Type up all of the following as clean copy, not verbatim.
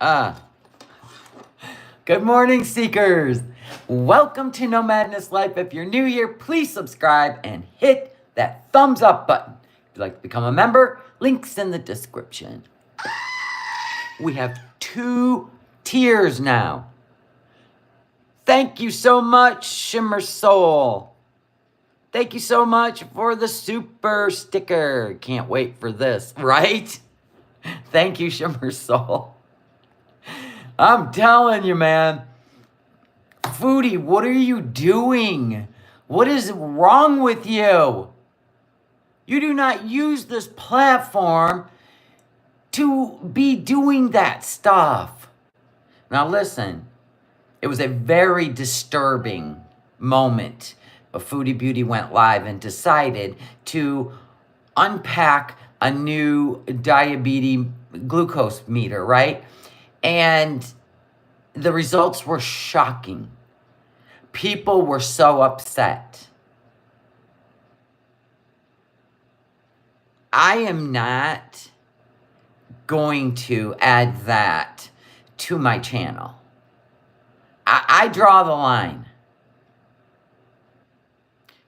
Uh. Good morning, seekers. Welcome to No Madness Life. If you're new here, please subscribe and hit that thumbs up button. If you'd like to become a member, links in the description. We have 2 tiers now. Thank you so much, Shimmer Soul. Thank you so much for the super sticker. Can't wait for this, right? Thank you, Shimmer Soul. I'm telling you, man. Foodie, what are you doing? What is wrong with you? You do not use this platform to be doing that stuff. Now listen, it was a very disturbing moment. But Foodie Beauty went live and decided to unpack a new diabetes glucose meter, right? And the results were shocking. People were so upset. I am not going to add that to my channel. I draw the line.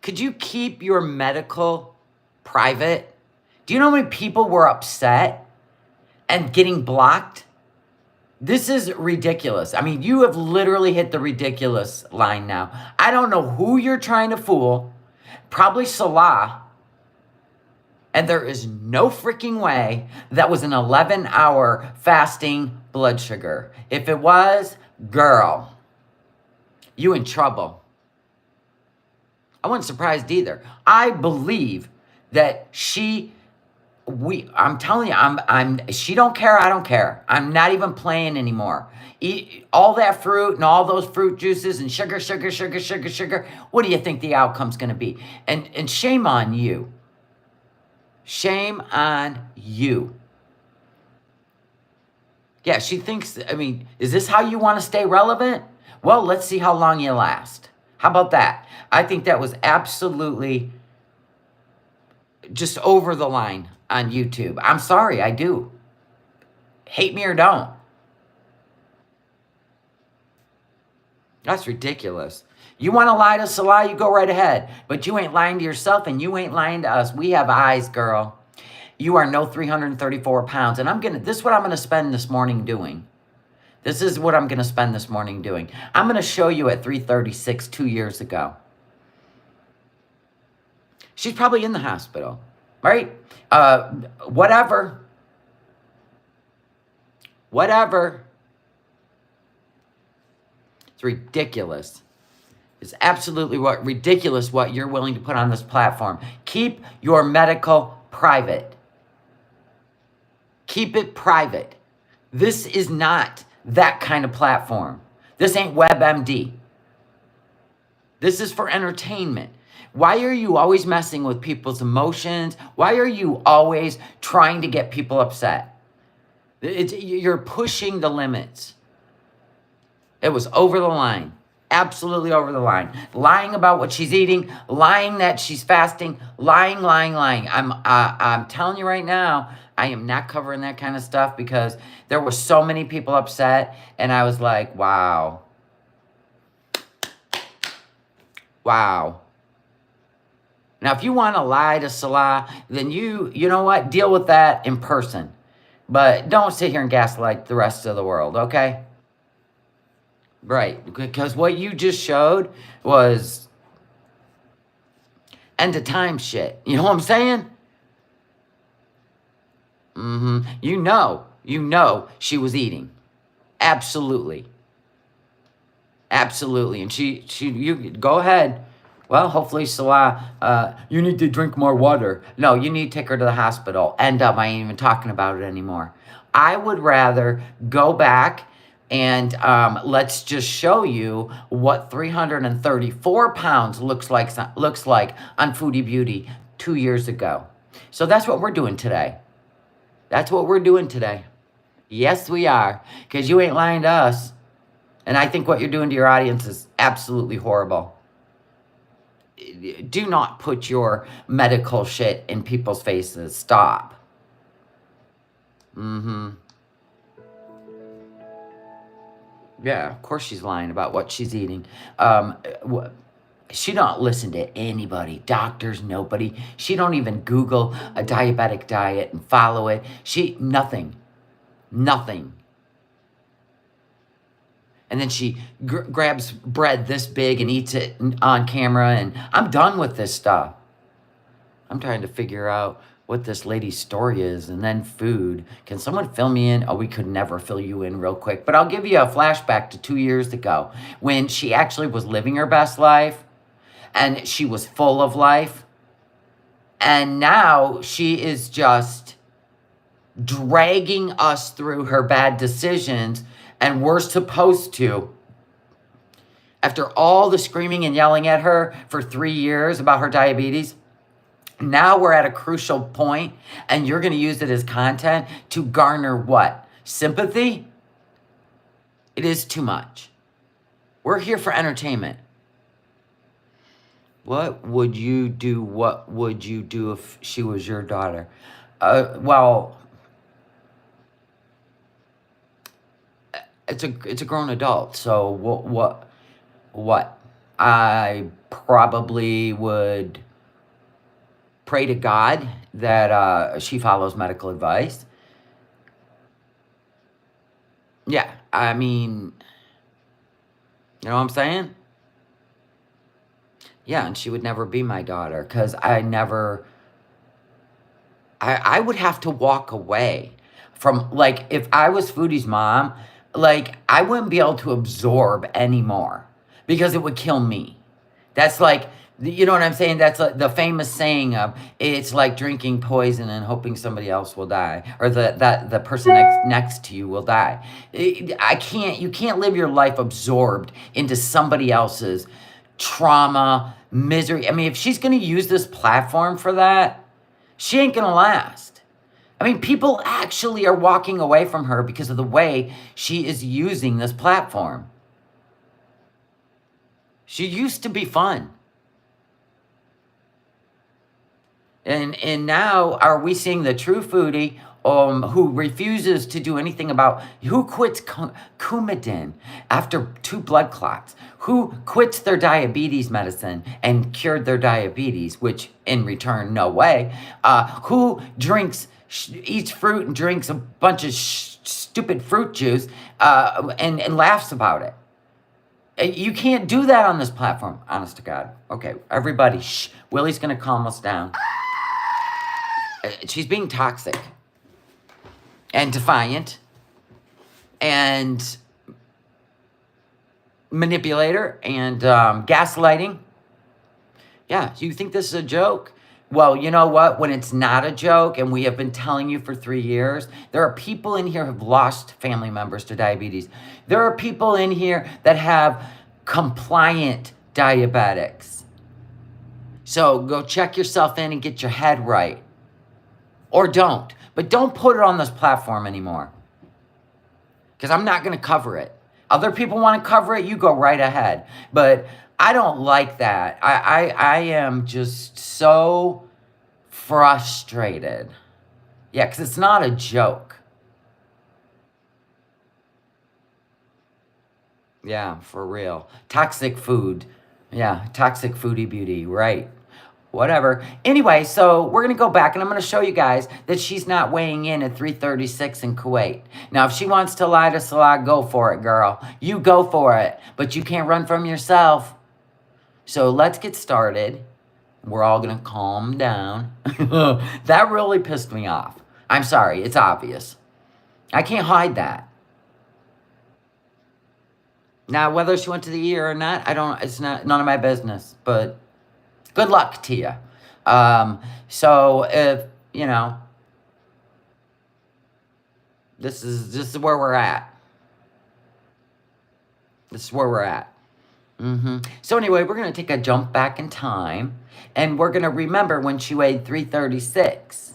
Could you keep your medical private? Do you know how many people were upset and getting blocked? This is ridiculous. I mean, you have literally hit the ridiculous line now. I don't know who you're trying to fool. Probably Salah. And there is no freaking way that was an 11-hour fasting blood sugar. If it was, girl, you in trouble. I wasn't surprised either. I believe that I'm telling you, she don't care, I don't care. I'm not even playing anymore. Eat all that fruit and all those fruit juices and sugar. What do you think the outcome's gonna be? And shame on you. Shame on you. Yeah, she thinks, I mean, is this how you want to stay relevant? Well, let's see how long you last. How about that? I think that was absolutely just over the line on YouTube. I'm sorry, I do. Hate me or don't. That's ridiculous. You want to lie to Salah, you go right ahead. But you ain't lying to yourself and you ain't lying to us. We have eyes, girl. You are no 334 pounds. And this is what I'm going to spend this morning doing. This is what I'm going to spend this morning doing. I'm going to show you at 336 2 years ago. She's probably in the hospital, right? Whatever. It's ridiculous. It's absolutely ridiculous what you're willing to put on this platform. Keep your medical private. Keep it private. This is not that kind of platform. This ain't WebMD. This is for entertainment. Why are you always messing with people's emotions? Why are you always trying to get people upset? You're pushing the limits. It was over the line. Absolutely over the line. Lying about what she's eating, lying that she's fasting, lying. I'm telling you right now, I am not covering that kind of stuff because there were so many people upset and I was like, wow. Wow. Now, if you want to lie to Salah, then you know what? Deal with that in person. But don't sit here and gaslight the rest of the world, okay? Right, because what you just showed was end of time shit. You know what I'm saying? You know she was eating. Absolutely. And you go ahead. Well, hopefully Salah, you need to drink more water. No, you need to take her to the hospital. I ain't even talking about it anymore. I would rather go back and let's just show you what 334 pounds looks like on Foodie Beauty 2 years ago. So that's what we're doing today. Yes, we are. Because you ain't lying to us. And I think what you're doing to your audience is absolutely horrible. Do not put your medical shit in people's faces. Stop. Yeah, of course she's lying about what she's eating. Um, she don't listen to anybody, doctors, nobody. She don't even Google a diabetic diet and follow it. Nothing, nothing. And then she grabs bread this big and eats it on camera. And I'm done with this stuff. I'm trying to figure out what this lady's story is. And then food. Can someone fill me in? Oh, we could never fill you in real quick. But I'll give you a flashback to 2 years ago when she actually was living her best life. And she was full of life. And now she is just dragging us through her bad decisions. And we're supposed to, after all the screaming and yelling at her for 3 years about her diabetes, now we're at a crucial point, and you're going to use it as content to garner what? Sympathy? It is too much. We're here for entertainment. What would you do? What would you do if she was your daughter? Well, it's a grown adult. So what? I probably would pray to God that she follows medical advice. Yeah, I mean, you know what I'm saying? Yeah, and she would never be my daughter because I would have to walk away from, like, if I was Foodie's mom, like, I wouldn't be able to absorb anymore because it would kill me. That's like, you know what I'm saying? That's like the famous saying of, it's like drinking poison and hoping somebody else will die, or the person next to you will die. You can't live your life absorbed into somebody else's trauma, misery. I mean, if she's going to use this platform for that, she ain't going to last. I mean, people actually are walking away from her because of the way she is using this platform. She used to be fun. And now are we seeing the true foodie who refuses to do anything about, who quits Coumadin after 2 blood clots, who quits their diabetes medicine and cured their diabetes, which in return, no way, who eats fruit and drinks a bunch of stupid fruit juice and laughs about it. You can't do that on this platform, honest to God. Okay, everybody, shh. Willie's going to calm us down. She's being toxic and defiant and manipulator and gaslighting. Yeah, you think this is a joke? Well, you know what? When it's not a joke, and we have been telling you for 3 years, there are people in here who have lost family members to diabetes. There are people in here that have compliant diabetics. So go check yourself in and get your head right. Or don't. But don't put it on this platform anymore. Because I'm not going to cover it. Other people want to cover it, you go right ahead. But I don't like that. I am just so frustrated. Yeah, because it's not a joke. Yeah, for real. Toxic food. Yeah, toxic foodie beauty, right. Whatever. Anyway, so we're going to go back, and I'm going to show you guys that she's not weighing in at 336 in Kuwait. Now, if she wants to lie to Salah, go for it, girl. You go for it. But you can't run from yourself. So let's get started. We're all going to calm down. That really pissed me off. I'm sorry. It's obvious. I can't hide that. Now, whether she went to the ER or not, it's none of my business. But good luck to you. So if, you know, this is where we're at. This is where we're at. So anyway, we're going to take a jump back in time, and we're going to remember when she weighed 336.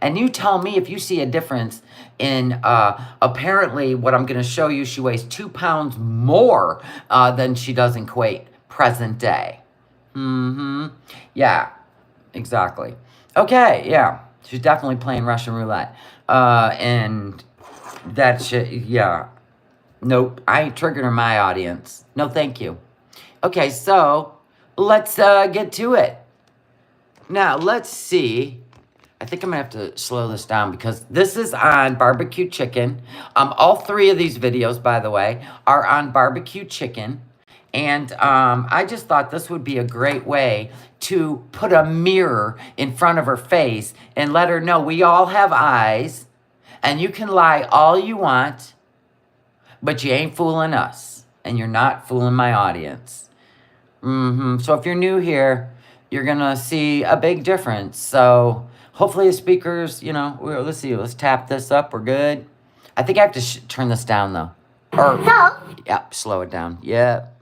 And you tell me if you see a difference in, apparently what I'm going to show you, she weighs 2 pounds more than she does in Kuwait, present day. Yeah, exactly. Okay, yeah. She's definitely playing Russian roulette. And that shit, yeah. Nope, I ain't triggering my audience. No, thank you. Okay, so let's get to it. Now, let's see. I think I'm gonna have to slow this down because this is on barbecue chicken. All three of these videos, by the way, are on barbecue chicken. And I just thought this would be a great way to put a mirror in front of her face and let her know we all have eyes and you can lie all you want, but you ain't fooling us and you're not fooling my audience. So if you're new here, you're going to see a big difference. So hopefully the speakers, you know, let's see, let's tap this up. We're good. I think I have to turn this down though. Or, yep, slow it down. Yep.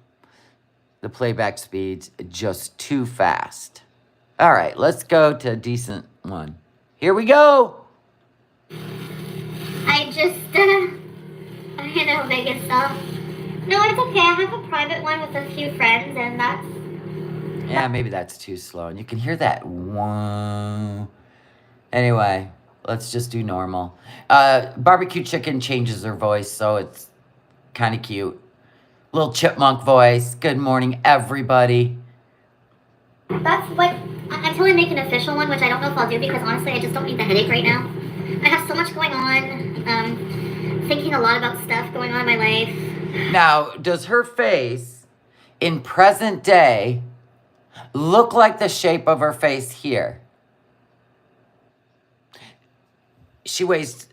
The playback speed's just too fast. All right, let's go to a decent one. Here we go. I know Vegas stuff. No, it's okay. I have a private one with a few friends, and that's... Yeah, maybe that's too slow. And you can hear that one. Anyway, let's just do normal. Barbecue chicken changes her voice, so it's kind of cute. Little chipmunk voice. Good morning, everybody. That's like, until I make an official one, which I don't know if I'll do because honestly, I just don't need the headache right now. I have so much going on, thinking a lot about stuff going on in my life. Now, does her face in present day look like the shape of her face here? She weighs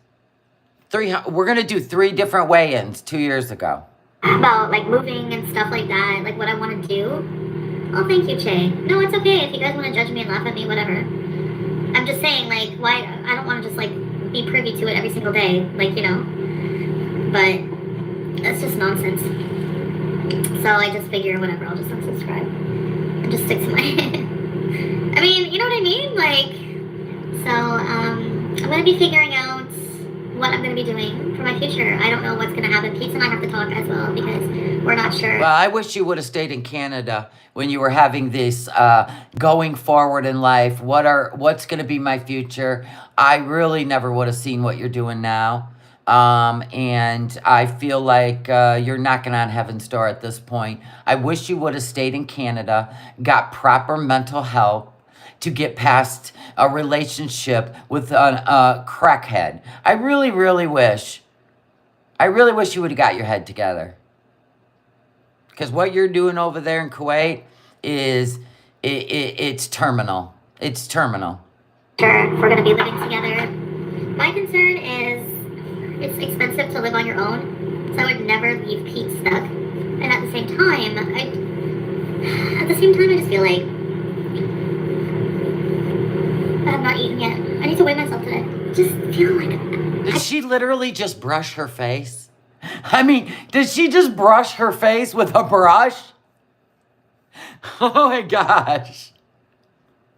300. We're going to do 3 different weigh-ins 2 years ago. About like moving and stuff like that, like what I want to do. Oh, thank you, Che. No, it's okay if you guys want to judge me and laugh at me, whatever. I'm just saying, like, why, I don't want to just like be privy to it every single day, like, you know. But that's just nonsense. So I just figure whatever, I'll just unsubscribe and just stick to my I mean, you know what I mean? Like, so I'm gonna be figuring out what I'm going to be doing for my future. I don't know what's going to happen. Pete and I have to talk as well because we're not sure. Well, I wish you would have stayed in Canada when you were having this going forward in life. What's going to be my future? I really never would have seen what you're doing now. And I feel like you're knocking on heaven's door at this point. I wish you would have stayed in Canada, got proper mental help to get past a relationship with a crackhead. I really, really wish you would have got your head together. Because what you're doing over there in Kuwait is, it's terminal. It's terminal. Sure, we're going to be living together. My concern is it's expensive to live on your own, so I would never leave Pete stuck. And at the same time, I just feel like I'm not eating yet. I need to weigh myself today. Just feel like... Did she literally just brush her face? I mean, did she just brush her face with a brush? Oh my gosh.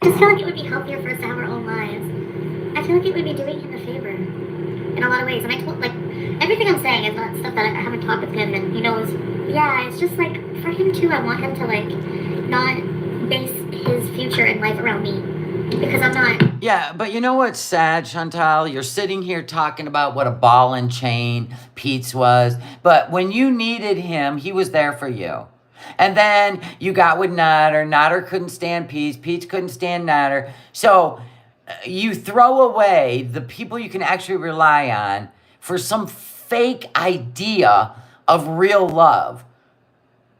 I just feel like it would be healthier for us to have our own lives. I feel like it would be doing him a favor in a lot of ways. And I told, like, everything I'm saying is not stuff that I haven't talked with him and he knows. Yeah, it's just like, for him too, I want him to, like, not base his future and life around me. Because I'm not. Yeah, but you know what's sad, Chantal? You're sitting here talking about what a ball and chain Pete's was. But when you needed him, he was there for you. And then you got with Nader. Nader couldn't stand Pete's. Pete's couldn't stand Nader. So you throw away the people you can actually rely on for some fake idea of real love.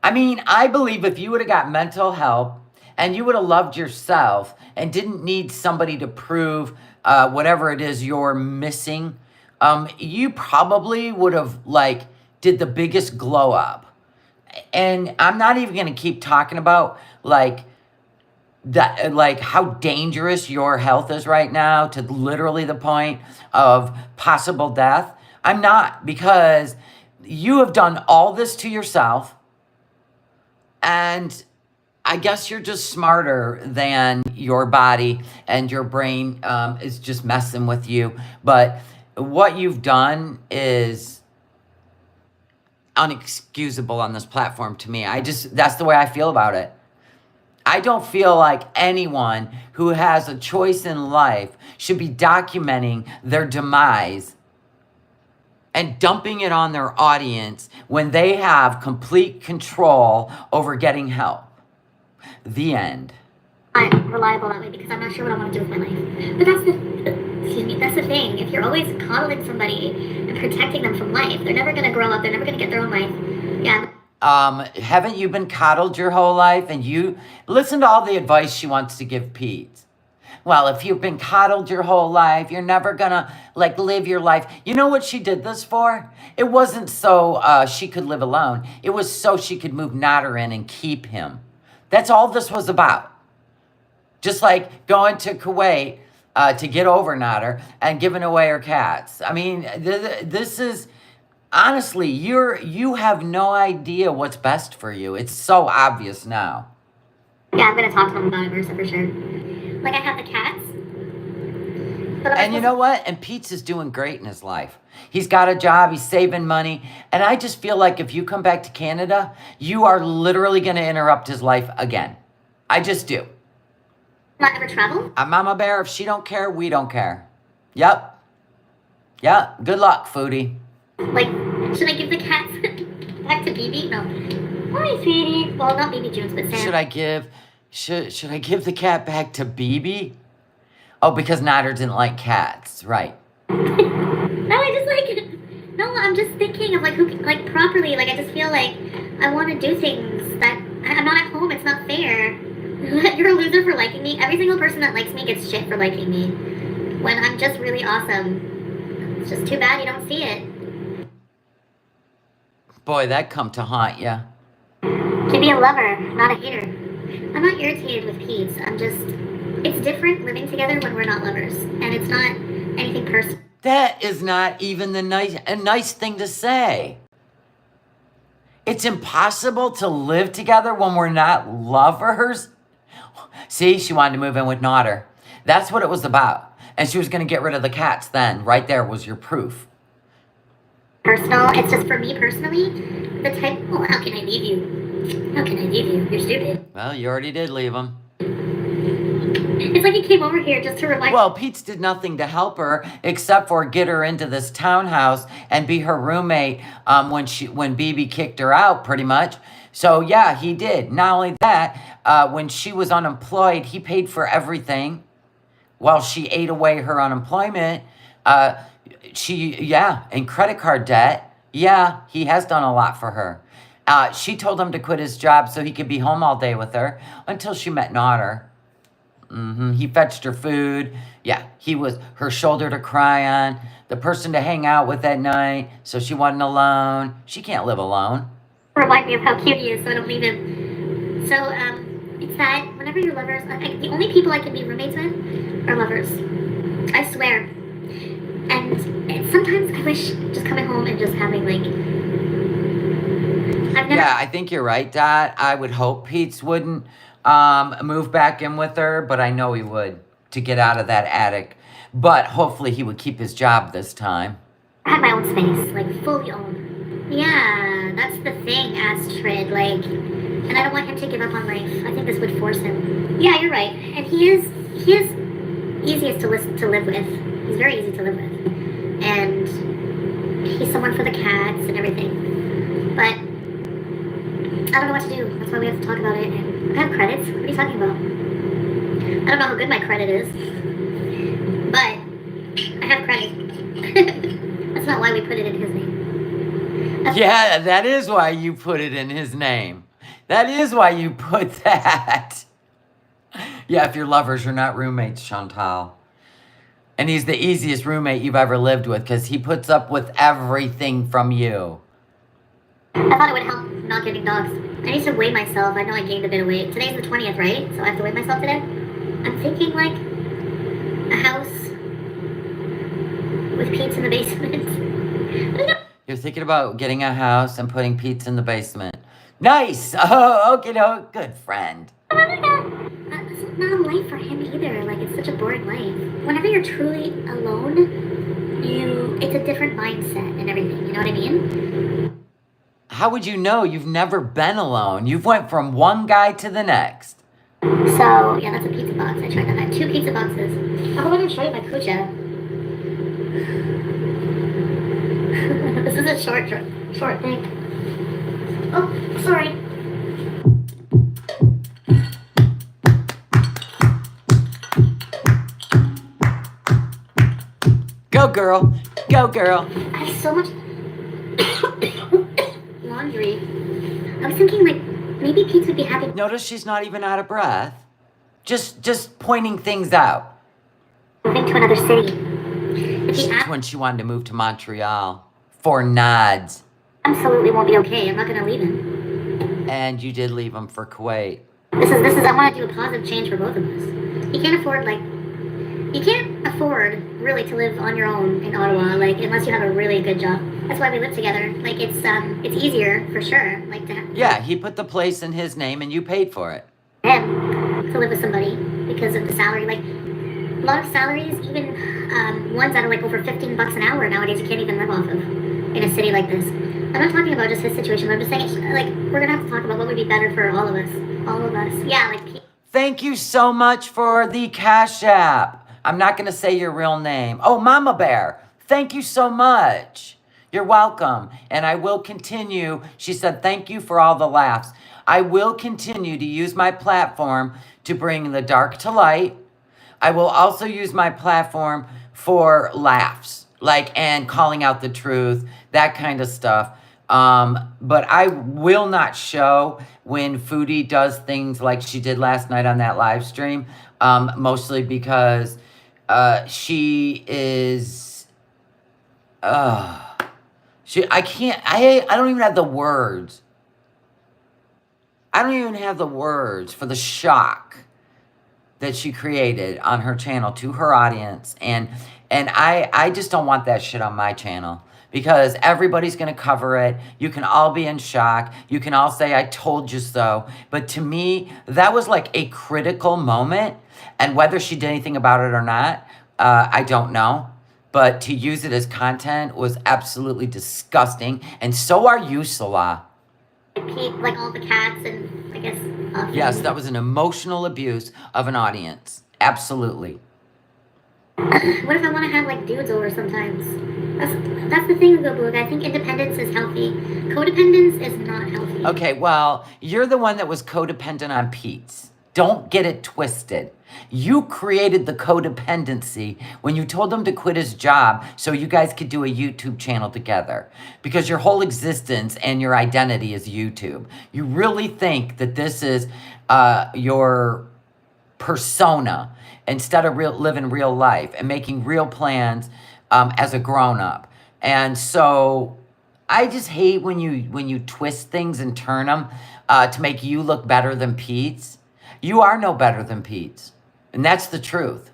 I mean, I believe if you would have got mental help, and you would have loved yourself and didn't need somebody to prove whatever it is you're missing, you probably would have, like, did the biggest glow up. And I'm not even going to keep talking about, like, that, like, how dangerous your health is right now to literally the point of possible death. I'm not, because you have done all this to yourself, and I guess you're just smarter than your body, and your brain is just messing with you. But what you've done is unexcusable on this platform to me. That's the way I feel about it. I don't feel like anyone who has a choice in life should be documenting their demise and dumping it on their audience when they have complete control over getting help. The end. I'm reliable that way because I'm not sure what I want to do with my life. But that's the thing. If you're always coddling somebody and protecting them from life, they're never going to grow up. They're never going to get their own life. Yeah. Haven't you been coddled your whole life? And you listen to all the advice she wants to give Pete. Well, if you've been coddled your whole life, you're never gonna live your life. You know what she did this for? It wasn't so she could live alone. It was so she could move Nader in and keep him. That's all this was about. Just like going to Kuwait to get over Nader and giving away her cats. I mean, this is... Honestly, you have no idea what's best for you. It's so obvious now. Yeah, I'm gonna talk to them about it, Marissa, for sure. Like, I have the cats. And you know what? And Pete's is doing great in his life. He's got a job. He's saving money. And I just feel like if you come back to Canada, you are literally going to interrupt his life again. I just do. Not ever travel? Mama Bear, if she don't care, we don't care. Yep. Yep. Good luck, Foodie. Like, should I give the cats back to BB? No. Hi, sweetie. Well, not BB Junes, but Sam. Should I give the cat back to BB? Oh, because Nader didn't like cats, right? No, I'm just thinking of properly. Like, I just feel like I want to do things that I'm not at home. It's not fair. You're a loser for liking me. Every single person that likes me gets shit for liking me. When I'm just really awesome. It's just too bad you don't see it. Boy, that come to haunt ya. To be a lover, not a hater. I'm not irritated with Pete. It's different living together when we're not lovers. And it's not anything personal. That is not even a nice thing to say. It's impossible to live together when we're not lovers. See, she wanted to move in with Nader. That's what it was about. And she was going to get rid of the cats then. Right there was your proof. Personal. It's just for me personally, the type, oh, how can I leave you? How can I leave you? You're stupid. Well, you already did leave him. It's like he came over here just to remind... Well, Pete did nothing to help her except for get her into this townhouse and be her roommate when BB kicked her out, pretty much. So, yeah, he did. Not only that, when she was unemployed, he paid for everything while she ate away her unemployment. And credit card debt. Yeah, he has done a lot for her. She told him to quit his job so he could be home all day with her until she met Nader. He fetched her food. Yeah, he was her shoulder to cry on, the person to hang out with at night so she wasn't alone. She can't live alone. Remind me of how cute he is so I don't leave him. So, it's that whenever you're lovers, the only people I can be roommates with are lovers. I swear. And sometimes I wish just coming home and just having, Yeah, I think you're right, Dad. I would hope Pete wouldn't move back in with her, but I know he would to get out of that attic. But hopefully he would keep his job this time. I had my own space, fully owned. Yeah, that's the thing, Astrid, and I don't want him to give up on life. I think this would force him. Yeah, you're right. And he is easiest to live with. He's very easy to live with. And he's someone for the cats and everything. But I don't know what to do. That's why we have to talk about it. And I have credits. What are you talking about? I don't know how good my credit is. But I have credit. That's not why we put it in his name. Yeah, that is why you put it in his name. That is why you put that. Yeah, if you're lovers, you're not roommates, Chantal. And he's the easiest roommate you've ever lived with because he puts up with everything from you. I thought it would help not getting dogs. I need to weigh myself. I know I gained a bit of weight. Today's the 20th, right? So I have to weigh myself today. I'm thinking a house with Pete's in the basement. You're thinking about getting a house and putting Pete's in the basement. Nice! Oh, okay, no, good friend. That's not a life for him either. It's such a boring life. Whenever you're truly alone, it's a different mindset and everything. You know what I mean? How would you know? You've never been alone. You've went from one guy to the next. So, yeah, that's a pizza box. I tried that. I had 2 pizza boxes. I want to show you my kucha. This is a short thing. Oh, sorry. Go, girl. Go, girl. I have so much laundry. I was thinking, like, maybe Pete would be happy. Notice she's not even out of breath. Just pointing things out. Moving to another city. If he When she wanted to move to Montreal. For nods. absolutely won't be okay. I'm not gonna leave him. And you did leave him for Kuwait. This is. I want to do a positive change for both of us. You can't afford really to live on your own in Ottawa, like unless you have a really good job. That's why we live together. Like it's easier for sure. Like to have Yeah, he put the place in his name and you paid for it. him to live with somebody because of the salary. Like a lot of salaries, even ones that are like over $15 an hour nowadays, you can't even live off of in a city like this. I'm not talking about just his situation. But I'm just saying, like, we're gonna have to talk about what would be better for all of us. All of us. Yeah, like. Thank you so much for the Cash App. I'm not going to say your real name. Oh, Mama Bear, thank you so much. You're welcome. And I will continue. She said, thank you for all the laughs. I will continue to use my platform to bring the dark to light. I will also use my platform for laughs, and calling out the truth, that kind of stuff. But I will not show when Foodie does things like she did last night on that live stream, mostly because she is I don't even have the words. I don't even have the words for the shock that she created on her channel to her audience, and I just don't want that shit on my channel. Because everybody's going to cover it. You can all be in shock. You can all say, I told you so. But to me, that was like a critical moment. And whether she did anything about it or not, I don't know. But to use it as content was absolutely disgusting. And so are you, Salah. Like all the cats and I guess... Yes, that was an emotional abuse of an audience. Absolutely. What if I want to have like dudes over sometimes? That's the thing, Goboog. I think independence is healthy. Codependence is not healthy. Okay, well, you're the one that was codependent on Pete's. Don't get it twisted. You created the codependency when you told him to quit his job so you guys could do a YouTube channel together. Because your whole existence and your identity is YouTube. You really think that this is your persona instead of living real life and making real plans as a grown-up. And so I just hate when you twist things and turn them to make you look better than Pete's. You are no better than Pete's. And that's the truth.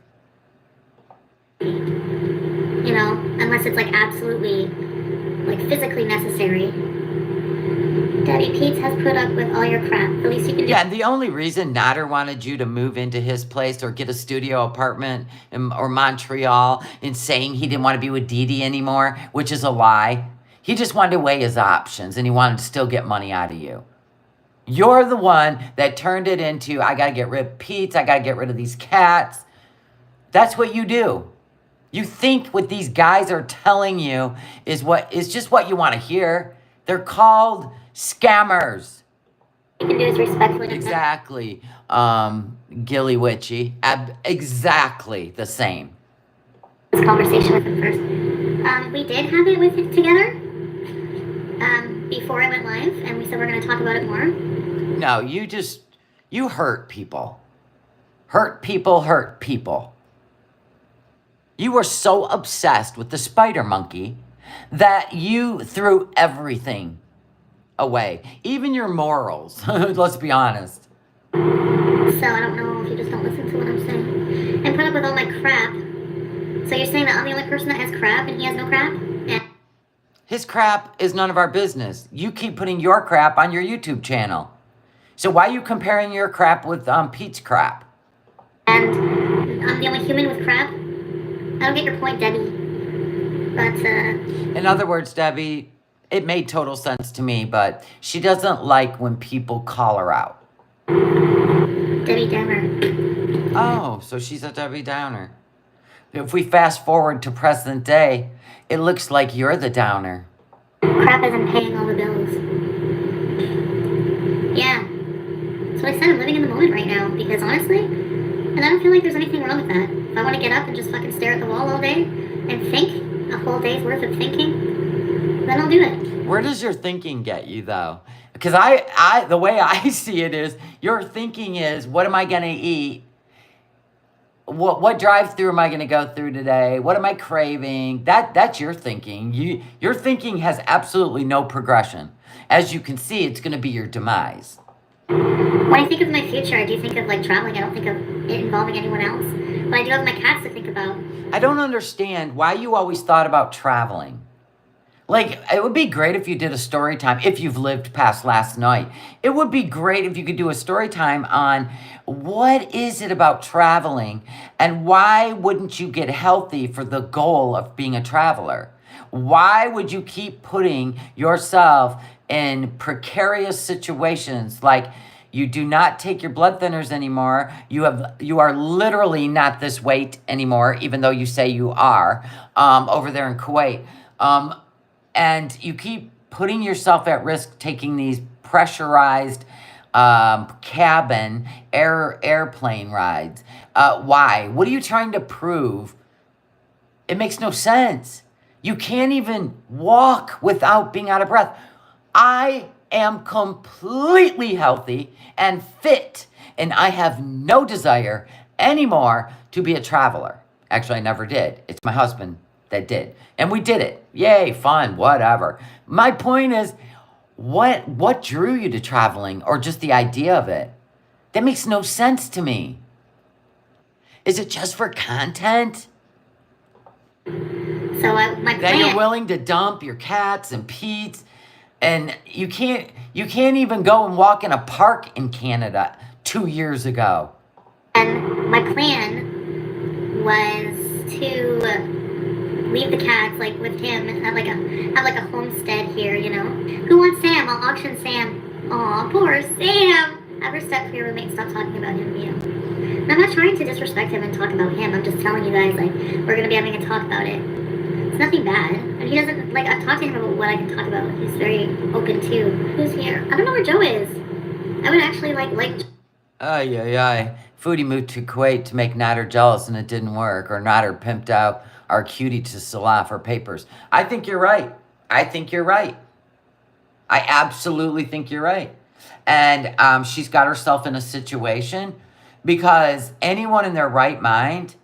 You know, unless it's like absolutely like physically necessary. Daddy Pete's has put up with all your crap. At least you can do. Yeah, and the only reason Nader wanted you to move into his place or get a studio apartment or Montreal in saying he didn't want to be with Dee Dee anymore, which is a lie. He just wanted to weigh his options and he wanted to still get money out of you. You're the one that turned it into, I got to get rid of Pete's, I got to get rid of these cats. That's what you do. You think what these guys are telling you is just what you want to hear. They're called scammers. You can do is respectfully. Exactly. Gilly Witchy. Exactly the same. This conversation with him first. We did have it with him together. Before I went live, and we said we're going to talk about it more. No, you hurt people. Hurt people. You were so obsessed with the spider monkey that you threw everything away. Even your morals, let's be honest. So I don't know if you just don't listen to what I'm saying. And put up with all my crap. So you're saying that I'm the only person that has crap and he has no crap? Yeah. His crap is none of our business. You keep putting your crap on your YouTube channel. So why are you comparing your crap with Pete's crap? And I'm the only human with crap? I don't get your point, Debbie. But, in other words, Debbie, it made total sense to me, but she doesn't like when people call her out. Debbie Downer. Oh, so she's a Debbie Downer. If we fast forward to present day, it looks like you're the downer. Crap isn't paying all the bills. Yeah. That's what I said, I'm living in the moment right now, because honestly, and I don't feel like there's anything wrong with that. If I want to get up and just fucking stare at the wall all day and think, a whole day's worth of thinking, then I'll do it. Where does your thinking get you, though? Because I the way I see it is, your thinking is, what am I going to eat? What drive-through am I going to go through today? What am I craving? That's your thinking. Your thinking has absolutely no progression. As you can see, it's going to be your demise. When I think of my future, I do think of like traveling. I don't think of it involving anyone else. But I do have my cats to think about. I don't understand why you always thought about traveling. Like, it would be great if you did a story time, if you've lived past last night. It would be great if you could do a story time on what is it about traveling and why wouldn't you get healthy for the goal of being a traveler? Why would you keep putting yourself in precarious situations like you do not take your blood thinners anymore. You are literally not this weight anymore, even though you say you are, over there in Kuwait. And you keep putting yourself at risk taking these pressurized cabin airplane rides. Why? What are you trying to prove? It makes no sense. You can't even walk without being out of breath. I am completely healthy and fit, and I have no desire anymore to be a traveler. Actually, I never did. It's my husband that did. And we did it. Yay, fun, whatever. My point is, what drew you to traveling or just the idea of it? That makes no sense to me. Is it just for content? So my plan... That you're willing to dump your cats and Pete's, and you can't even go and walk in a park in Canada 2 years ago. And my plan was to leave the cats like with him and have like a homestead here, you know. Who wants Sam? I'll auction Sam. Aw, poor Sam. Have your step-free roommate stop talking about him, you know. And I'm not trying to disrespect him and talk about him. I'm just telling you guys, like, we're gonna be having a talk about it. It's nothing bad. And he doesn't, like, I've talked to him about what I can talk about. He's very open to who's here. I don't know where Joe is. I would actually like Ay. Foodie moved to Kuwait to make Nader jealous and it didn't work. Or Nader pimped out our cutie to Salah for papers. I think you're right. I absolutely think you're right. And she's got herself in a situation because anyone in their right mind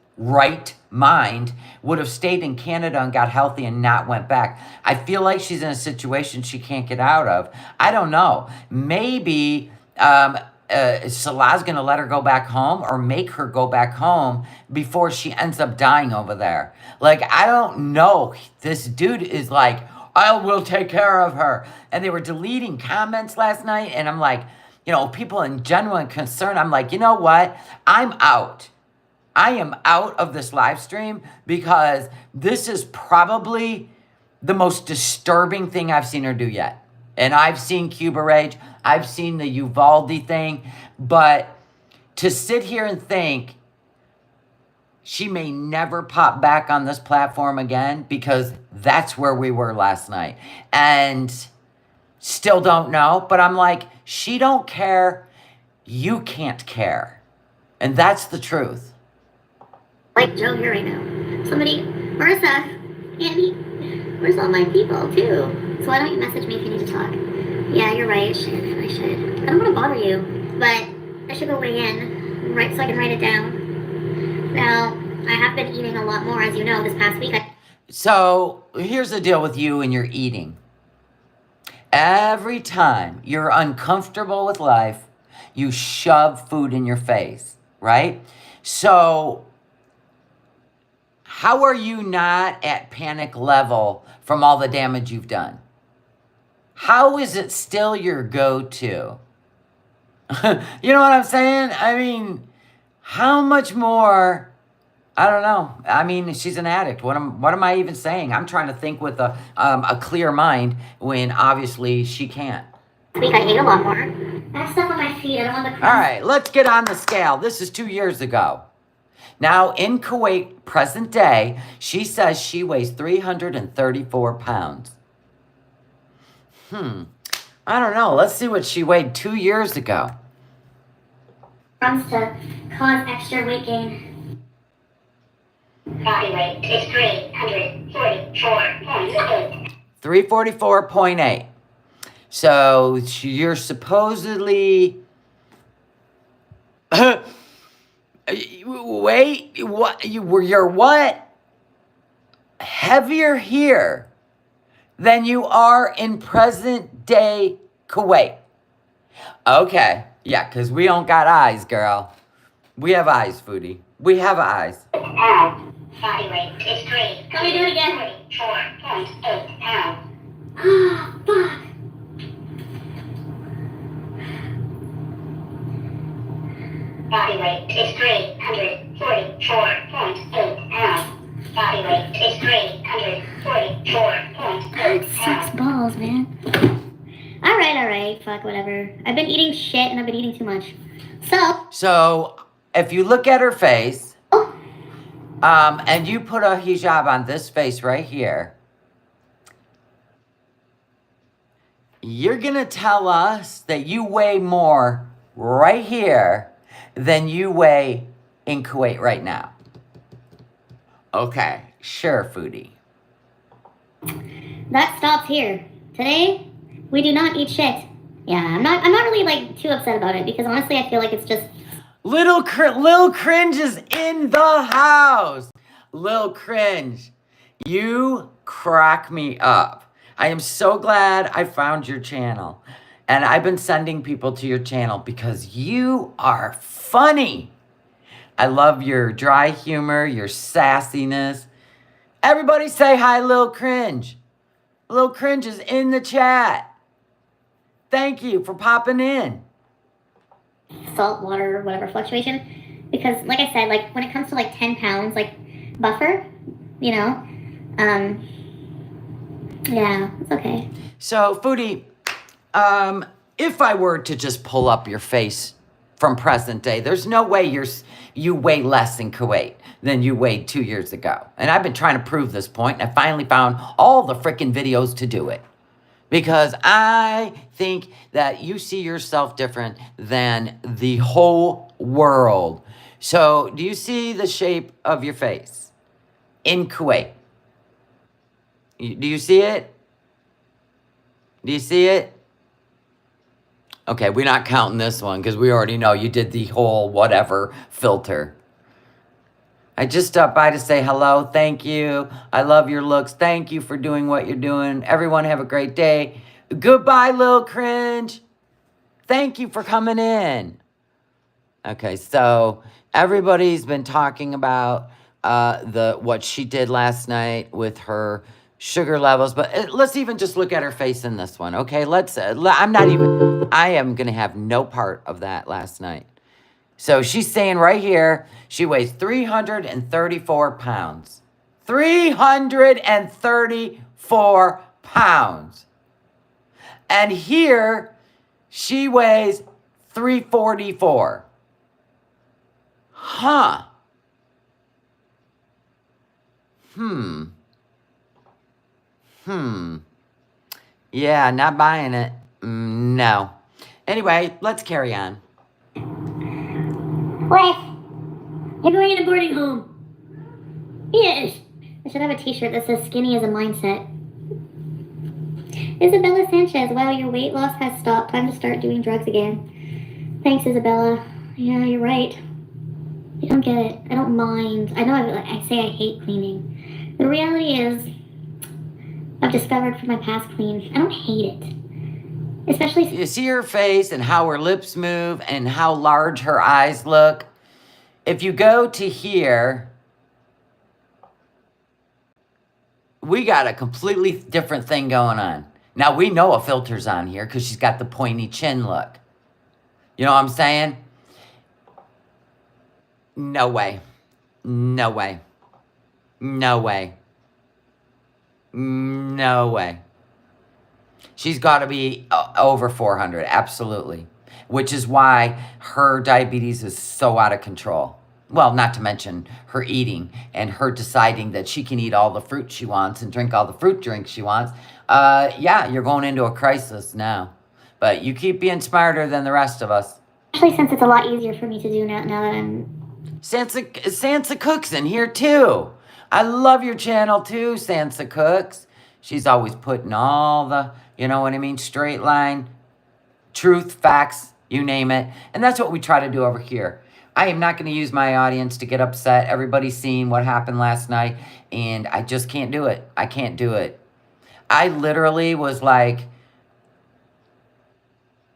would have stayed in Canada and got healthy and not went back. I feel like she's in a situation she can't get out of. I don't know. Maybe Salah's going to let her go back home or make her go back home before she ends up dying over there. Like, I don't know. This dude is like, I will take care of her. And they were deleting comments last night. And I'm like, you know, people in genuine concern. I'm like, you know what? I'm out. I am out of this live stream because this is probably the most disturbing thing I've seen her do yet. And I've seen Cuba Rage. I've seen the Uvalde thing. But to sit here and think she may never pop back on this platform again because that's where we were last night. And still don't know. But I'm like, she don't care. You can't care. And that's the truth. Like Joe here right now. Somebody, Marissa, Andy, where's all my people too? So why don't you message me if you need to talk? Yeah, you're right, I should. I don't want to bother you, but I should go weigh in, right, so I can write it down. Now, I have been eating a lot more, as you know, this past week. So, here's the deal with you and your eating. Every time you're uncomfortable with life, you shove food in your face, right? So, how are you not at panic level from all the damage you've done? How is it still your go-to? You know what I'm saying? I mean, how much more? I don't know. I mean, she's an addict. What am I even saying? I'm trying to think with a clear mind when obviously she can't. This week I ate a lot more. I have stuff on my feet. I don't want the All right, let's get on the scale. This is 2 years ago. Now, in Kuwait, present day, she says she weighs 334 pounds. I don't know. Let's see what she weighed 2 years ago. Runs to cause extra weight gain. Body weight is 344.8. 344.8. So you're supposedly... Wait, what? You're what? Heavier here than you are in present day Kuwait. Okay, yeah, because we don't got eyes, girl. We have eyes, Foodie. We have eyes. Body weight is 3. Can we do it again? 44.8 pounds. Ah, fuck. Body weight is 344.8 pounds. Body weight is 344.8 pounds. That sucks balls, man. Alright, fuck, whatever. I've been eating shit and I've been eating too much. So, if you look at her face, and you put a hijab on this face right here, you're gonna tell us that you weigh more right here than you weigh in Kuwait right now. Okay, sure, Foodie. That stops here. Today, we do not eat shit. Yeah, I'm not really like too upset about it because honestly I feel like it's just Lil Cringe is in the house. Lil Cringe, you crack me up. I am so glad I found your channel. And I've been sending people to your channel because you are funny. I love your dry humor, your sassiness. Everybody say hi, Lil Cringe. Lil Cringe is in the chat. Thank you for popping in. salt, water, whatever fluctuation. Because like I said, like when it comes to like 10 pounds, like buffer, you know, yeah, it's okay. So, Foodie, if I were to just pull up your face from present day, there's no way you weigh less in Kuwait than you weighed 2 years ago. And I've been trying to prove this point, and I finally found all the freaking videos to do it. Because I think that you see yourself different than the whole world. So, do you see the shape of your face in Kuwait? Do you see it? Do you see it? Okay, we're not counting this one because we already know you did the whole whatever filter. I just stopped by to say hello. Thank you. I love your looks. Thank you for doing what you're doing. Everyone have a great day. Goodbye, Lil Cringe. Thank you for coming in. Okay, so everybody's been talking about what she did last night with her sugar levels, but let's even just look at her face in this one, okay? I am going to have no part of that last night. So she's saying right here, she weighs 334 pounds. 334 pounds. And here, she weighs 344. Huh. Yeah, not buying it. No. Anyway, let's carry on. What? You're going in a boarding home. Yes. I should have a t-shirt that says skinny is a mindset. Isabella Sanchez, wow, your weight loss has stopped. Time to start doing drugs again. Thanks, Isabella. Yeah, you're right. You don't get it. I don't mind. I know I say I hate cleaning. The reality is, I've discovered from my past clean, I don't hate it. Especially... You see her face and how her lips move and how large her eyes look. If you go to here, we got a completely different thing going on. Now, we know a filter's on here because she's got the pointy chin look. You know what I'm saying? No way. No way. No way. No way. She's got to be over 400, absolutely. Which is why her diabetes is so out of control. Well, not to mention her eating and her deciding that she can eat all the fruit she wants and drink all the fruit drinks she wants. Yeah, you're going into a crisis now. But you keep being smarter than the rest of us. Especially since it's a lot easier for me to do now that I'm... Sansa Cooks in here too. I love your channel too, Sansa Cooks. She's always putting all the, you know what I mean, straight line, truth, facts, you name it. And that's what we try to do over here. I am not going to use my audience to get upset. Everybody's seen what happened last night, and I just can't do it. I can't do it. I literally was like,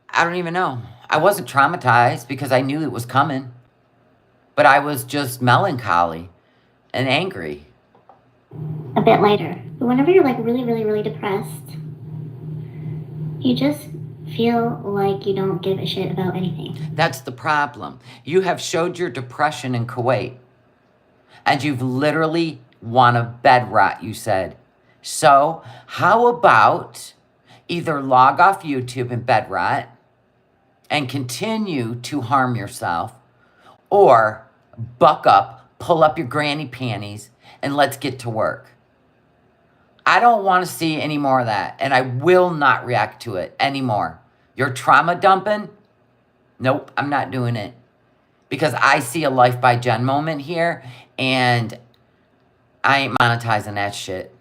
I don't even know. I wasn't traumatized because I knew it was coming. But I was just melancholy and angry. A bit later. But whenever you're like really, really, really depressed, you just feel like you don't give a shit about anything. That's the problem. You have showed your depression in Kuwait. And you've literally want to bed rot, you said. So how about either log off YouTube and bed rot and continue to harm yourself, or buck up, pull up your granny panties, and let's get to work. I don't want to see any more of that, and I will not react to it anymore. You're trauma dumping? Nope, I'm not doing it. Because I see a Life by Jen moment here, and I ain't monetizing that shit.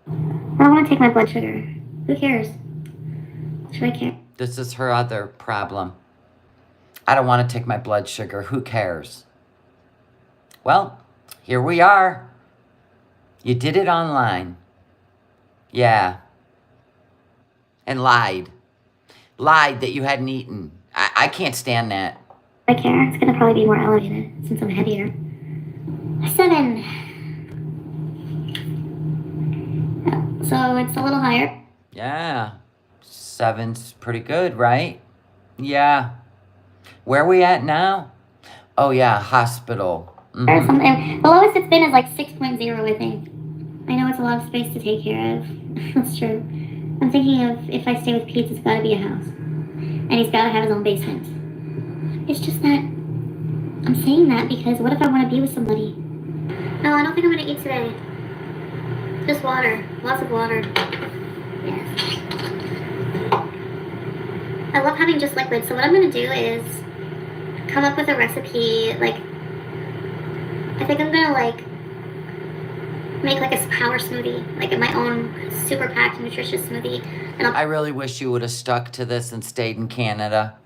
I don't want to take my blood sugar. Who cares? Should I care? This is her other problem. I don't want to take my blood sugar. Who cares? Well, here we are. You did it online. Yeah. And lied. Lied that you hadn't eaten. I can't stand that. I care. It's going to probably be more elevated since I'm heavier. 7. So it's a little higher. Yeah. 7's pretty good, right? Yeah. Where are we at now? Oh, yeah, hospital. Or something. The lowest it's been is like 6.0, I think. I know it's a lot of space to take care of. That's true. I'm thinking of if I stay with Pete, it's got to be a house. And he's got to have his own basement. It's just that I'm saying that because what if I want to be with somebody? No, I don't think I'm going to eat today. Just water. Lots of water. Yes. I love having just liquid, so what I'm going to do is come up with a recipe, like, I think I'm going to, like, make, like, a power smoothie, like, my own super packed, nutritious smoothie. And I really wish you would have stuck to this and stayed in Canada.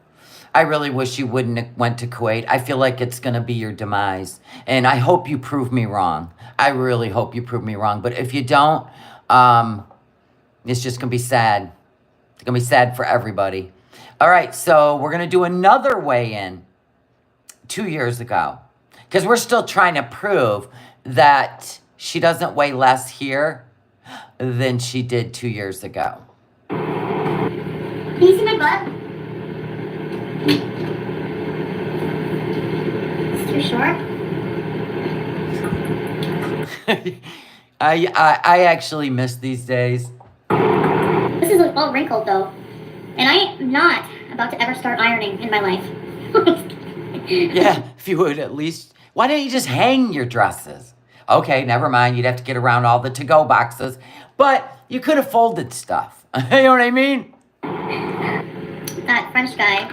I really wish you wouldn't have went to Kuwait. I feel like it's going to be your demise. And I hope you prove me wrong. I really hope you prove me wrong. But if you don't, it's just going to be sad. It's going to be sad for everybody. All right, so we're going to do another weigh-in 2 years ago. Because we're still trying to prove that she doesn't weigh less here than she did 2 years ago. Can you see my butt? It's too short. I actually miss these days. This is all wrinkled though. And I am not about to ever start ironing in my life. Yeah, if you would at least. Why don't you just hang your dresses? Okay, never mind. You'd have to get around all the to-go boxes. But you could have folded stuff. You know what I mean? That French guy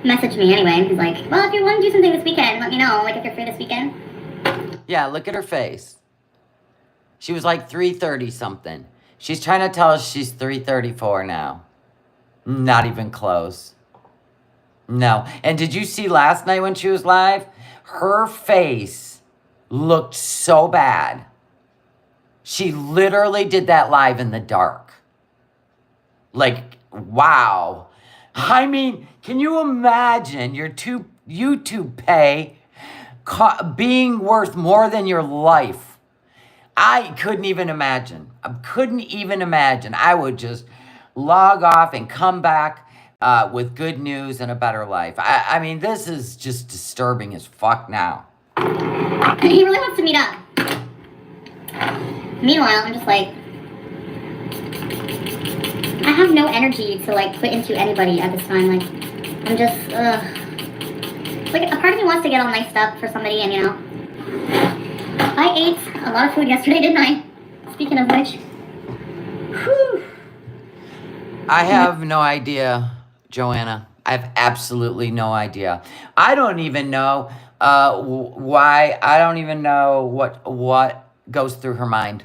messaged me anyway. He's like, well, if you want to do something this weekend, let me know. Like, if you're free this weekend. Yeah, look at her face. She was like 330 something. She's trying to tell us she's 334 now. Not even close. No. And did you see last night when she was live? Her face looked so bad. She literally did that live in the dark. Like, wow. I mean, can you imagine your YouTube pay being worth more than your life? I couldn't even imagine. I would just log off and come back with good news and a better life. I mean, this is just disturbing as fuck now. He really wants to meet up. Meanwhile, I'm just like, I have no energy to like put into anybody at this time. Like, I'm just, It's like a part of me wants to get all niced up for somebody, and you know, I ate a lot of food yesterday, didn't I? Speaking of which, whew. I have no idea, Joanna. I have absolutely no idea. I don't even know why. I don't even know what goes through her mind.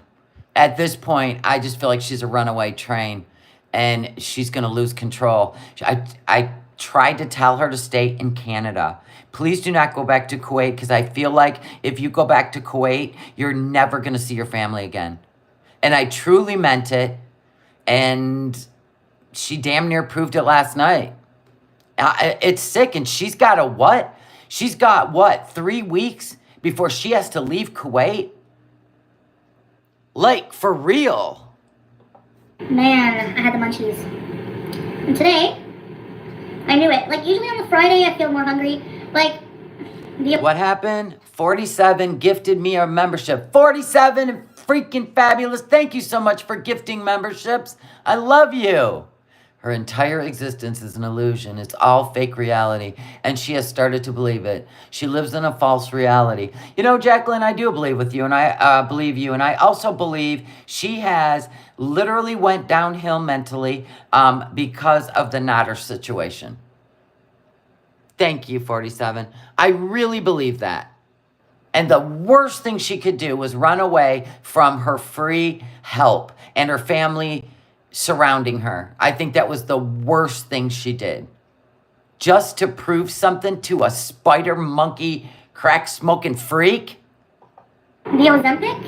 At this point, I just feel like she's a runaway train, and she's gonna lose control. I tried to tell her to stay in Canada. Please do not go back to Kuwait, because I feel like if you go back to Kuwait, you're never gonna see your family again. And I truly meant it, and she damn near proved it last night. It's sick, and she's got a what? She's got what, 3 weeks before she has to leave Kuwait? Like, for real. Man, I had the munchies. And today, I knew it. Like, usually on the Friday, I feel more hungry. Like, What happened? 47 gifted me a membership. 47 freaking fabulous. Thank you so much for gifting memberships. I love you. Her entire existence is an illusion. It's all fake reality. And she has started to believe it. She lives in a false reality. You know, Jacqueline, I do believe with you, and I believe you. And I also believe she has literally went downhill mentally because of the Nader situation. Thank you, 47. I really believe that. And the worst thing she could do was run away from her free help and her family surrounding her. I think that was the worst thing she did. Just to prove something to a spider monkey crack smoking freak. the Ozempic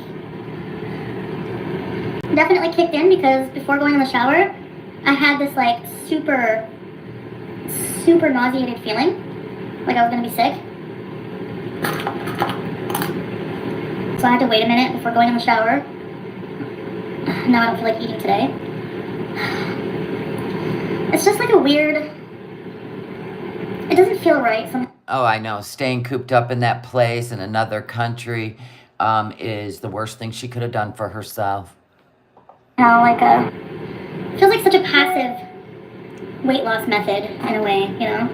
definitely kicked in, because before going in the shower, I had this like super nauseated feeling, like I was gonna be sick. So I had to wait a minute before going in the shower. Now I don't feel like eating today. It's just like a weird, it doesn't feel right. Oh, I know. Staying cooped up in that place in another country is the worst thing she could have done for herself. How like feels like such a passive weight loss method in a way, you know?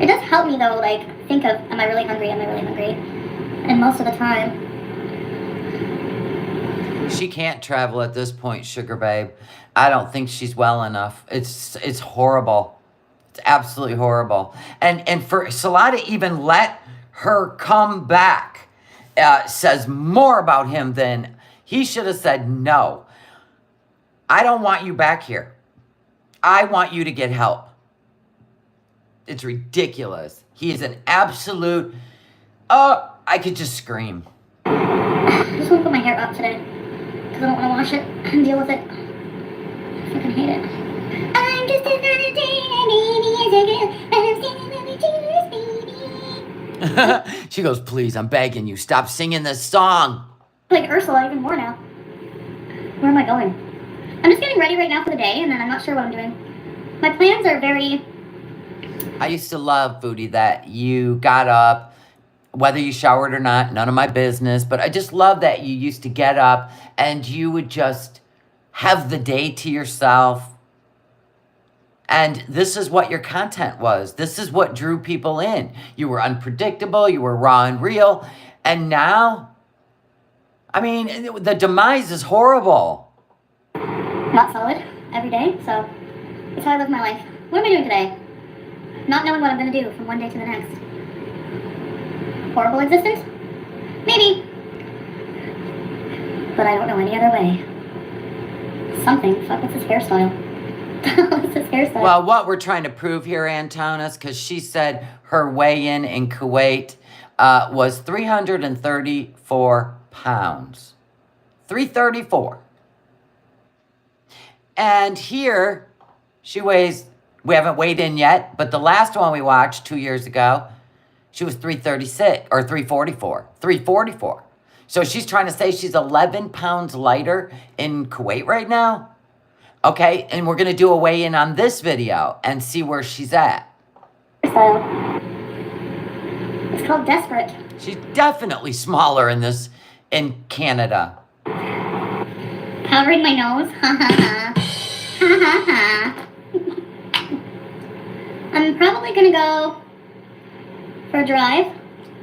It does help me though, like think of, am I really hungry? Am I really hungry? And most of the time, she can't travel at this point, sugar babe. I don't think she's well enough. It's horrible. It's absolutely horrible. And for Salah to even let her come back says more about him than he should have said. No, I don't want you back here. I want you to get help. It's ridiculous. He is an absolute, I could just scream. I just want to put my hair up today, because I don't want to wash it and deal with it. I fucking hate it. I'm just another day that baby is again, and I'm singing baby. She goes, please, I'm begging you, stop singing this song. Like Ursula even more now. Where am I going? I'm just getting ready right now for the day, and then I'm not sure what I'm doing. My plans are very... I used to love, Foodie, that you got up, whether you showered or not, none of my business, but I just love that you used to get up and you would just have the day to yourself. And this is what your content was. This is what drew people in. You were unpredictable, you were raw and real, and now, I mean, the demise is horrible. Not solid every day, so that's how I live my life. What am I doing today? Not knowing what I'm going to do from one day to the next. Horrible existence? Maybe. But I don't know any other way. Something. Fuck, what's this hairstyle? What's this hairstyle? Well, what we're trying to prove here, Antonis, because she said her weigh-in Kuwait was 334 pounds. 334. And here, she weighs, we haven't weighed in yet, but the last one we watched 2 years ago, she was 336, or 344. 344. So she's trying to say she's 11 pounds lighter in Kuwait right now? Okay, and we're going to do a weigh-in on this video and see where she's at. Hairstyle. It's called Desperate. She's definitely smaller in Canada. Powdering my nose. Ha ha ha. Ha ha ha. I'm probably gonna go for a drive.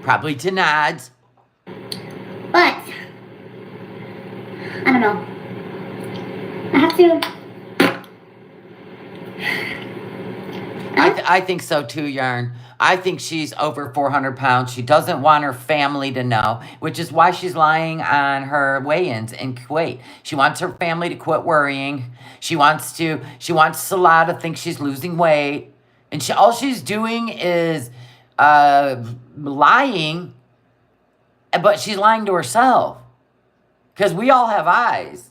Probably to Nods. But I don't know. I have to. I think so too, Yarn. I think she's over 400 pounds. She doesn't want her family to know, which is why she's lying on her weigh-ins in Kuwait. She wants her family to quit worrying. She wants Salah to think she's losing weight. And all she's doing is lying, but she's lying to herself. Because we all have eyes.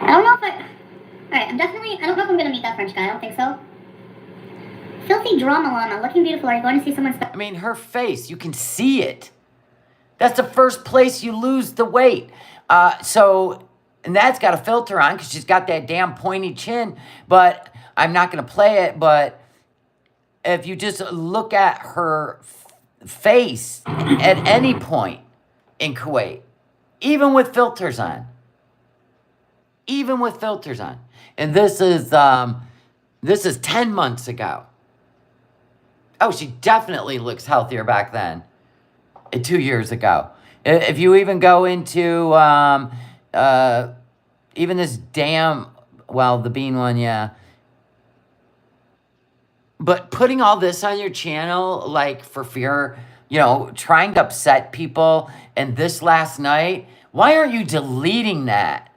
I don't know if I. Alright, I don't know if I'm gonna meet that French guy. I don't think so. Filthy drama llama, looking beautiful. Are you going to see someone I mean, her face, you can see it. That's the first place you lose the weight. And that's got a filter on because she's got that damn pointy chin. But I'm not going to play it. But if you just look at her face at any point in Kuwait, even with filters on, and this is 10 months ago. Oh, she definitely looks healthier back then. 2 years ago. If you even go into even this damn, well, the bean one, yeah. But putting all this on your channel, like for fear, trying to upset people, and this last night, why aren't you deleting that?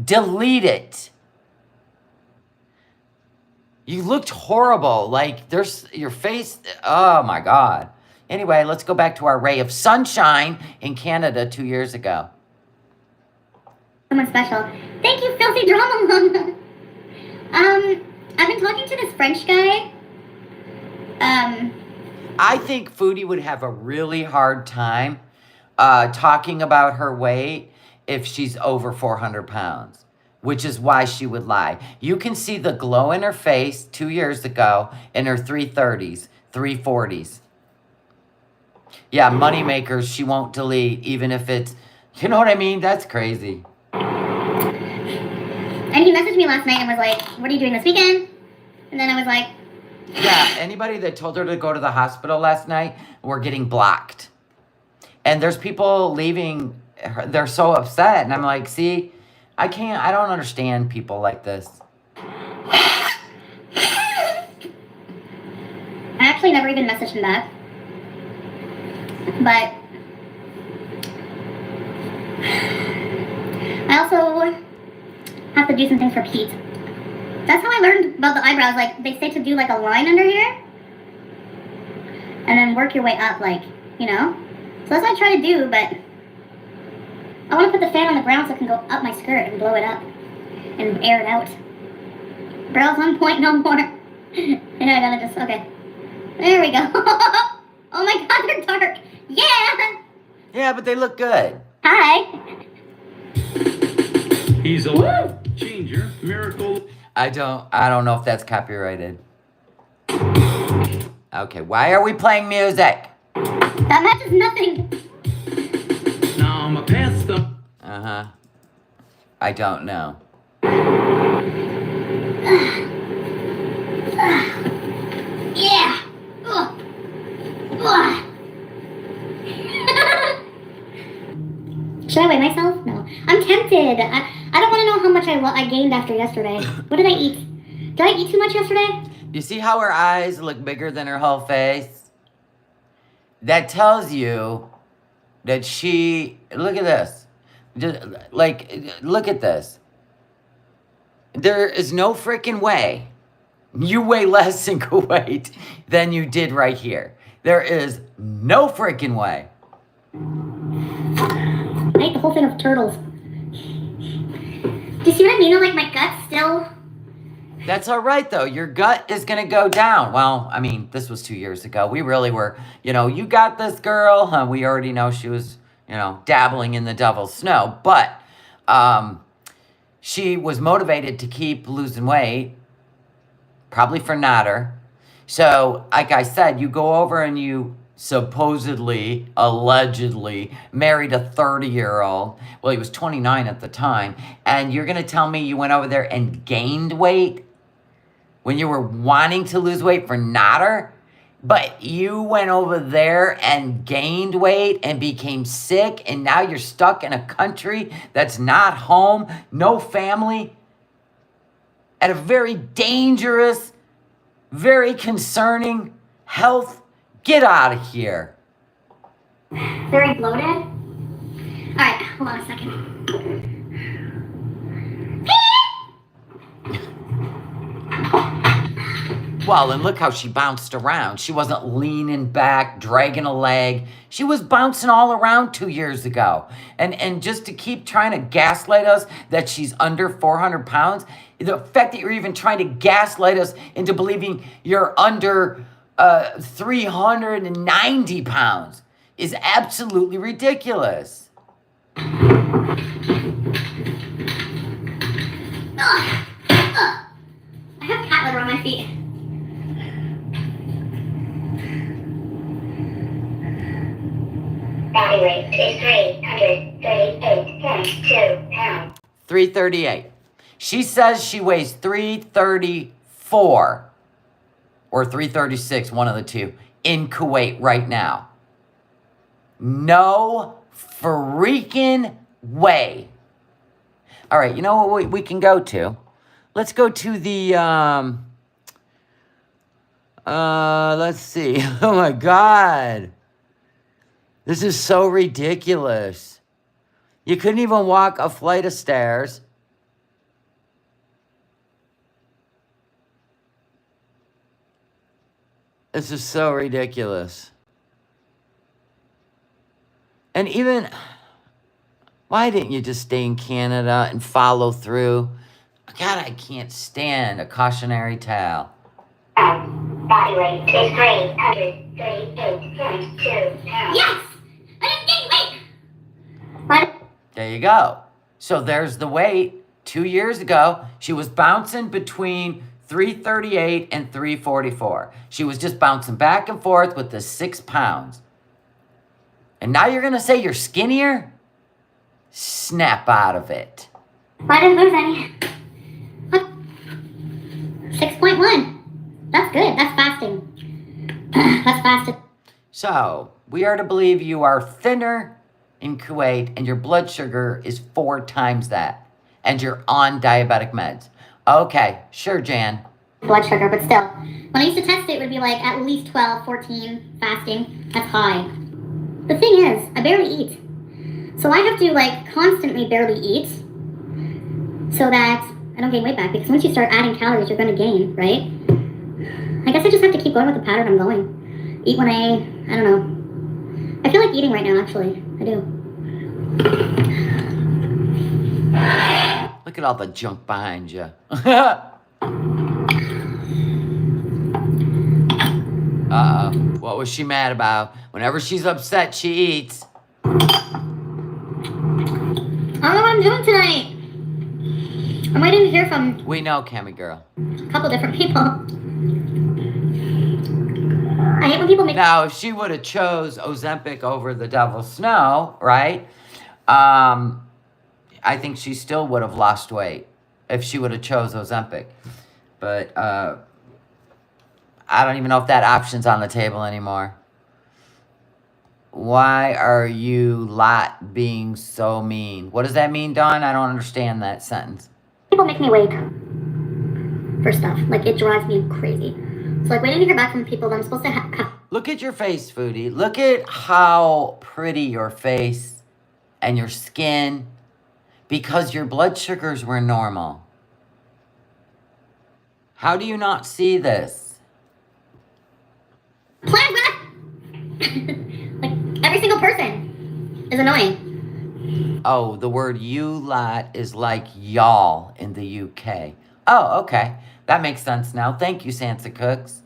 Delete it. You looked horrible. Like, there's your face. Oh, my God. Anyway, let's go back to our ray of sunshine in Canada 2 years ago. someone special? Thank you, filthy drama mama. I've been talking to this French guy. I think Foodie would have a really hard time talking about her weight if she's over 400 pounds. Which is why she would lie. You can see the glow in her face 2 years ago in her 330s, 340s. Yeah, moneymakers she won't delete even if it's, you know what I mean? That's crazy. And he messaged me last night and was like, what are you doing this weekend? And then I was like... Yeah, anybody that told her to go to the hospital last night were getting blocked. And there's people leaving, they're so upset. And I'm like, see... I don't understand people like this. I actually never even messaged him back. But I also have to do some things for Pete. That's how I learned about the eyebrows. Like, they say to do like a line under here. And then work your way up, like, So that's what I try to do, but... I want to put the fan on the ground so it can go up my skirt and blow it up and air it out. Brows on point, no more. And I gotta just, okay. There we go. Oh my God, they're dark. Yeah. Yeah, but they look good. Hi. He's a life changer, miracle. I don't know if that's copyrighted. Okay, why are we playing music? That matches nothing. Now I'm a pastor. Uh-huh. I don't know. Yeah. Should I weigh myself? No. I'm tempted. I don't want to know how much I gained after yesterday. What did I eat? Did I eat too much yesterday? You see how her eyes look bigger than her whole face? That tells you that she... Look at this. Look at this. There is no freaking way you weigh less in Kuwait than you did right here. There is no freaking way. I ate the whole thing of turtles. Do you see what I mean? Like, my gut's still... That's all right, though. Your gut is going to go down. Well, I mean, this was 2 years ago. We really were, you got this girl. We already know she was... dabbling in the devil's snow. But she was motivated to keep losing weight, probably for Nader. So, like I said, you go over and you supposedly, allegedly, married a 30-year-old. Well, he was 29 at the time. And you're going to tell me you went over there and gained weight? when you were wanting to lose weight for Nader, but you went over there and gained weight and became sick, and now you're stuck in a country that's not home, no family, at a very dangerous, very concerning health. Get out of here. Very bloated. All right, hold on a second. Well, and look how she bounced around. She wasn't leaning back, dragging a leg. She was bouncing all around 2 years ago. And just to keep trying to gaslight us that she's under 400 pounds, the fact that you're even trying to gaslight us into believing you're under 390 pounds is absolutely ridiculous. I have cat litter on my feet. Body weight is 338.2 pounds. 338. She says she weighs 334 or 336, one of the two, in Kuwait right now. No freaking way. All right, you know what we can go to? Let's go to the, let's see. Oh my God. This is so ridiculous. You couldn't even walk a flight of stairs. This is so ridiculous. And even, why didn't you just stay in Canada and follow through? God, I can't stand a cautionary tale. Body weight is 338.2 pounds. Yes! I didn't gain weight! What? There you go. So there's the weight. 2 years ago, she was bouncing between 338 and 344. She was just bouncing back and forth with the 6 pounds. And now you're going to say you're skinnier? Snap out of it. I didn't lose any. What? 6.1. That's good. That's fasting. That's fasted. So, we are to believe you are thinner in Kuwait and your blood sugar is 4 times that. And you're on diabetic meds. Okay, sure, Jan. Blood sugar, but still. When I used to test it, it would be like at least 12, 14 fasting. That's high. The thing is, I barely eat. So I have to like constantly barely eat so that I don't gain weight back. Because once you start adding calories, you're going to gain, right? I guess I just have to keep going with the pattern I'm going. Eat when I don't know. I feel like eating right now, actually. I do. Look at all the junk behind you. Uh-oh. What was she mad about? Whenever she's upset, she eats. I don't know what I'm doing tonight. I'm waiting to hear from We know, Cammy girl. a couple different people. I hate when people make... Now, if she would have chose Ozempic over the Devil's Snow, right? I think she still would have lost weight if she would have chose Ozempic. But I don't even know if that option's on the table anymore. Why are you lot being so mean? What does that mean, Dawn? I don't understand that sentence. People make me wait for stuff. Like, it drives me crazy. So, like, waiting to hear back from people that I'm supposed to have... Look at your face, Foodie. Look at how pretty your face and your skin, because your blood sugars were normal. How do you not see this? Plan with like, every single person is annoying. Oh, the word you lot is like y'all in the UK. Oh, okay. That makes sense now. Thank you, Sansa Cooks.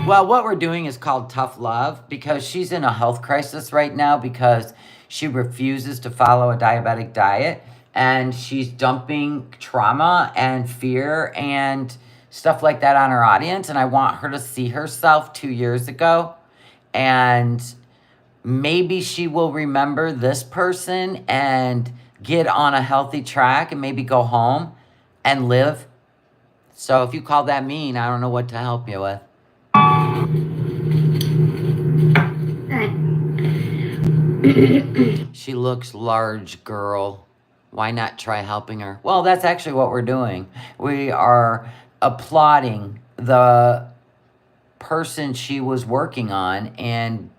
Well, what we're doing is called tough love because she's in a health crisis right now because she refuses to follow a diabetic diet and she's dumping trauma and fear and stuff like that on her audience. And I want her to see herself 2 years ago and maybe she will remember this person and get on a healthy track and maybe go home and live. So if you call that mean, I don't know what to help you with. Alright. She looks large, girl. Why not try helping her? Well, that's actually what we're doing. We are applauding the person she was working on, and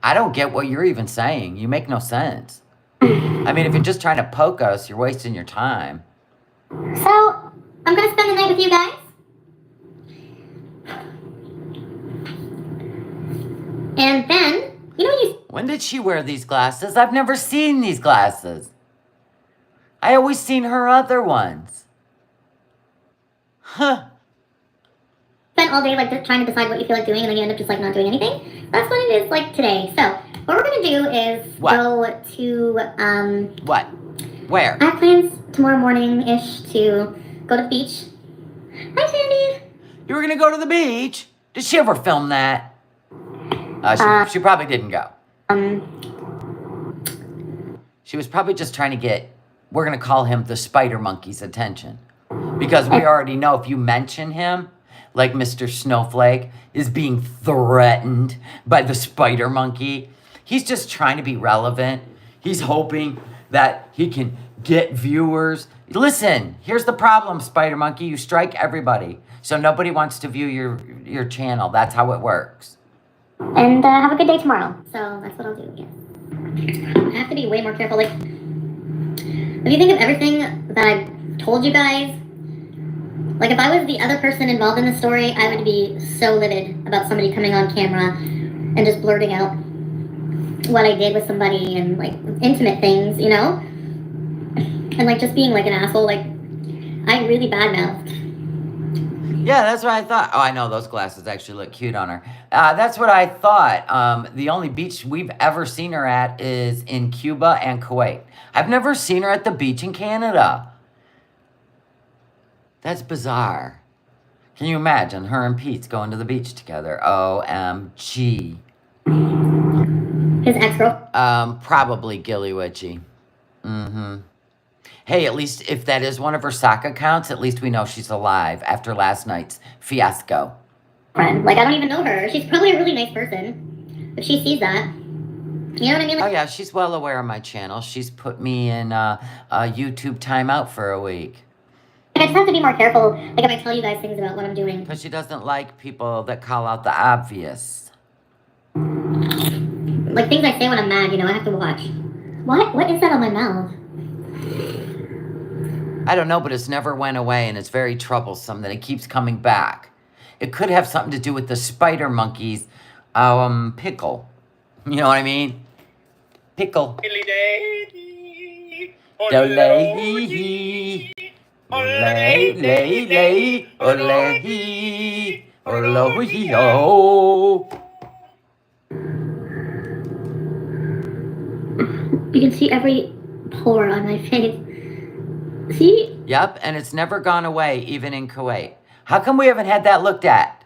I don't get what you're even saying. You make no sense. I mean, if you're just trying to poke us, you're wasting your time. So, I'm gonna spend the night with you guys. And then, you know you... When did she wear these glasses? I've never seen these glasses. I always seen her other ones. Huh. Spent all day, like, just trying to decide what you feel like doing, and then you end up just, like, not doing anything. That's what it is like today. So, what we're gonna do is go to, What? Where? I have plans tomorrow morning-ish to go to the beach. Hi, Sandy. You were gonna go to the beach? Did she ever film that? She probably didn't go. She was probably just trying to get, we're gonna call him the spider monkey's attention. Because we already know if you mention him, like Mr. Snowflake is being threatened by the spider monkey, he's just trying to be relevant. He's hoping that he can get viewers. Listen, here's the problem, Spider Monkey. You strike everybody. So nobody wants to view your channel. That's how it works. And have a good day tomorrow. So that's what I'll do, yeah. I have to be way more careful. Like, if you think of everything that I told you guys, like if I was the other person involved in the story, I would be so livid about somebody coming on camera and just blurting out what I did with somebody and like intimate things, you know? And like just being like an asshole, like I really badmouthed. Yeah, that's what I thought. Oh, I know those glasses actually look cute on her. That's what I thought. The only beach we've ever seen her at is in Cuba and Kuwait. I've never seen her at the beach in Canada. That's bizarre. Can you imagine her and Pete's going to the beach together? OMG. His ex-girl? Probably Gilly Witchy. Mm-hmm. Hey, at least if that is one of her sock accounts, at least we know she's alive after last night's fiasco. Friend. Like, I don't even know her. She's probably a really nice person. If she sees that. You know what I mean? Like, oh, yeah, she's well aware of my channel. She's put me in a YouTube timeout for a week. I just have to be more careful, like, if I tell you guys things about what I'm doing. Because she doesn't like people that call out the obvious. Like, things I say when I'm mad, you know, I have to watch. What is that on my mouth? I don't know, but it's never went away, and it's very troublesome that it keeps coming back. It could have something to do with the spider monkey's pickle. You know what I mean? Pickle. You can see every pore on my face. See? Yep, and it's never gone away, even in Kuwait. How come we haven't had that looked at?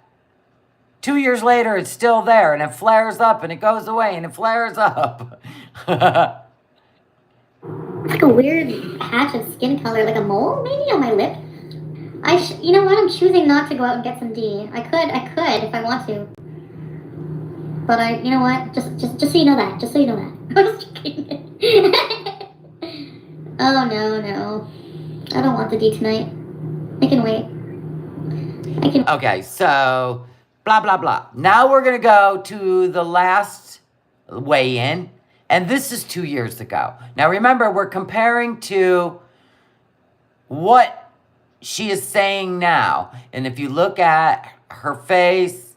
2 years later, it's still there, and it flares up, and it goes away, and it flares up. It's like a weird patch of skin color, like a mole, maybe, on my lip. You know what? I'm choosing not to go out and get some D. I could if I want to. But you know what? Just so you know that. Just so you know that. I'm just kidding. Oh, no. I don't want the D tonight. I can wait. Okay, so, blah, blah, blah. Now we're going to go to the last weigh-in, and this is 2 years ago. Now, remember, we're comparing to what she is saying now. And if you look at her face,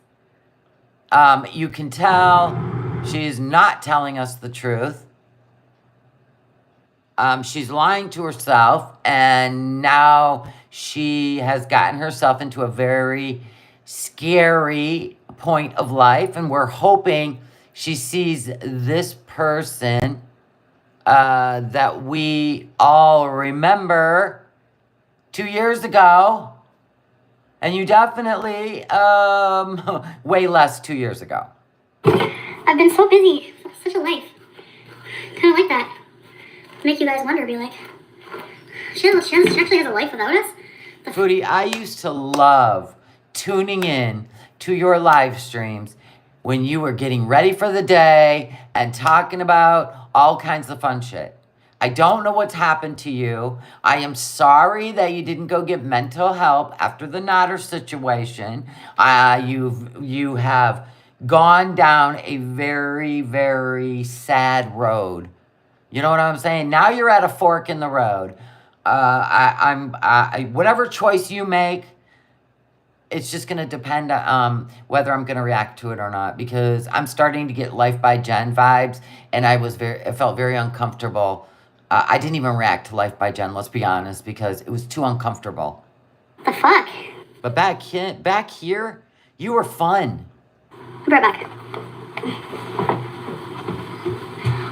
you can tell she's not telling us the truth. She's lying to herself, and now she has gotten herself into a very scary point of life, and we're hoping she sees this person that we all remember 2 years ago, and you definitely way less 2 years ago. I've been so busy. Such a life. Kind of like that. Make you guys wonder, be like, she actually has a life without us? Foodie, I used to love tuning in to your live streams when you were getting ready for the day and talking about all kinds of fun shit. I don't know what's happened to you. I am sorry that you didn't go get mental help after the Notter situation. You have gone down a very, very sad road. You know what I'm saying? Now you're at a fork in the road. Whatever choice you make, it's just gonna depend on whether I'm gonna react to it or not. Because I'm starting to get Life by Jen vibes, and I felt very uncomfortable. I didn't even react to Life by Jen. Let's be honest, because it was too uncomfortable. The fuck? But back here, you were fun. Right back.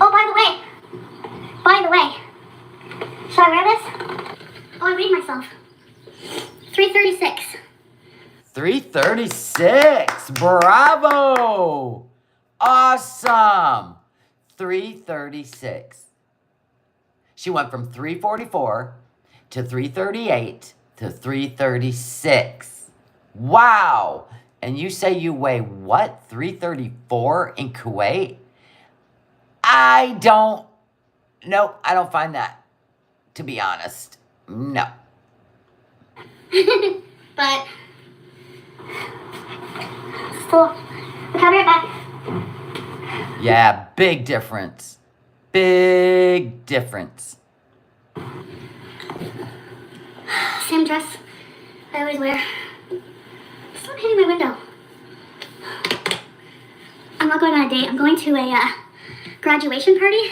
Oh, by the way, should I wear this? Oh, I weighed myself. 336. 336. Bravo. Awesome. 336. She went from 344 to 338 to 336. Wow. And you say you weigh what? 334 in Kuwait? Nope, I don't find that, to be honest. No. But still, we'll come right back. Yeah, big difference. Big difference. Same dress I always wear. Stop hitting my window. I'm not going on a date. I'm going to a graduation party.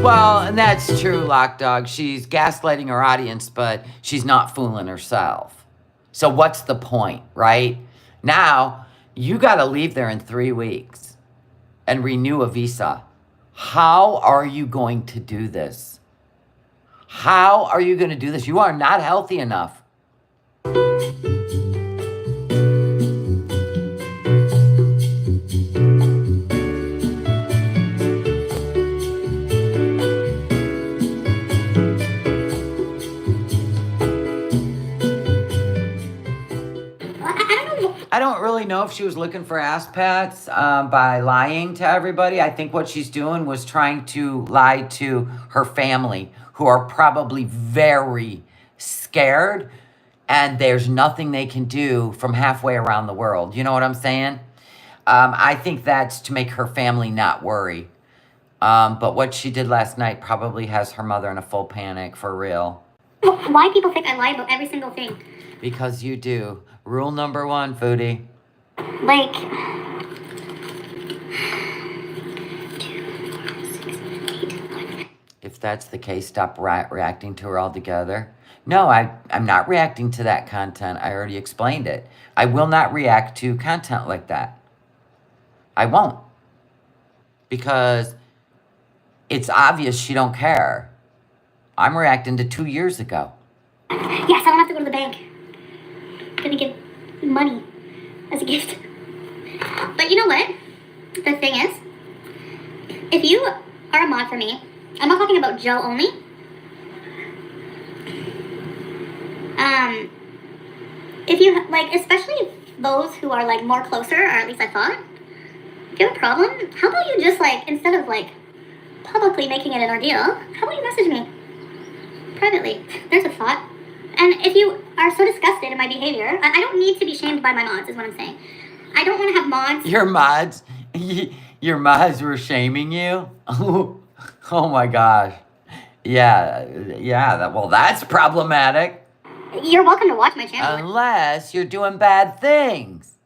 Well, and that's true, Lockdog. She's gaslighting her audience, but she's not fooling herself. So what's the point, right? Now, you got to leave there in 3 weeks and renew a visa. How are you going to do this? How are you going to do this? You are not healthy enough. I don't really know if she was looking for ass pats by lying to everybody. I think what she's doing was trying to lie to her family, who are probably very scared, and there's nothing they can do from halfway around the world. You know what I'm saying? I think that's to make her family not worry. But what she did last night probably has her mother in a full panic, for real. Why people think I lie about every single thing? Because you do. Rule number 1, Foodie. Like, 2, 4, 6, 8, 9. If that's the case, stop reacting to her altogether. No, I'm not reacting to that content. I already explained it. I will not react to content like that. I won't. Because it's obvious she don't care. I'm reacting to 2 years ago. Yes, I don't have to go to the bank. I'm gonna give money as a gift. But you know what? The thing is, if you are a mod for me, I'm not talking about Joe only. If you, like, especially those who are, like, more closer, or at least I thought, if you have a problem, how about you just, like, instead of, like, publicly making it an ordeal, how about you message me privately? There's a thought. And if you are so disgusted in my behavior, I don't need to be shamed by my mods, is what I'm saying. I don't want to have mods. Your mods were shaming you? Oh my gosh. Yeah, well, that's problematic. You're welcome to watch my channel. Unless you're doing bad things.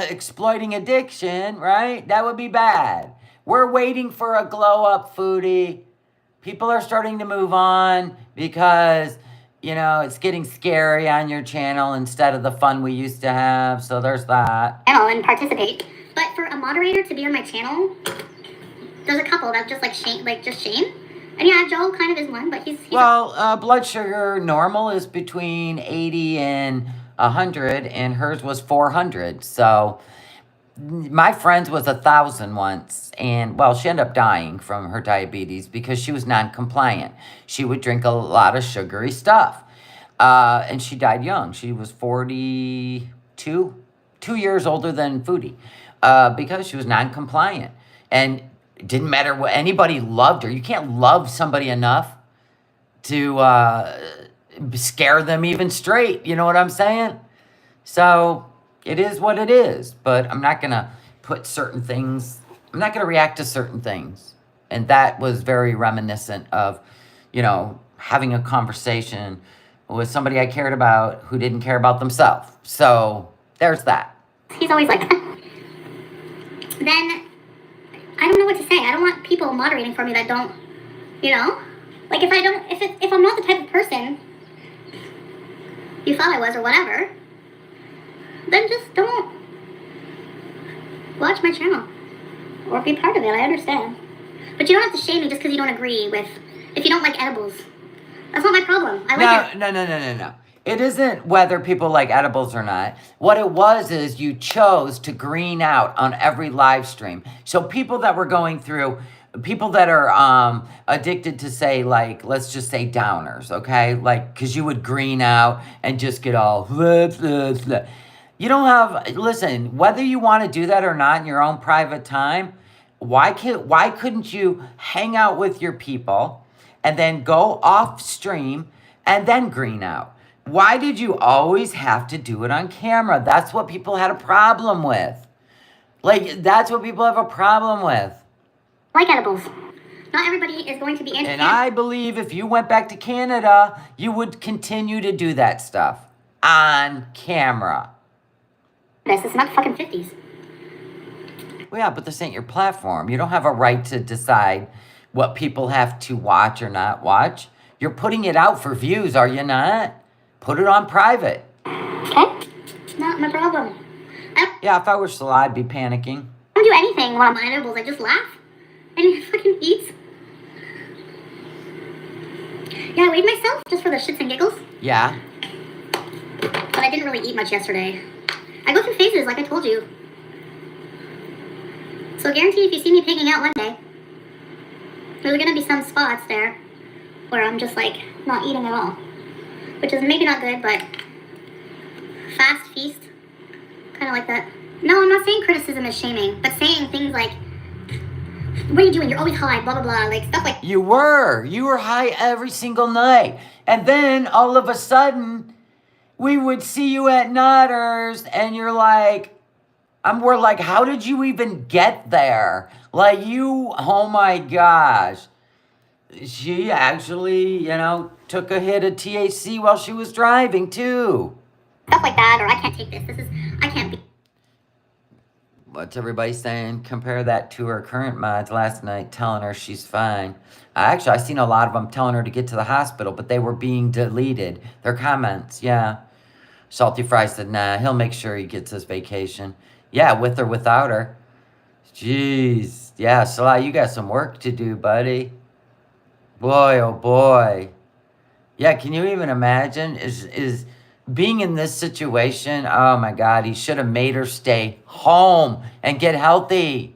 Exploiting addiction, right? That would be bad. We're waiting for a glow up, Foodie. People are starting to move on because, you know, it's getting scary on your channel instead of the fun we used to have. So there's that. And participate. But for a moderator to be on my channel, there's a couple that just shame. And yeah, Joel kind of is one, but he's well, blood sugar normal is between 80 and 100, and hers was 400. So my friend's was 1,000 once, and well, she ended up dying from her diabetes because she was non-compliant. She would drink a lot of sugary stuff, and she died young. She was 42, 2 years older than Foodie, because she was non-compliant, and it didn't matter what anybody loved her. You can't love somebody enough to scare them even straight. You know what I'm saying? So it is what it is, but I'm not going to put certain things, I'm not going to react to certain things. And that was very reminiscent of, having a conversation with somebody I cared about who didn't care about themselves. So there's that. He's always like that. Then I don't know what to say. I don't want people moderating for me that don't, like if I'm not the type of person you thought I was or whatever, then just don't watch my channel or be part of it. I understand. But you don't have to shame me just because you don't agree with, if you don't like edibles. That's not my problem. I like it. No. It isn't whether people like edibles or not. What it was is you chose to green out on every live stream. So people that were going through, people that are addicted to, say, like, let's just say downers, okay? Like, because you would green out and just get all, blah, blah, blah. You don't have, listen, whether you want to do that or not in your own private time, why couldn't you hang out with your people and then go off stream and then green out? Why did you always have to do it on camera? That's what people had a problem with. Like, that's what people have a problem with. Like edibles. Not everybody is going to be into And I believe if you went back to Canada, you would continue to do that stuff on camera. This is not the fucking 50s. Well, yeah, but this ain't your platform. You don't have a right to decide what people have to watch or not watch. You're putting it out for views, are you not? Put it on private. Okay? Not my problem. Yeah, if I were Salah, I'd be panicking. I don't do anything while I'm on edibles. I just laugh. And fucking eat. Yeah, I weighed myself just for the shits and giggles. Yeah. But I didn't really eat much yesterday. I go through phases, like I told you. So guarantee if you see me pigging out one day, there's gonna be some spots there where I'm just like not eating at all. Which is maybe not good, but fast feast, kind of like that. No, I'm not saying criticism is shaming, but saying things like, what are you doing? You're always high, blah, blah, blah, like stuff like. You were high every single night. And then all of a sudden, we would see you at Nutters and you're like, we're like, how did you even get there? Like oh my gosh. She actually, took a hit of THC while she was driving too. Stuff like that, or I can't take this. I can't be. What's everybody saying? Compare that to her current mods last night telling her she's fine. Actually, I seen a lot of them telling her to get to the hospital, but they were being deleted. Their comments, yeah. Salty Fry said, nah, he'll make sure he gets his vacation. Yeah, with or without her. Jeez. Yeah, Salah, you got some work to do, buddy. Boy, oh boy. Yeah, can you even imagine? Is being in this situation, oh my God, he should have made her stay home and get healthy.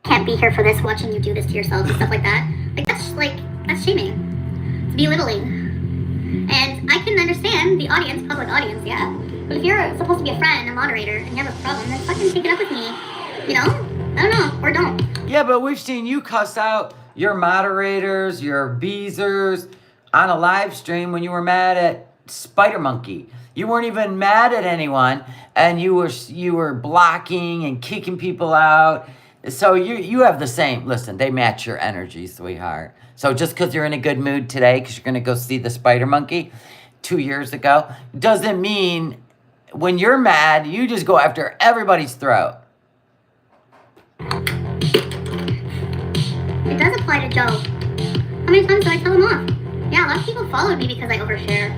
Can't be here for this, watching you do this to yourself and stuff like that. That's shaming. It's belittling. And I can understand the audience, public audience, yeah. But if you're supposed to be a friend, a moderator, and you have a problem, then fucking take it up with me. I don't know, or don't. Yeah, but we've seen you cuss out your moderators, your beezers on a live stream when you were mad at Spider Monkey. You weren't even mad at anyone, and you were blocking and kicking people out. So you have the same. Listen, they match your energy, sweetheart. So just because you're in a good mood today, because you're gonna go see the Spider Monkey 2 years ago, doesn't mean when you're mad you just go after everybody's throat. It does apply to Joe. How many times do I tell him off? Yeah, a lot of people followed me because I overshare.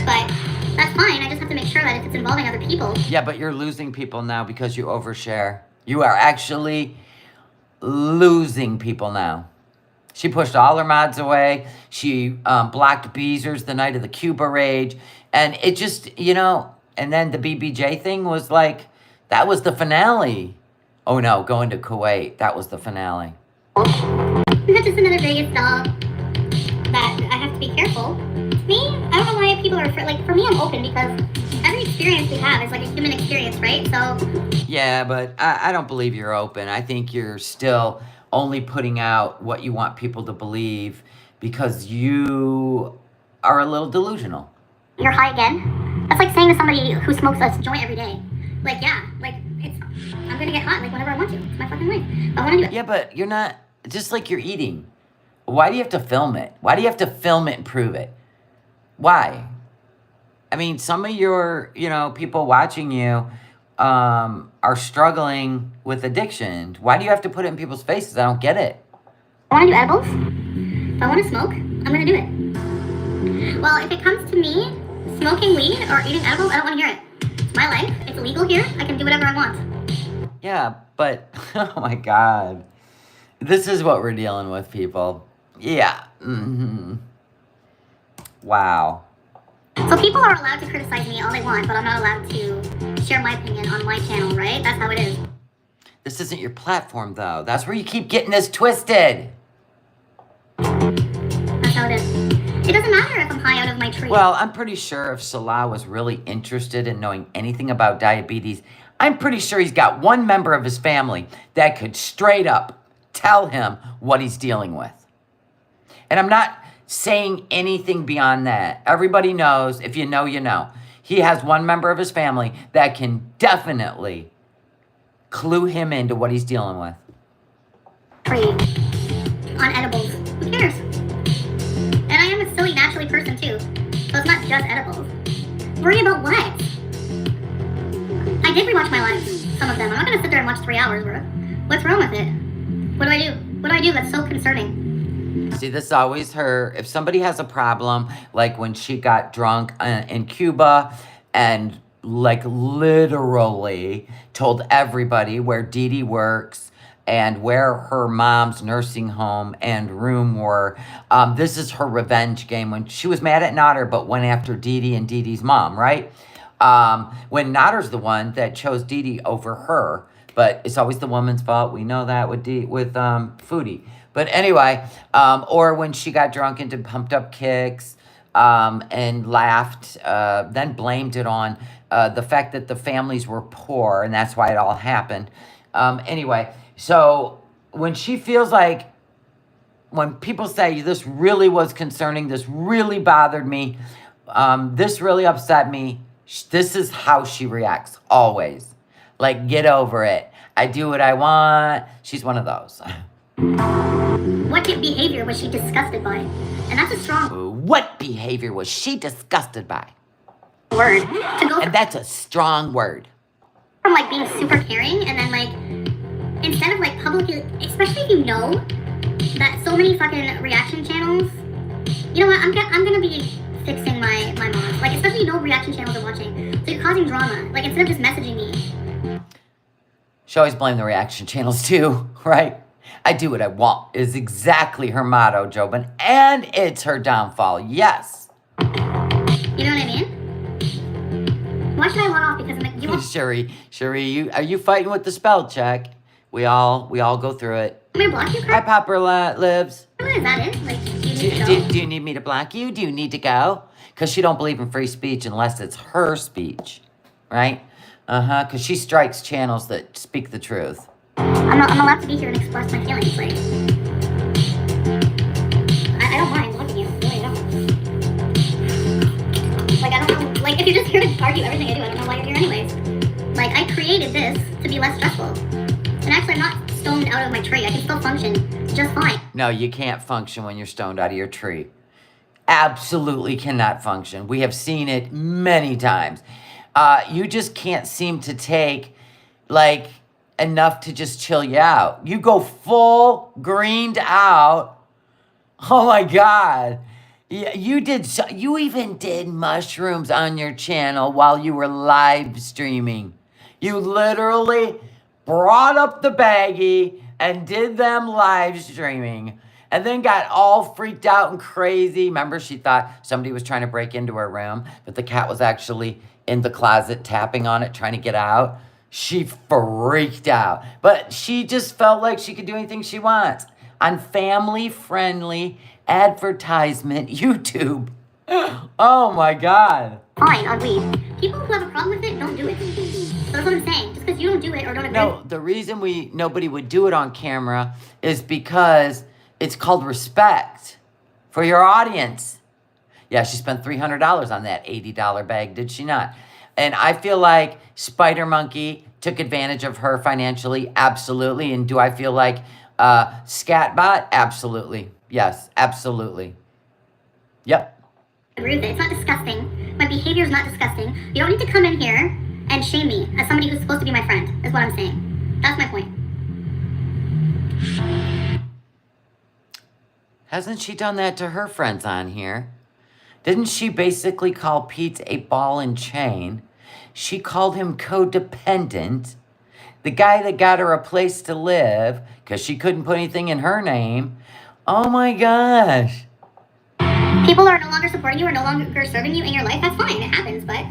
But that's fine. I just have to make sure that if it's involving other people. Yeah, but you're losing people now because you overshare. You are actually losing people now. She pushed all her mods away. She blocked Beezers the night of the Cuba Rage. And it just, and then the BBJ thing was like, That was the finale. Oh no, going to Kuwait. That was the finale. That's just another Vegas dog that I have to be careful. Me, I don't know why people are afraid. Like, for me, I'm open because every experience we have is like a human experience, right? So, Yeah, but I don't believe you're open. I think you're still only putting out what you want people to believe because you are a little delusional. you're high again. That's like saying to somebody who smokes a joint every day, like, yeah, like, I'm gonna get hot, like, whenever I want to. It's my fucking life. I wanna do it. Yeah, but you're not, just like you're eating. Why do you have to film it? Why do you have to film it and prove it? Why? I mean, some of your, people watching you are struggling with addiction. Why do you have to put it in people's faces? I don't get it. I wanna do edibles. If I wanna smoke, I'm gonna do it. Well, if it comes to me smoking weed or eating edibles, I don't wanna hear it. It's my life. It's illegal here. I can do whatever I want. Yeah, but, oh my God. This is what we're dealing with, people. Yeah. Wow. So people are allowed to criticize me all they want, but I'm not allowed to share my opinion on my channel, right? That's how it is. This isn't your platform, though. That's where you keep getting this twisted. That's how it is. It doesn't matter if I'm high out of my tree. Well, I'm pretty sure if Salah was really interested in knowing anything about diabetes, I'm pretty sure he's got one member of his family that could straight up tell him what he's dealing with. And I'm not saying anything beyond that. Everybody knows, if you know, you know. He has one member of his family that can definitely clue him into what he's dealing with. Tree. On edibles. Who cares? And I am a silly, naturally person too. So it's not just edibles. Worry about what? I did rewatch my lives. Some of them. I'm not gonna sit there and watch 3 hours, bro. What's wrong with it? What do I do? What do I do that's so concerning? See, this is always her. If somebody has a problem, like when she got drunk in Cuba and like literally told everybody where Dee Dee works and where her mom's nursing home and room were. This is her revenge game when she was mad at Nader but went after Dee Dee and Dee Dee's mom, right? When Nader's the one that chose Dee Dee over her. But it's always the woman's fault. We know that with Foodie. But anyway, or when she got drunk and did pumped up kicks and laughed, then blamed it on the fact that the families were poor, and that's why it all happened. Anyway, so when she feels like, when people say, this really was concerning, this really bothered me, this really upset me, this is how she reacts, always. Like, get over it. I do what I want. She's one of those. What behavior was she disgusted by? And that's a strong What behavior was she disgusted by? word. To go And that's a strong word. from like being super caring and then like, instead of like publicly, especially if you know that so many fucking reaction channels, you know what, I'm gonna be fixing my mom. Like, especially you know reaction channels are watching. So you're causing drama. Like, instead of just messaging me. She always blamed the reaction channels too, right? I do what I want is exactly her motto, Jobin. And it's her downfall, yes. You know what I mean? Why should I want off? Because I'm like, you want Sherry, are you fighting with the spell check? We all go through it. me to block you, Hi, crap? Popper Lives. Is that it? Like, do you need to go? Do you need me to block you? Do you need to go? Because she don't believe in free speech unless it's her speech, right? Because she strikes channels that speak the truth. I'm allowed to be here and express my feelings. Like, I don't mind blocking you. Really, I don't. Like, I don't know. Like, if you're just here to argue everything I do, I don't know why you're here anyways. Like, I created this to be less stressful. And actually, I'm not stoned out of my tree. I can still function just fine. No, you can't function when you're stoned out of your tree. Absolutely cannot function. We have seen it many times. You just can't seem to take, like, enough to just chill you out. You go full greened out. Oh my God. Yeah, you even did mushrooms on your channel while you were live streaming. You literally brought up the baggie and did them live streaming. And then got all freaked out and crazy. Remember, she thought somebody was trying to break into her room, but the cat was actually in the closet tapping on it, trying to get out. She freaked out. But she just felt like she could do anything she wants on family-friendly advertisement YouTube. Oh my God. Fine on weed. People who have a problem with it don't do it. So that's what I'm saying. Just because you don't do it or don't agree. No, the reason nobody would do it on camera is because it's called respect for your audience. Yeah, she spent $300 on that $80 bag, did she not? And I feel like Spider Monkey took advantage of her financially, absolutely. And do I feel like Scatbot? Absolutely. Yes, absolutely. Yep. Agree with it. It's not disgusting. My behavior is not disgusting. You don't need to come in here and shame me as somebody who's supposed to be my friend, is what I'm saying. That's my point. Hasn't she done that to her friends on here? Didn't she basically call Pete a ball and chain? She called him codependent. The guy that got her a place to live because she couldn't put anything in her name. Oh my gosh. People are no longer supporting you or no longer serving you in your life. That's fine. It happens, but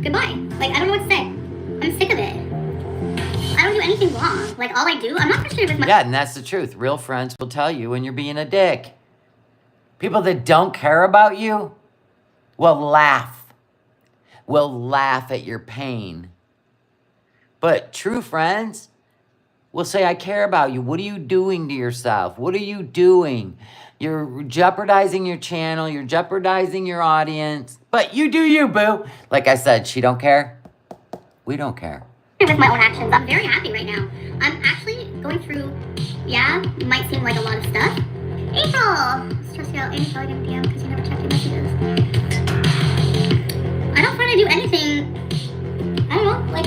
goodbye. Like, I don't know what to say. I'm sick of it. I don't do anything wrong. Like, all I do, I'm not frustrated with my... Yeah, and that's the truth. Real friends will tell you when you're being a dick. People that don't care about you will laugh at your pain. But true friends will say, I care about you. What are you doing to yourself? What are you doing? You're jeopardizing your channel. You're jeopardizing your audience. But you do you, boo. Like I said, she don't care. We don't care. With my own actions. I'm very happy right now. I'm actually going through, yeah, might seem like a lot of stuff. April! Stress you out. Amy probably didn't DM because you never checked your messages. I don't try to do anything. I don't know, like,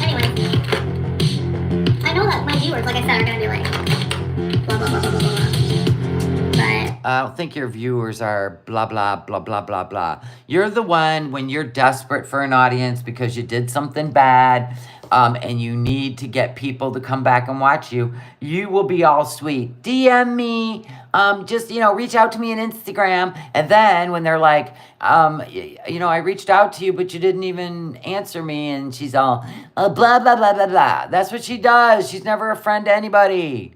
anyway. I know that my viewers, like I said, are going to be like, blah, blah, blah, blah, blah, blah. But I don't think your viewers are blah, blah, blah, blah, blah, blah. You're the one when you're desperate for an audience because you did something bad and you need to get people to come back and watch you, you will be all sweet. DM me, just, reach out to me on Instagram. And then when they're like, I reached out to you, but you didn't even answer me. And she's all, blah, blah, blah, blah, blah. That's what she does. She's never a friend to anybody.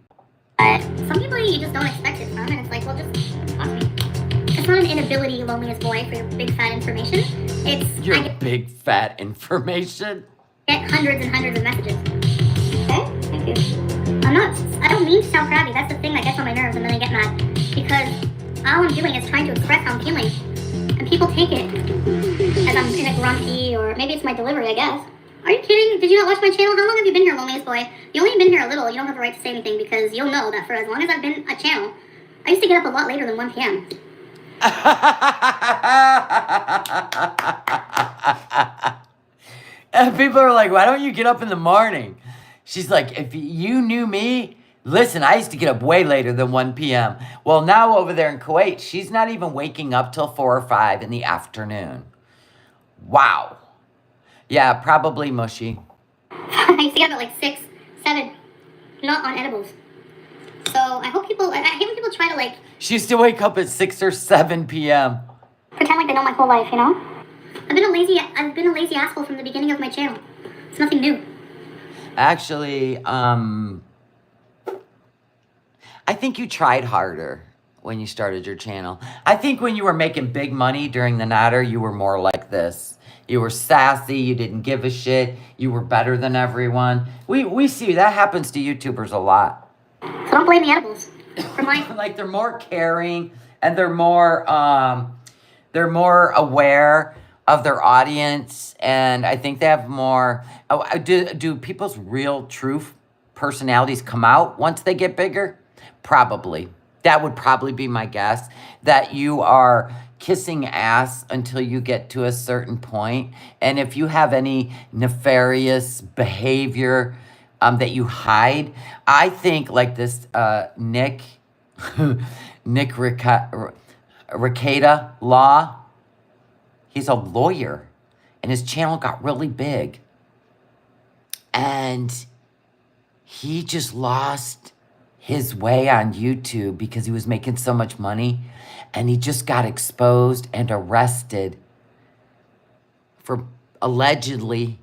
some people you just don't expect it from, and it's like, well, just talk to me. It's not an inability, loneliness boy, for your big fat information. It's Your big fat information. Get hundreds and hundreds of messages. Okay? Thank you. I don't mean to sound crabby. That's the thing that gets on my nerves, and then I get mad. Because all I'm doing is trying to express how I'm feeling. And people take it as I'm in a grumpy, or maybe it's my delivery, I guess. Are you kidding? Did you not watch my channel? How long have you been here, loneliest boy? You only been here a little. You don't have the right to say anything because you'll know that for as long as I've been a channel, I used to get up a lot later than 1 p.m. And people are like, why don't you get up in the morning? She's like, if you knew me, listen, I used to get up way later than 1 p.m. Well, now over there in Kuwait, she's not even waking up till 4 or 5 in the afternoon. Wow. Yeah, probably mushy. I used to get up at like 6, 7, not on edibles. So I hate when people try to like She used to wake up at 6 or 7 p.m. pretend like they know my whole life, you know? I've been a lazy asshole from the beginning of my channel. It's nothing new. Actually, I think you tried harder when you started your channel. I think when you were making big money during the Natter, you were more like this. You were sassy, you didn't give a shit, you were better than everyone. We see that happens to YouTubers a lot. So don't blame the edibles for my Like they're more caring and they're more aware of their audience, and I think they have more. Do people's real, true personalities come out once they get bigger? Probably. That would probably be my guess. That you are kissing ass until you get to a certain point, and if you have any nefarious behavior that you hide, I think like this Nick Ricada Law. He's a lawyer, and his channel got really big. And he just lost his way on YouTube because he was making so much money. And he just got exposed and arrested for allegedly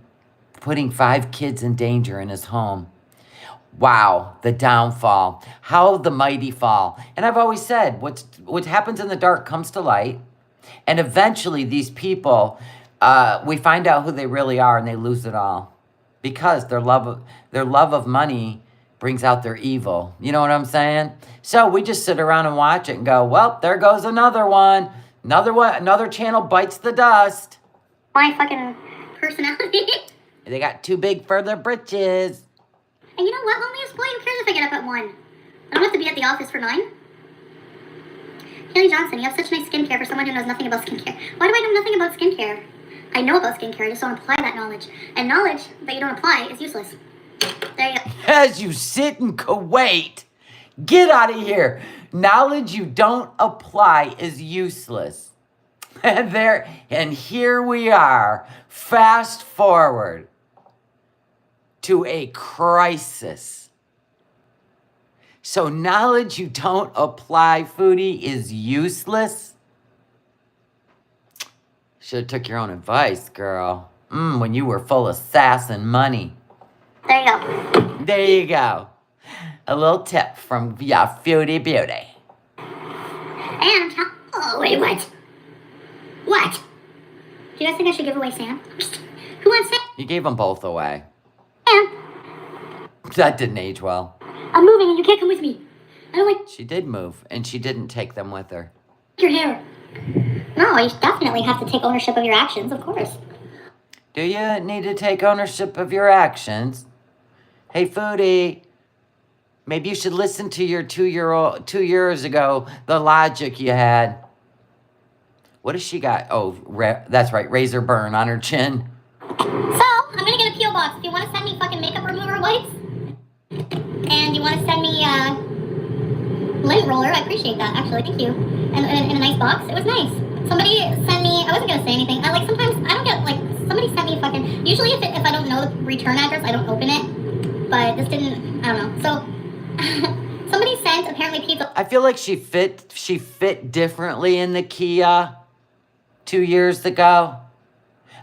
putting 5 kids in danger in his home. Wow, the downfall. How the mighty fall. And I've always said, what happens in the dark comes to light. And eventually these people, we find out who they really are and they lose it all. Because their love of money brings out their evil. You know what I'm saying? So we just sit around and watch it and go, well, there goes another one. Another channel bites the dust. My fucking personality. They got too big for their britches. And you know what, loneliest boy? Who cares if I get up at 1? I don't have to be at the office for 9. Haley Johnson, you have such nice skincare for someone who knows nothing about skincare. Why do I know nothing about skincare? I know about skincare, I just don't apply that knowledge. And knowledge that you don't apply is useless. There you go. As you sit in Kuwait, get out of here. Knowledge you don't apply is useless. And here we are, fast forward to a crisis. So knowledge you don't apply, Foodie, is useless? Should have took your own advice, girl. When you were full of sass and money. There you go. There you go. A little tip from Foodie Beauty. And, oh, wait, what? What? Do you guys think I should give away Sam? Who wants Sam? You gave them both away. Sam, That didn't age well. I'm moving and you can't come with me. I don't like She did move, and she didn't take them with her. your hair. No, you definitely have to take ownership of your actions, of course. Do you need to take ownership of your actions? Hey, Foodie, maybe you should listen to your 2 years ago, the logic you had. What has she got? Oh, that's right, razor burn on her chin. So, I'm gonna get a P.O. box. If you want to send me fucking makeup remover wipes, and you want to send me lint roller, I appreciate that, actually, thank you. And in a nice box, it was nice. Somebody sent me, I wasn't gonna say anything, sometimes, I don't get, somebody sent me fucking, usually if I don't know the return address, I don't open it, but this didn't, I don't know, so, somebody sent, apparently, pizza. I feel like she fit differently in the Kia 2 years ago.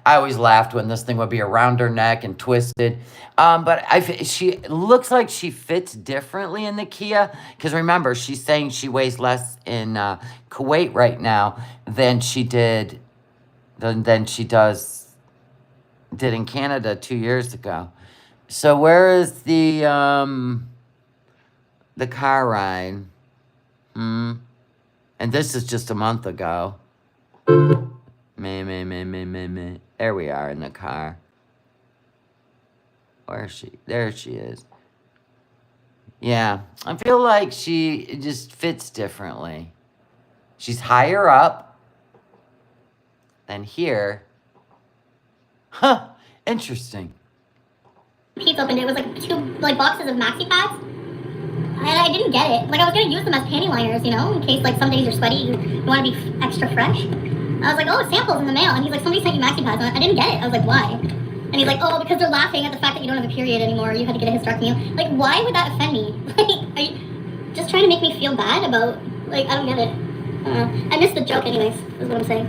I always laughed when this thing would be around her neck and twisted. But she looks like she fits differently in the Kia. Because remember, she's saying she weighs less in Kuwait right now than she did in Canada 2 years ago. So where is the car ride? And this is just a month ago. Me. There we are in the car. Where is she? There she is. Yeah, I feel like she just fits differently. She's higher up than here. Huh, interesting. Pete opened it. It was like 2 boxes of maxi pads. And I didn't get it. I was gonna use them as panty liners, in case some days you're sweaty, you want to be extra fresh. I was like, oh, samples in the mail. And he's like, somebody sent you maxi pads. And I didn't get it. I was like, why? And he's like, oh, because they're laughing at the fact that you don't have a period anymore. You had to get a hysterectomy. Why would that offend me? Are you just trying to make me feel bad about, I don't get it. I missed the joke anyways, is what I'm saying.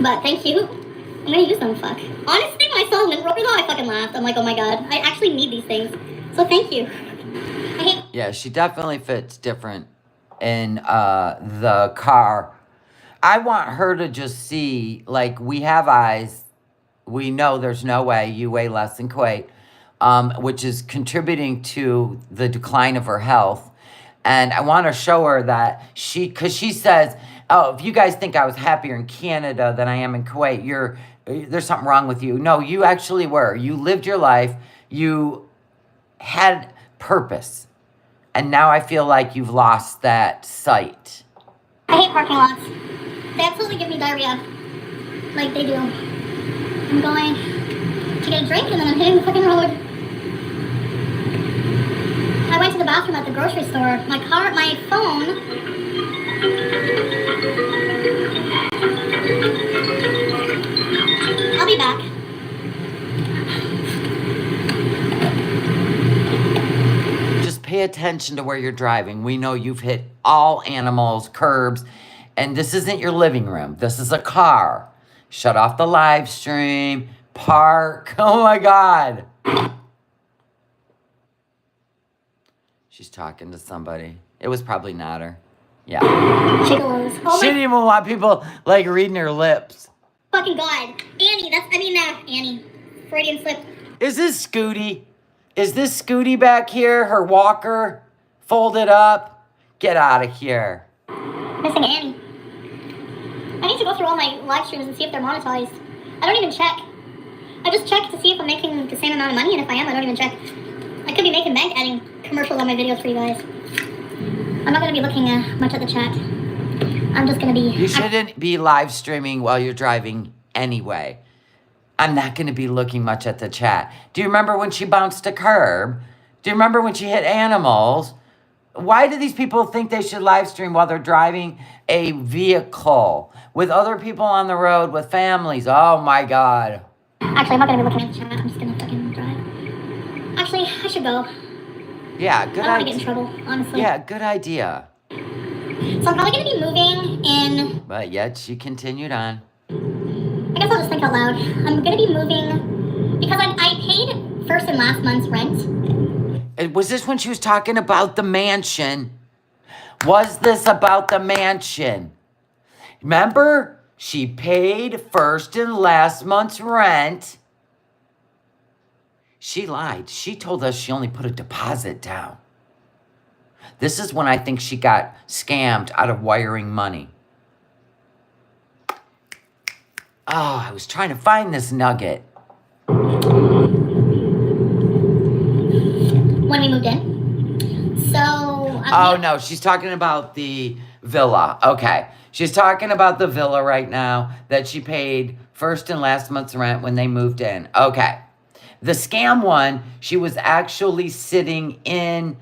But thank you. I'm gonna use them, fuck. Honestly, when I saw lint roller though, I fucking laughed. I'm like, oh my god, I actually need these things. So thank you. Yeah, she definitely fits different in the car. I want her to just see, we have eyes. We know there's no way you weigh less than Kuwait, which is contributing to the decline of her health. And I want to show her that because she says, oh, if you guys think I was happier in Canada than I am in Kuwait, there's something wrong with you. No, you actually were. You lived your life. You had purpose. And now I feel like you've lost that sight. I hate parking lots. They absolutely give me diarrhea. Like they do. I'm going to get a drink and then I'm hitting the fucking road. I went to the bathroom at the grocery store. My phone. I'll be back. Just pay attention to where you're driving. We know you've hit all animals, curbs, and this isn't your living room. This is a car. Shut off the live stream. park. Oh my God. She's talking to somebody. It was probably not her. Yeah. Gigolos. Oh She my didn't even want people like reading her lips. fucking God. Annie, Annie. Freudian slip. Is this Scooty? Is this Scooty back here? Her walker folded up? Get out of here. Missing Annie. I need to go through all my live streams and see if they're monetized. I don't even check. I just check to see if I'm making the same amount of money, and if I am, I don't even check. I could be making bank adding commercials on my videos for you guys. I'm not going to be looking much at the chat. I'm just going to be... You shouldn't be live streaming while you're driving anyway. I'm not going to be looking much at the chat. Do you remember when she bounced a curb? Do you remember when she hit animals? Why do these people think they should live stream while they're driving a vehicle with other people on the road with families? Oh my God. Actually, I'm not going to be looking at the chat. I'm just going to fucking drive. Actually, I should go. Yeah, good I don't want to get idea. in trouble, honestly. Yeah, good idea. So I'm probably going to be moving in... But yet she continued on. I guess I'll just think out loud. I'm going to be moving... Because I paid first and last month's rent. Was this when she was talking about the mansion? Was this about the mansion? Remember? She paid first and last month's rent. She lied. She told us she only put a deposit down. This is when I think she got scammed out of wiring money. Oh, I was trying to find this nugget. When we moved in. So... Oh, no, she's talking about the villa. Okay. She's talking about the villa right now that she paid first and last month's rent when they moved in. Okay. The scam one, she was actually sitting in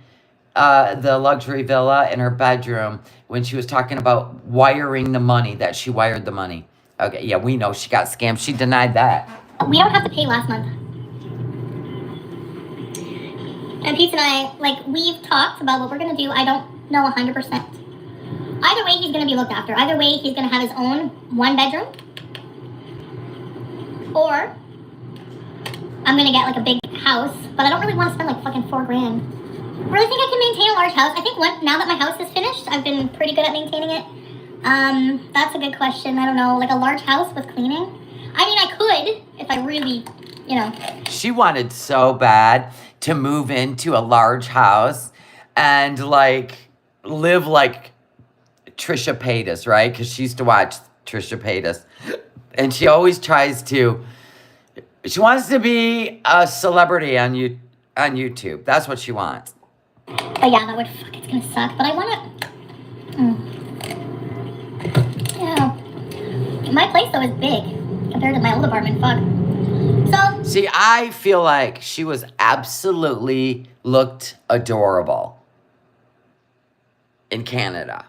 the luxury villa in her bedroom when she was talking about wiring the money, that she wired the money. Okay, yeah, we know she got scammed. She denied that. We don't have to pay last month. And Pete and I, we've talked about what we're going to do. I don't know 100%. Either way, he's going to be looked after. Either way, he's going to have his own one bedroom. Or I'm going to get, a big house. But I don't really want to spend, fucking $4 grand. Really think I can maintain a large house? I think now that my house is finished, I've been pretty good at maintaining it. That's a good question. I don't know. A large house with cleaning? I mean, I could if I really, She wanted so bad to move into a large house and live like Trisha Paytas, right? Because she used to watch Trisha Paytas. And she always tries to, she wants to be a celebrity on YouTube. That's what she wants. But yeah, that would, it's gonna suck. But I want to, yeah. My place, though, is big compared to my old apartment. Fuck. So. See, I feel like she was absolutely looked adorable in Canada.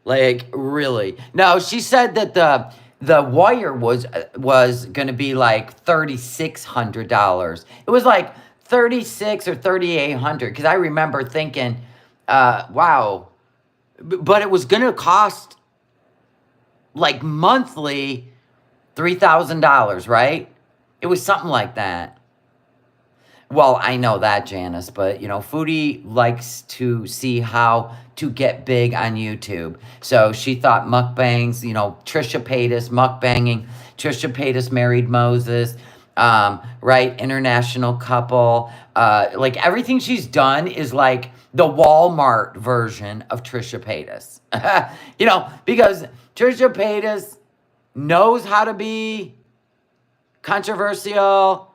Really. No, she said that the wire was going to be $3,600. It was $3,600 or $3,800 because I remember thinking, wow, but it was going to cost monthly $3,000, right? It was something like that. Well, I know that, Janice, but, Foodie likes to see how to get big on YouTube. So she thought mukbangs, Trisha Paytas, mukbanging. Trisha Paytas married Moses, right? International couple. Everything she's done is the Walmart version of Trisha Paytas. Because Trisha Paytas knows how to be controversial.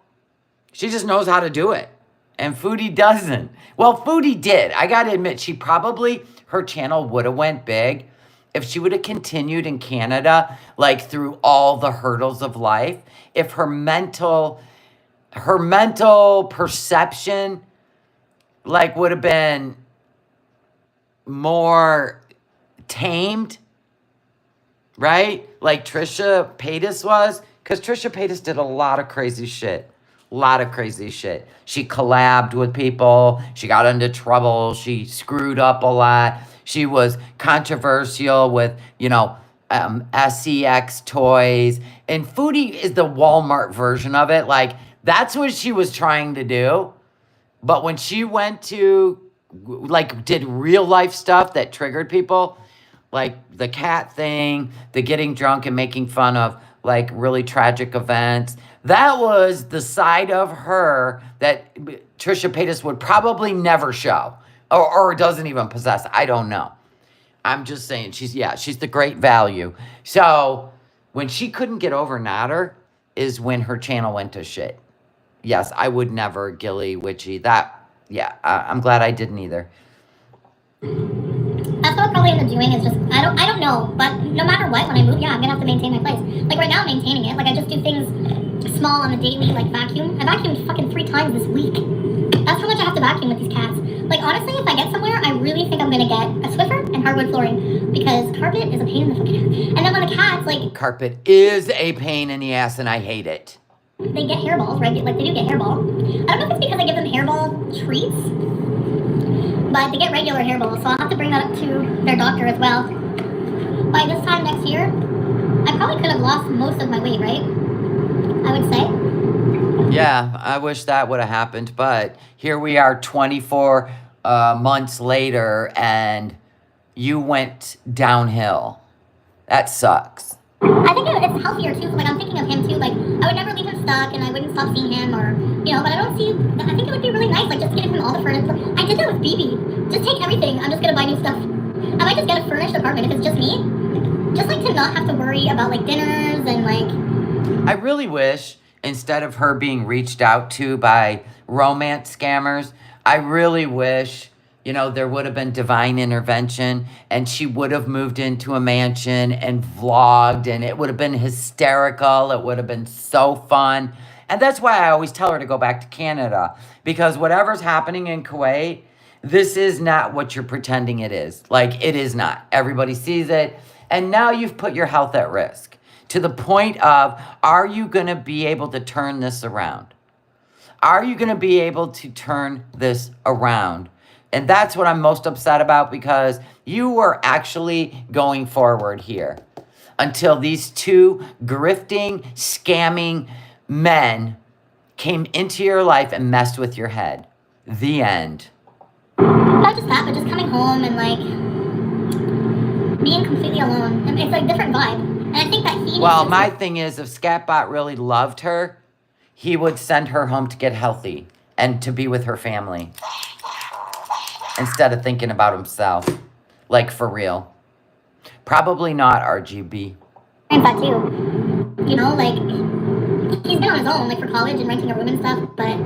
She just knows how to do it. And Foodie doesn't. Well, Foodie did. I got to admit, her channel would have went big if she would have continued in Canada, through all the hurdles of life. If her mental perception, would have been more tamed, right? Like Trisha Paytas was. Because Trisha Paytas did a lot of crazy shit. She collabed with people. She got into trouble. She screwed up a lot. She was controversial with, SEX toys, and Foodie is the Walmart version of it. Like, that's what she was trying to do. But when she went to, like, did real life stuff that triggered people, like the cat thing, the getting drunk and making fun of, like, really tragic events, that was the side of her that Trisha Paytas would probably never show or doesn't even possess. I don't know. I'm just saying, she's the great value. So when she couldn't get over Natter is when her channel went to shit. Yes, I would never Gilly Witchy. I'm glad I didn't either. That's what I'll probably end up doing is just, I don't know, but no matter what, when I move, I'm gonna have to maintain my place. Like right now I'm maintaining it. Like I just do things small on the daily, like vacuum. I vacuumed fucking 3 times this week. That's how much I have to vacuum with these cats. Like honestly, if I get somewhere, I really think I'm gonna get a Swiffer and hardwood flooring because carpet is a pain in the fucking ass. And then when the cats, like... Carpet is a pain in the ass and I hate it. They get hairballs, right? Like they do get hairball. I don't know if it's because I give them hairball treats, but they get regular hairballs, so I'll have to bring that up to their doctor as well. By this time next year, I probably could have lost most of my weight, right? I would say. Yeah, I wish that would have happened, but here we are 24 months later and you went downhill. That sucks. I think it's healthier too, like I'm thinking of him too, like I would never leave him stuck and I wouldn't stop seeing him or, but I think it would be really nice, like just getting him all the furniture. I did that with BB. Just take everything, I'm just gonna buy new stuff. I might just get a furnished apartment if it's just me. Just like to not have to worry about like dinners and like... I really wish, instead of her being reached out to by romance scammers, I really wish... there would have been divine intervention and she would have moved into a mansion and vlogged and it would have been hysterical. It would have been so fun. And that's why I always tell her to go back to Canada because whatever's happening in Kuwait, this is not what you're pretending it is. Like, it is not. Everybody sees it. And now you've put your health at risk to the point of, are you going to be able to turn this around? Are you going to be able to turn this around? And that's what I'm most upset about because you were actually going forward here until these 2 grifting, scamming men came into your life and messed with your head. The end. Not just that, but just coming home and like being completely alone. And it's like a different vibe. And I think that he... Well, my thing is if Scatbot really loved her, he would send her home to get healthy and to be with her family. Instead of thinking about himself. Like, for real. Probably not RGB. And that too. Like, he's been on his own, like, for college and renting a room and stuff, but...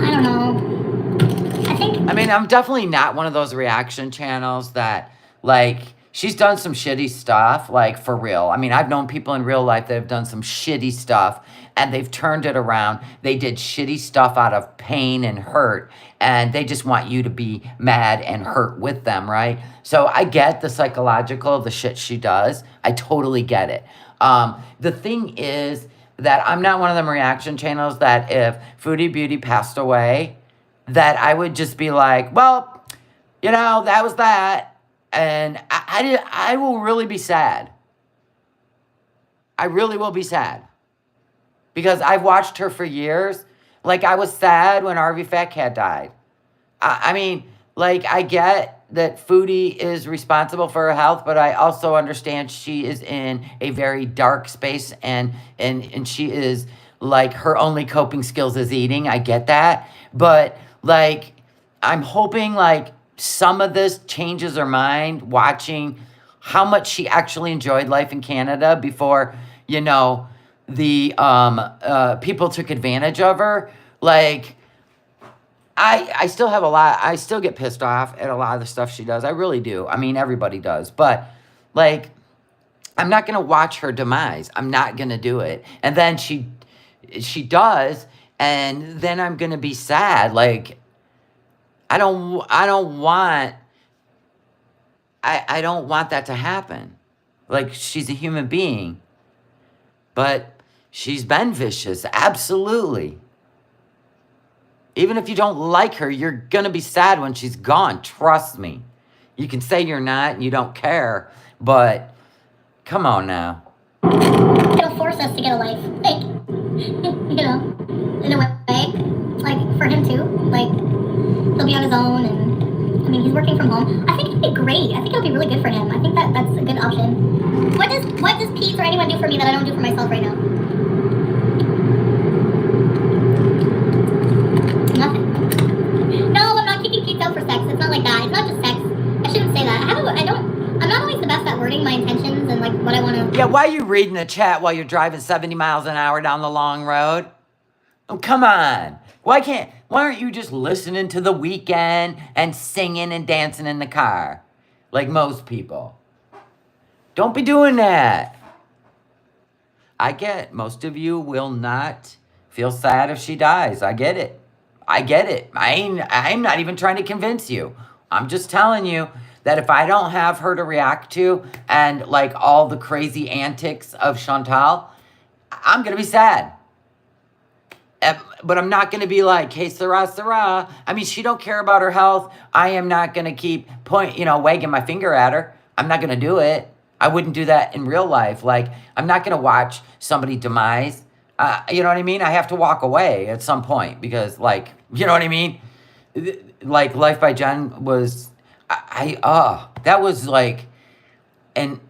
I don't know. I mean, I'm definitely not one of those reaction channels that, like... She's done some shitty stuff, like, for real. I mean, I've known people in real life that have done some shitty stuff, and they've turned it around. They did shitty stuff out of pain and hurt, and they just want you to be mad and hurt with them, right? So I get the psychological, the shit she does. I totally get it. The thing is that I'm not one of them reaction channels that if Foodie Beauty passed away, that I would just be like, well, that was that. And I will really be sad. I really will be sad. Because I've watched her for years. Like, I was sad when RV Fat Cat died. I mean, like, I get that Foodie is responsible for her health, but I also understand she is in a very dark space and she is, like, her only coping skills is eating. I get that. But, like, I'm hoping, like, some of this changes her mind watching how much she actually enjoyed life in Canada before, the people took advantage of her. Like, I still have I still get pissed off at a lot of the stuff she does. I really do. I mean, everybody does. But, like, I'm not going to watch her demise. I'm not going to do it. And then she does, and then I'm going to be sad. Like, I don't want that to happen. Like, she's a human being. But she's been vicious, absolutely. Even if you don't like her, you're going to be sad when she's gone, trust me. You can say you're not and you don't care, but come on now. It'll force us to get a life. Like, you know, in a way. Like, for him too. Like, he'll be on his own and, I mean, he's working from home. I think it'd be great. I think it'll be really good for him. I think that's a good option. What does Pete or anyone do for me that I don't do for myself right now? Nothing. No, I'm not kicking Pete out for sex. It's not like that. It's not just sex. I shouldn't say that. I'm not always the best at wording my intentions and like what I want to. Yeah, why are you reading the chat while you're driving 70 miles an hour down the long road? Oh, come on. Why aren't you just listening to The Weekend and singing and dancing in the car? Like most people. Don't be doing that. I get most of you will not feel sad if she dies. I get it. I'm not even trying to convince you. I'm just telling you that if I don't have her to react to and like all the crazy antics of Chantal, I'm going to be sad. But I'm not going to be like, hey, Sarah. I mean, she don't care about her health. I am not going to keep wagging my finger at her. I'm not going to do it. I wouldn't do that in real life. Like, I'm not going to watch somebody demise. You know what I mean? I have to walk away at some point because, like, you know what I mean? Like, Life by Jen was, that was like, it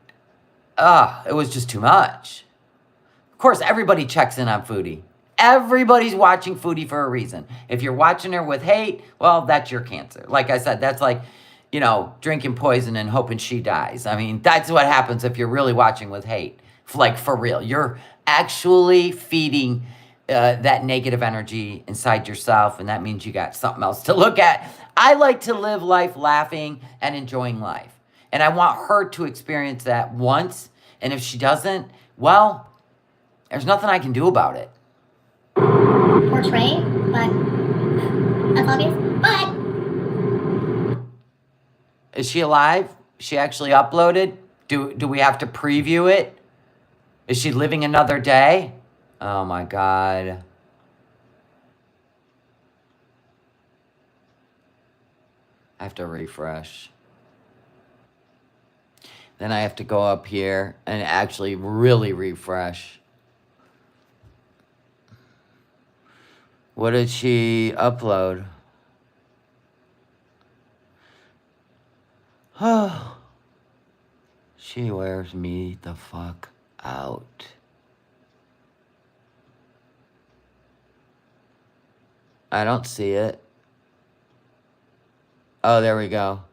was just too much. Of course, everybody checks in on Foodie. Everybody's watching Foodie for a reason. If you're watching her with hate, well, that's your cancer. Like I said, that's like, drinking poison and hoping she dies. I mean, that's what happens if you're really watching with hate. Like, for real. You're actually feeding that negative energy inside yourself, and that means you got something else to look at. I like to live life laughing and enjoying life. And I want her to experience that once. And if she doesn't, well, there's nothing I can do about it. Portray, but that's obvious. But is she alive? She actually uploaded? Do we have to preview it? Is she living another day? Oh my God. I have to refresh. Then I have to go up here and actually really refresh. What did she upload? Oh, she wears me the fuck out. I don't see it. Oh, there we go.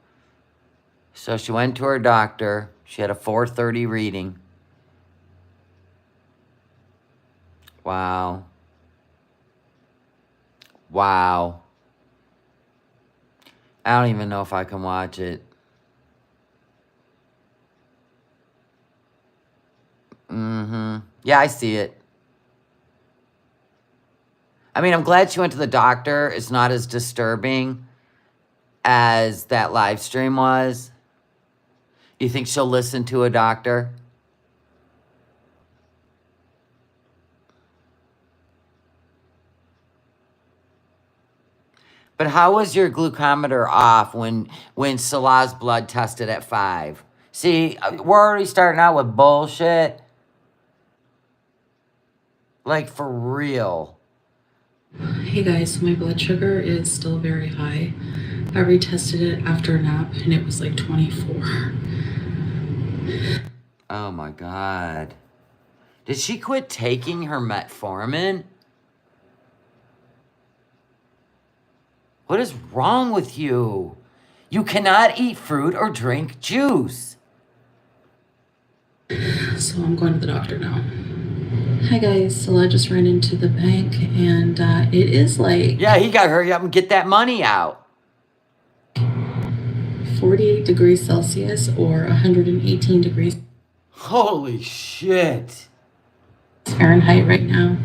So she went to her doctor. She had a 4:30 reading. Wow. Wow. I don't even know if I can watch it. Yeah, I see it. I mean, I'm glad she went to the doctor. It's not as disturbing as that live stream was. You think she'll listen to a doctor? But how was your glucometer off when Salah's blood tested at 5? See, we're already starting out with bullshit. Like, for real. Hey guys, so my blood sugar is still very high. I retested it after a nap and it was like 24. Oh my God. Did she quit taking her metformin? What is wrong with you? You cannot eat fruit or drink juice. So I'm going to the doctor now. Hi guys, so I just ran into the bank and it is like... Yeah, he got to hurry up and get that money out. 48 degrees Celsius or 118 degrees Holy shit. Fahrenheit right now.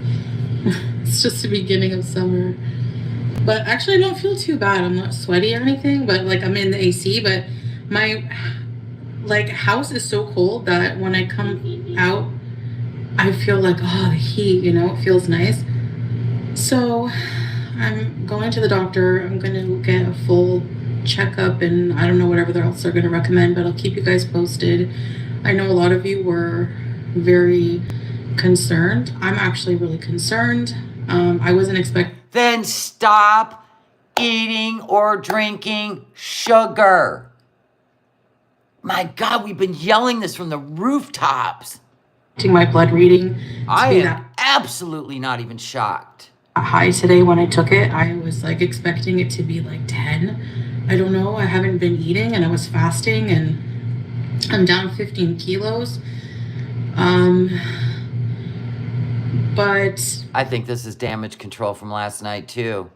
It's just the beginning of summer. But actually I don't feel too bad. I'm not sweaty or anything, but like I'm in the AC, but my house is so cold that when I come out, I feel like, the heat, it feels nice. So I'm going to the doctor. I'm going to get a full checkup, and I don't know whatever else they're going to recommend, but I'll keep you guys posted. I know a lot of you were very concerned. I'm actually really concerned. I wasn't expecting. Then stop eating or drinking sugar. My God, we've been yelling this from the rooftops. My blood reading I am absolutely not even shocked. High today when I took it. I was like expecting it to be like 10. I don't know. I haven't been eating and I was fasting and I'm down 15 kilos. But I think this is damage control from last night too.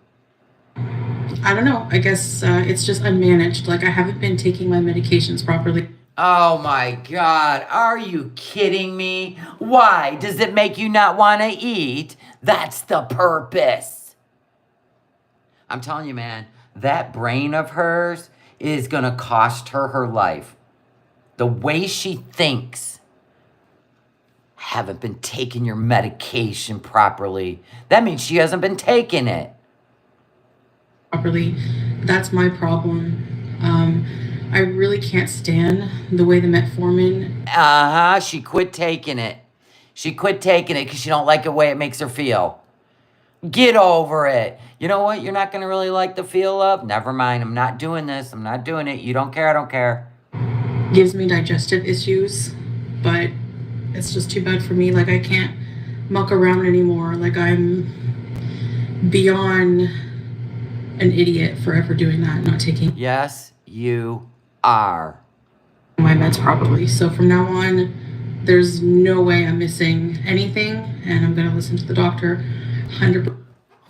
I don't know. I guess it's just unmanaged. Like I haven't been taking my medications properly. Oh my God, are you kidding me? Why? Does it make you not want to eat? That's the purpose. I'm telling you, man, that brain of hers is going to cost her her life. The way she thinks. Haven't been taking your medication properly. That means she hasn't been taking it. Properly. That's my problem. I really can't stand the way the metformin. She quit taking it. She quit taking it because she don't like the way it makes her feel. Get over it. You know what? You're not going to really like the feel of? Never mind. I'm not doing this. I'm not doing it. You don't care. I don't care. Gives me digestive issues, but it's just too bad for me. Like I can't muck around anymore. Like I'm beyond an idiot for ever doing that, not taking. Yes, you are. My meds properly. So from now on, there's no way I'm missing anything, and I'm going to listen to the doctor 100%.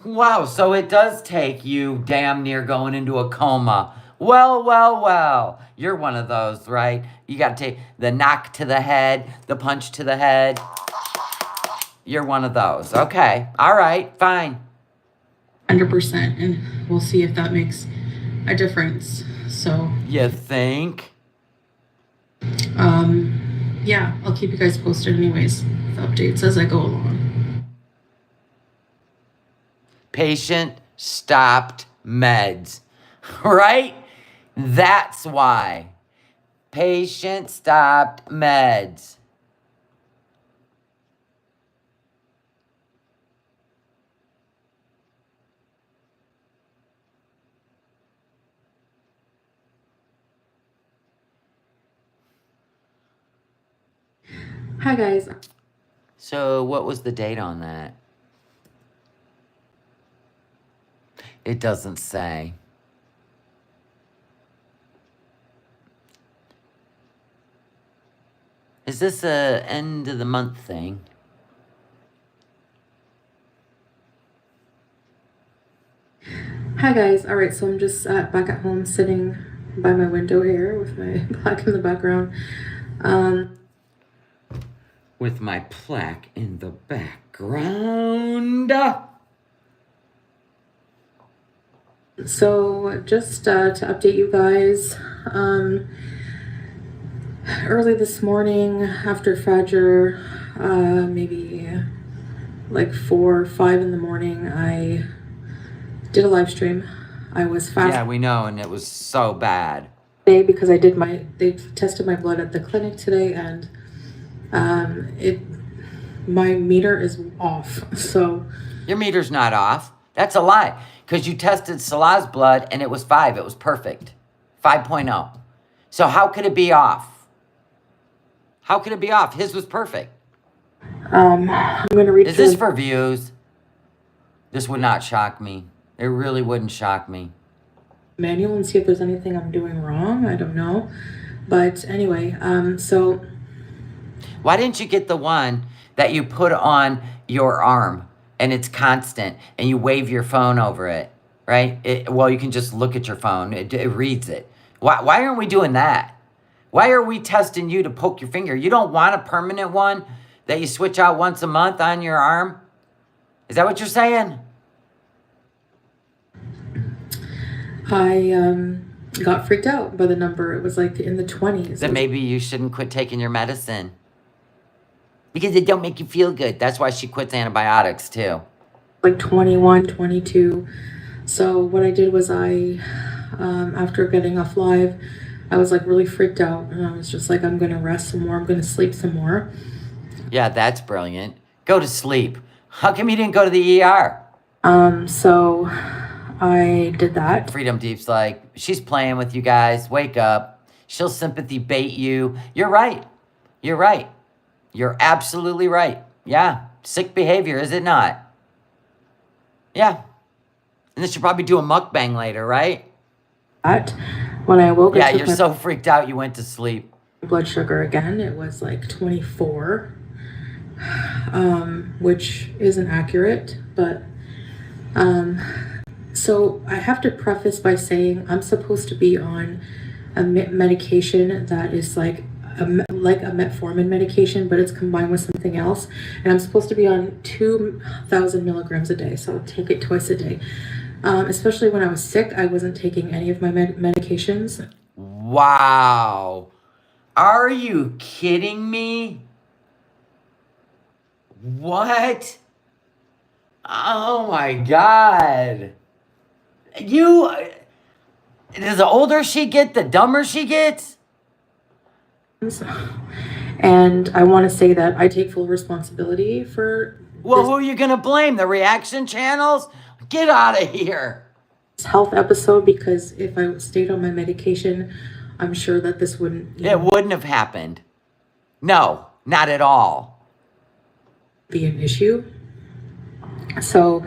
Wow, so it does take you damn near going into a coma. Well. You're one of those, right? You got to take the knock to the head, the punch to the head. You're one of those. Okay. All right. Fine. 100%, and we'll see if that makes a difference. So you think? Yeah, I'll keep you guys posted anyways with updates as I go along. Patient stopped meds, right? That's why. Patient stopped meds. Hi guys. So what was the date on that? It doesn't say. Is this a end of the month thing? Hi guys. All right, so I'm just back at home sitting by my window here with my plaque in the background. With my plaque in the background. So just to update you guys, early this morning after Fajr, maybe like 4 or 5 in the morning, I did a live stream. I was fasting. Yeah, we know, and it was so bad. Because they tested my blood at the clinic today, and my meter is off. So your meter's not off. That's a lie. Because you tested Salah's blood and it was 5. It was perfect. 5.0. So how could it be off? How could it be off? His was perfect. I'm going to read. Is this for views? This would not shock me. It really wouldn't shock me. Manual and see if there's anything I'm doing wrong. I don't know. But anyway, so. Why didn't you get the one that you put on your arm and it's constant and you wave your phone over it, right? Well, you can just look at your phone. It reads it. Why aren't we doing that? Why are we testing you to poke your finger? You don't want a permanent one that you switch out once a month on your arm? Is that what you're saying? I got freaked out by the number. It was like in the 20s. Then maybe you shouldn't quit taking your medicine. Because it don't make you feel good. That's why she quits antibiotics too. Like 21, 22. So what I did was I after getting off live, I was like really freaked out, and I was just like, I'm gonna rest some more, I'm gonna sleep some more. Yeah, that's brilliant. Go to sleep. How come you didn't go to the ER? So I did that. Freedom Deep's like, she's playing with you guys. Wake up. She'll sympathy bait you. You're right. You're right. You're absolutely right. Yeah. Sick behavior, is it not? Yeah. And then she'll probably do a mukbang later, right? When I woke, Yeah, I took you're my so freaked out you went to sleep. blood sugar again. It was like 24, which isn't accurate, but so I have to preface by saying I'm supposed to be on a medication that is like a metformin medication, but it's combined with something else, and I'm supposed to be on 2,000 milligrams a day, so I'll take it twice a day. Especially when I was sick, I wasn't taking any of my medications. Wow. Are you kidding me? What? Oh my God. The older she gets, the dumber she gets? And I want to say that I take full responsibility for Well, who are you going to blame? The reaction channels? Get out of here. this health episode, because if I stayed on my medication, I'm sure that this wouldn't It wouldn't have happened. No, not at all. be an issue. So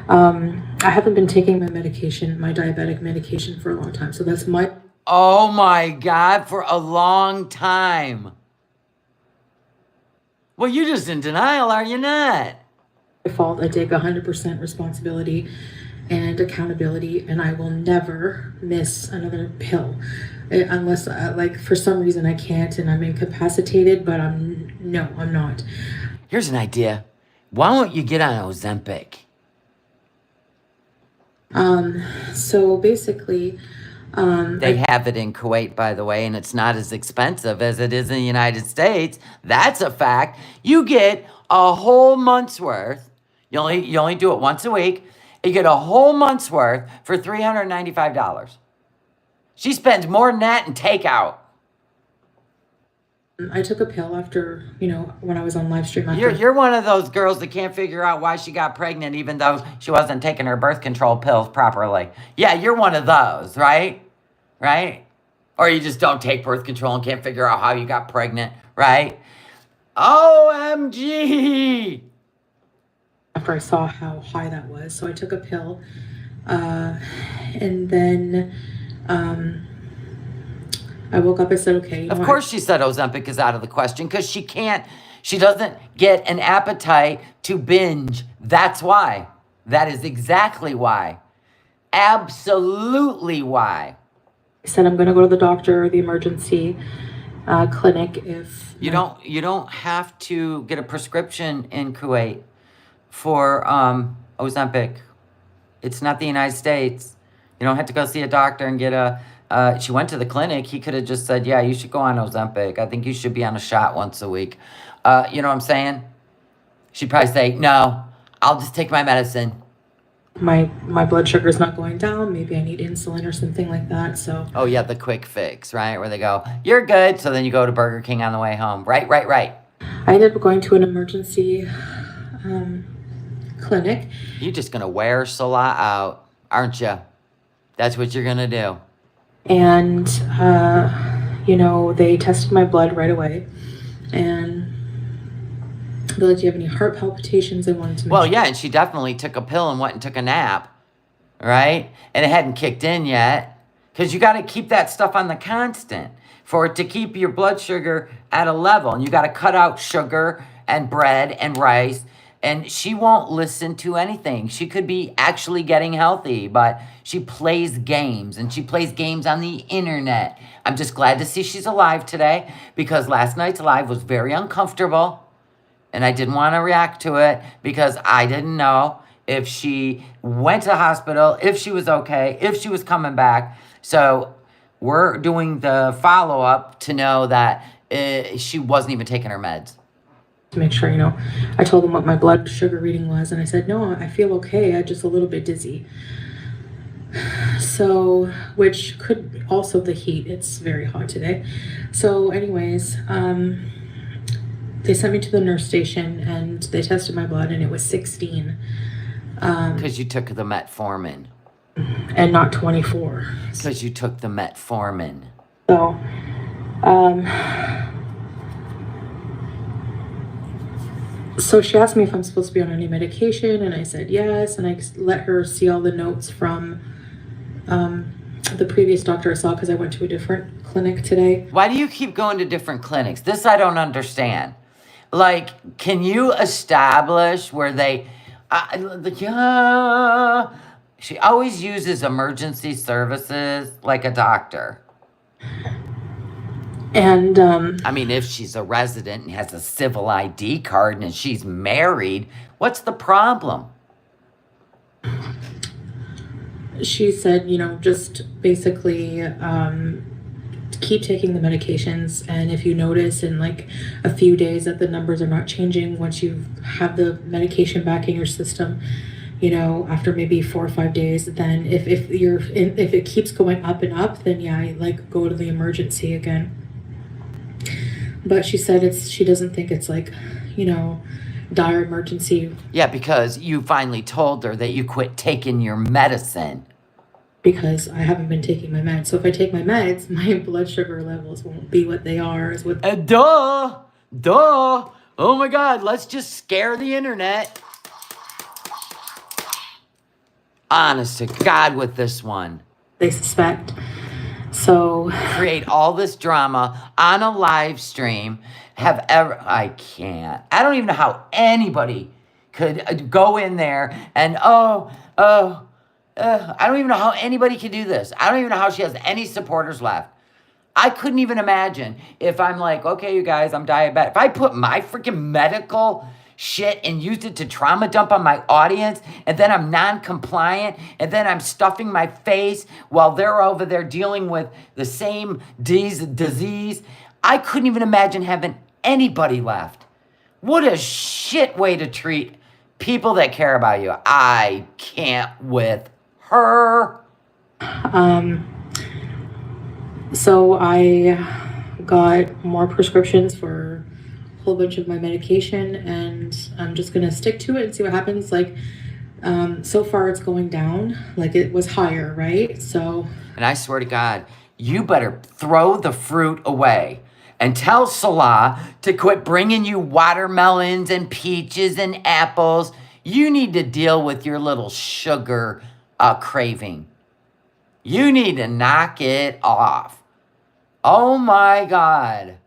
I haven't been taking my medication, my diabetic medication, for a long time. So that's my Oh my God, for a long time. Well, you're just in denial, are you not? fault. I take 100% responsibility and accountability, and I will never miss another pill unless like for some reason I can't and I'm incapacitated, but I'm not. Here's an idea. Why don't you get on Ozempic? So basically, They have it in Kuwait, by the way, and it's not as expensive as it is in the United States. That's a fact. You get a whole month's worth. You only do it once a week. You get a whole month's worth for $395. She spends more than that in takeout. I took a pill after, when I was on live stream. You're one of those girls that can't figure out why she got pregnant even though she wasn't taking her birth control pills properly. Yeah, you're one of those, right? Right? Or you just don't take birth control and can't figure out how you got pregnant, right? OMG! After I saw how high that was. So I took a pill. And then I woke up, I said, okay. Of course she said Ozempic is out of the question because she doesn't get an appetite to binge. That's why. That is exactly why. Absolutely why. I said I'm going to go to the doctor or the emergency clinic if... You don't have to get a prescription in Kuwait for Ozempic. It's not the United States. You don't have to go see a doctor and get she went to the clinic. He could have just said, yeah, you should go on Ozempic. I think you should be on a shot once a week. You know what I'm saying? She'd probably say, no, I'll just take my medicine. My blood sugar is not going down. Maybe I need insulin or something like that. So. Oh, yeah, the quick fix, right? Where they go, you're good. So then you go to Burger King on the way home. Right. I ended up going to an emergency clinic. You're just going to wear Salah out, aren't you? That's what you're going to do. And, they tested my blood right away. And they're like, do you have any heart palpitations? I wanted to Well, yeah, and she definitely took a pill and went and took a nap, right? And it hadn't kicked in yet. Because you got to keep that stuff on the constant for it to keep your blood sugar at a level. And you got to cut out sugar and bread and rice. And she won't listen to anything. She could be actually getting healthy, but she plays games, and she plays games on the internet. I'm just glad to see she's alive today because last night's live was very uncomfortable, and I didn't want to react to it because I didn't know if she went to the hospital, if she was okay, if she was coming back. So we're doing the follow-up to know that she wasn't even taking her meds. To make sure, I told them what my blood sugar reading was, and I said, no, I feel okay. I'm just a little bit dizzy. So, which could also the heat. It's very hot today. So, anyways, they sent me to the nurse station and they tested my blood and it was 16. Because you took the metformin. And not 24. Because you took the metformin. So, so she asked me if I'm supposed to be on any medication, and I said yes, and I let her see all the notes from the previous doctor I saw because I went to a different clinic today. Why do you keep going to different clinics? This I don't understand. Like, can you establish where they... she always uses emergency services like a doctor. And I mean, if she's a resident and has a civil ID card and she's married, what's the problem? she said, just basically keep taking the medications, and if you notice in like a few days that the numbers are not changing once you have the medication back in your system, after maybe 4 or 5 days, then if it keeps going up and up, then yeah, like go to the emergency again. But she said she doesn't think it's like, dire emergency. Yeah, because you finally told her that you quit taking your medicine. Because I haven't been taking my meds. So if I take my meds, my blood sugar levels won't be what they are. Duh. Oh my God, let's just scare the internet. Honest to God with this one. They suspect. So create all this drama on a live stream. I can't. I don't even know how anybody could go in there and I don't even know how anybody could do this. I don't even know how she has any supporters left. I couldn't even imagine if I'm like, okay, you guys, I'm diabetic. If I put my freaking medical shit and used it to trauma dump on my audience, and then I'm non-compliant, and then I'm stuffing my face while they're over there dealing with the same disease, I couldn't even imagine having anybody left. What a shit way to treat people that care about you. I can't with her. So I got more prescriptions for a whole bunch of my medication, and I'm just gonna stick to it and see what happens. Like, so far it's going down. Like, it was higher, right? So. And I swear to God, you better throw the fruit away and tell Salah to quit bringing you watermelons and peaches and apples. You need to deal with your little sugar craving. You need to knock it off. Oh my God.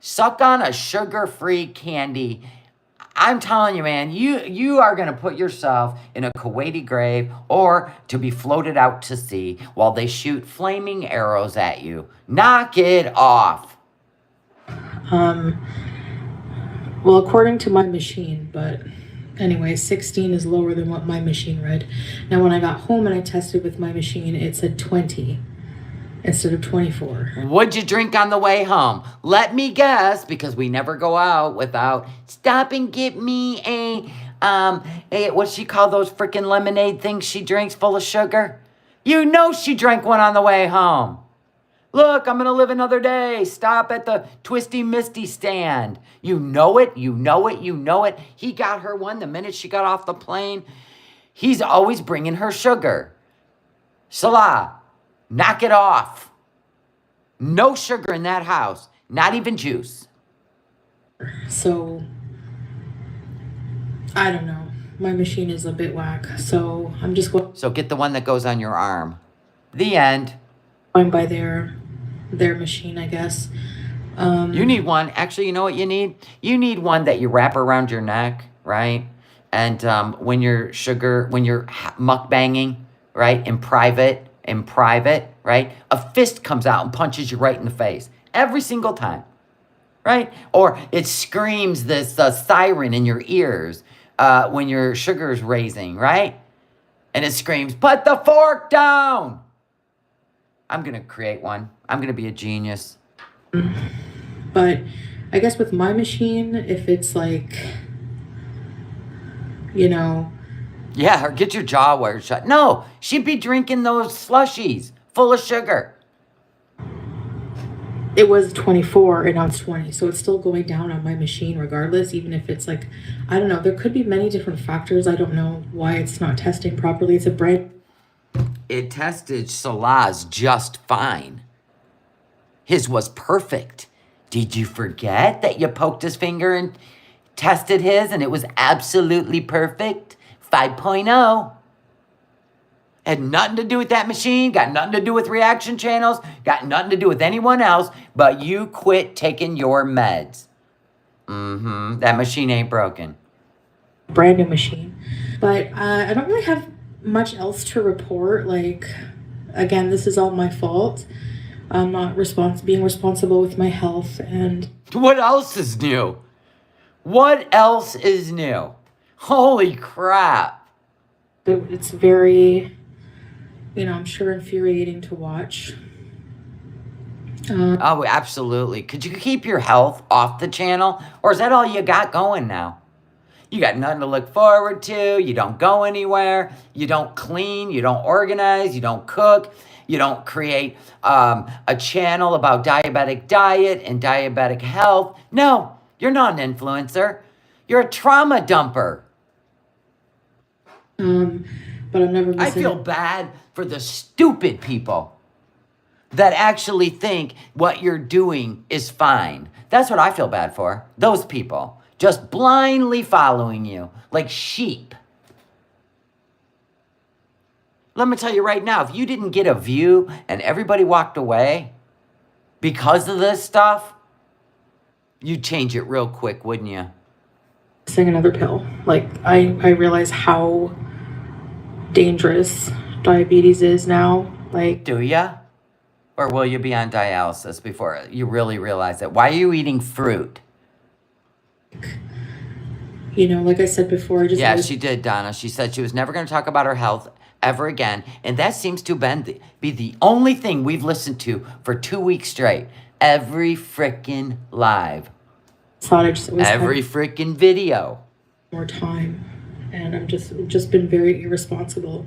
Suck on a sugar-free candy. I'm telling you, man, you are going to put yourself in a Kuwaiti grave or to be floated out to sea while they shoot flaming arrows at you. Knock it off. Well, according to my machine, but anyway, 16 is lower than what my machine read. Now, when I got home and I tested with my machine, it said 20 instead of 24. What'd you drink on the way home? Let me guess, because we never go out without stop and get me what's she call those freaking lemonade things she drinks full of sugar? You know she drank one on the way home. Look, I'm going to live another day. Stop at the Twisty Misty stand. You know it. He got her one the minute she got off the plane. He's always bringing her sugar. Salah, knock it off. No sugar in that house. Not even juice. So, I don't know. My machine is a bit whack. So, I'm just going. So get the one that goes on your arm. The end. Going by their machine, I guess. You need one. Actually, you know what you need? You need one that you wrap around your neck, right? And when you're mukbanging, right, in private, right, a fist comes out and punches you right in the face every single time, right? Or it screams this siren in your ears when your sugar's raising, right? And it screams, "Put the fork down!" I'm going to create one. I'm going to be a genius. But I guess with my machine, if it's like, Yeah, or get your jaw wired shut. No, she'd be drinking those slushies full of sugar. It was 24 and now it's 20, so it's still going down on my machine regardless, even if it's like, I don't know, there could be many different factors. I don't know why it's not testing properly. It's a brand. It tested Salah's just fine. His was perfect. Did you forget that you poked his finger and tested his and it was absolutely perfect? 5.0. Had nothing to do with that machine, got nothing to do with reaction channels, got nothing to do with anyone else, but you quit taking your meds. That machine ain't broken. Brand new machine. But I don't really have much else to report. Like, again, this is all my fault. I'm not being responsible with my health. And What else is new? What else is new? Holy crap. it's very, I'm sure infuriating to watch. Oh, absolutely. Could you keep your health off the channel? Or is that all you got going now? You got nothing to look forward to. You don't go anywhere. You don't clean. You don't organize. You don't cook. You don't create a channel about diabetic diet and diabetic health. No, you're not an influencer. You're a trauma dumper. But I'm never I missing feel bad for the stupid people that actually think what you're doing is fine. That's what I feel bad for. Those people just blindly following you like sheep. Let me tell you right now, if you didn't get a view and everybody walked away because of this stuff, you'd change it real quick, wouldn't you? missing another pill. Like, I realize how dangerous diabetes is now. Like, Do ya? Or will you be on dialysis before you really realize it? Why are you eating fruit? like I said before, I just Yeah, she did, Donna. She said she was never going to talk about her health ever again. And that seems to be the only thing we've listened to for 2 weeks straight. Every frickin' live. thought I just always had Every frickin' video. more time, and I'm just been very irresponsible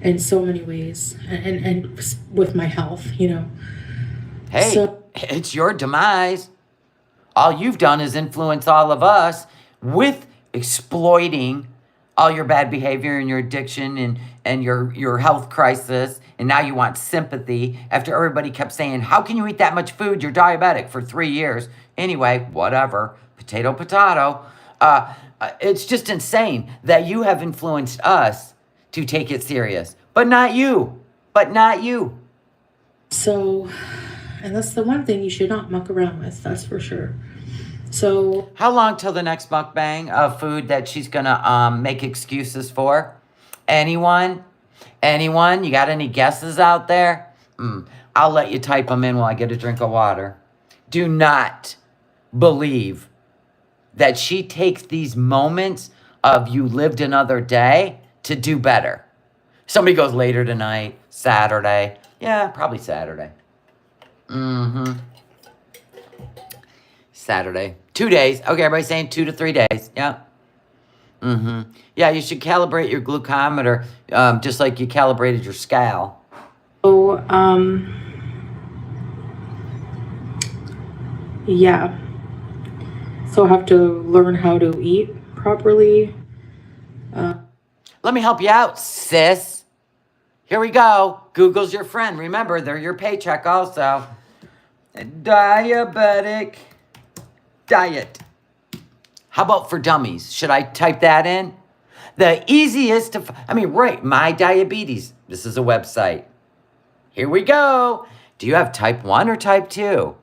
in so many ways, and with my health. Hey, So- it's your demise. All you've done is influence all of us with exploiting all your bad behavior and your addiction and your health crisis. And now you want sympathy after everybody kept saying, how can you eat that much food? You're diabetic for 3 years. Anyway, whatever. Potato, potato. It's just insane that you have influenced us to take it serious. But not you. But not you. So, and that's the one thing you should not muck around with. That's for sure. So, How long till the next mukbang of food that she's gonna make excuses for? Anyone? Anyone? You got any guesses out there? I'll let you type them in while I get a drink of water. Do not believe that she takes these moments of you lived another day to do better. Somebody goes later tonight, Saturday. Yeah, probably Saturday. Saturday. 2 days. Okay, everybody's saying 2 to 3 days. Yeah. Yeah, you should calibrate your glucometer just like you calibrated your scale. yeah. So I have to learn how to eat properly. Let me help you out, sis. Here we go. Google's your friend. Remember, they're your paycheck also. Diabetic diet. How about for dummies? Should I type that in? The easiest to, right, My Diabetes. This is a website. Here we go. Do you have type 1 or type 2?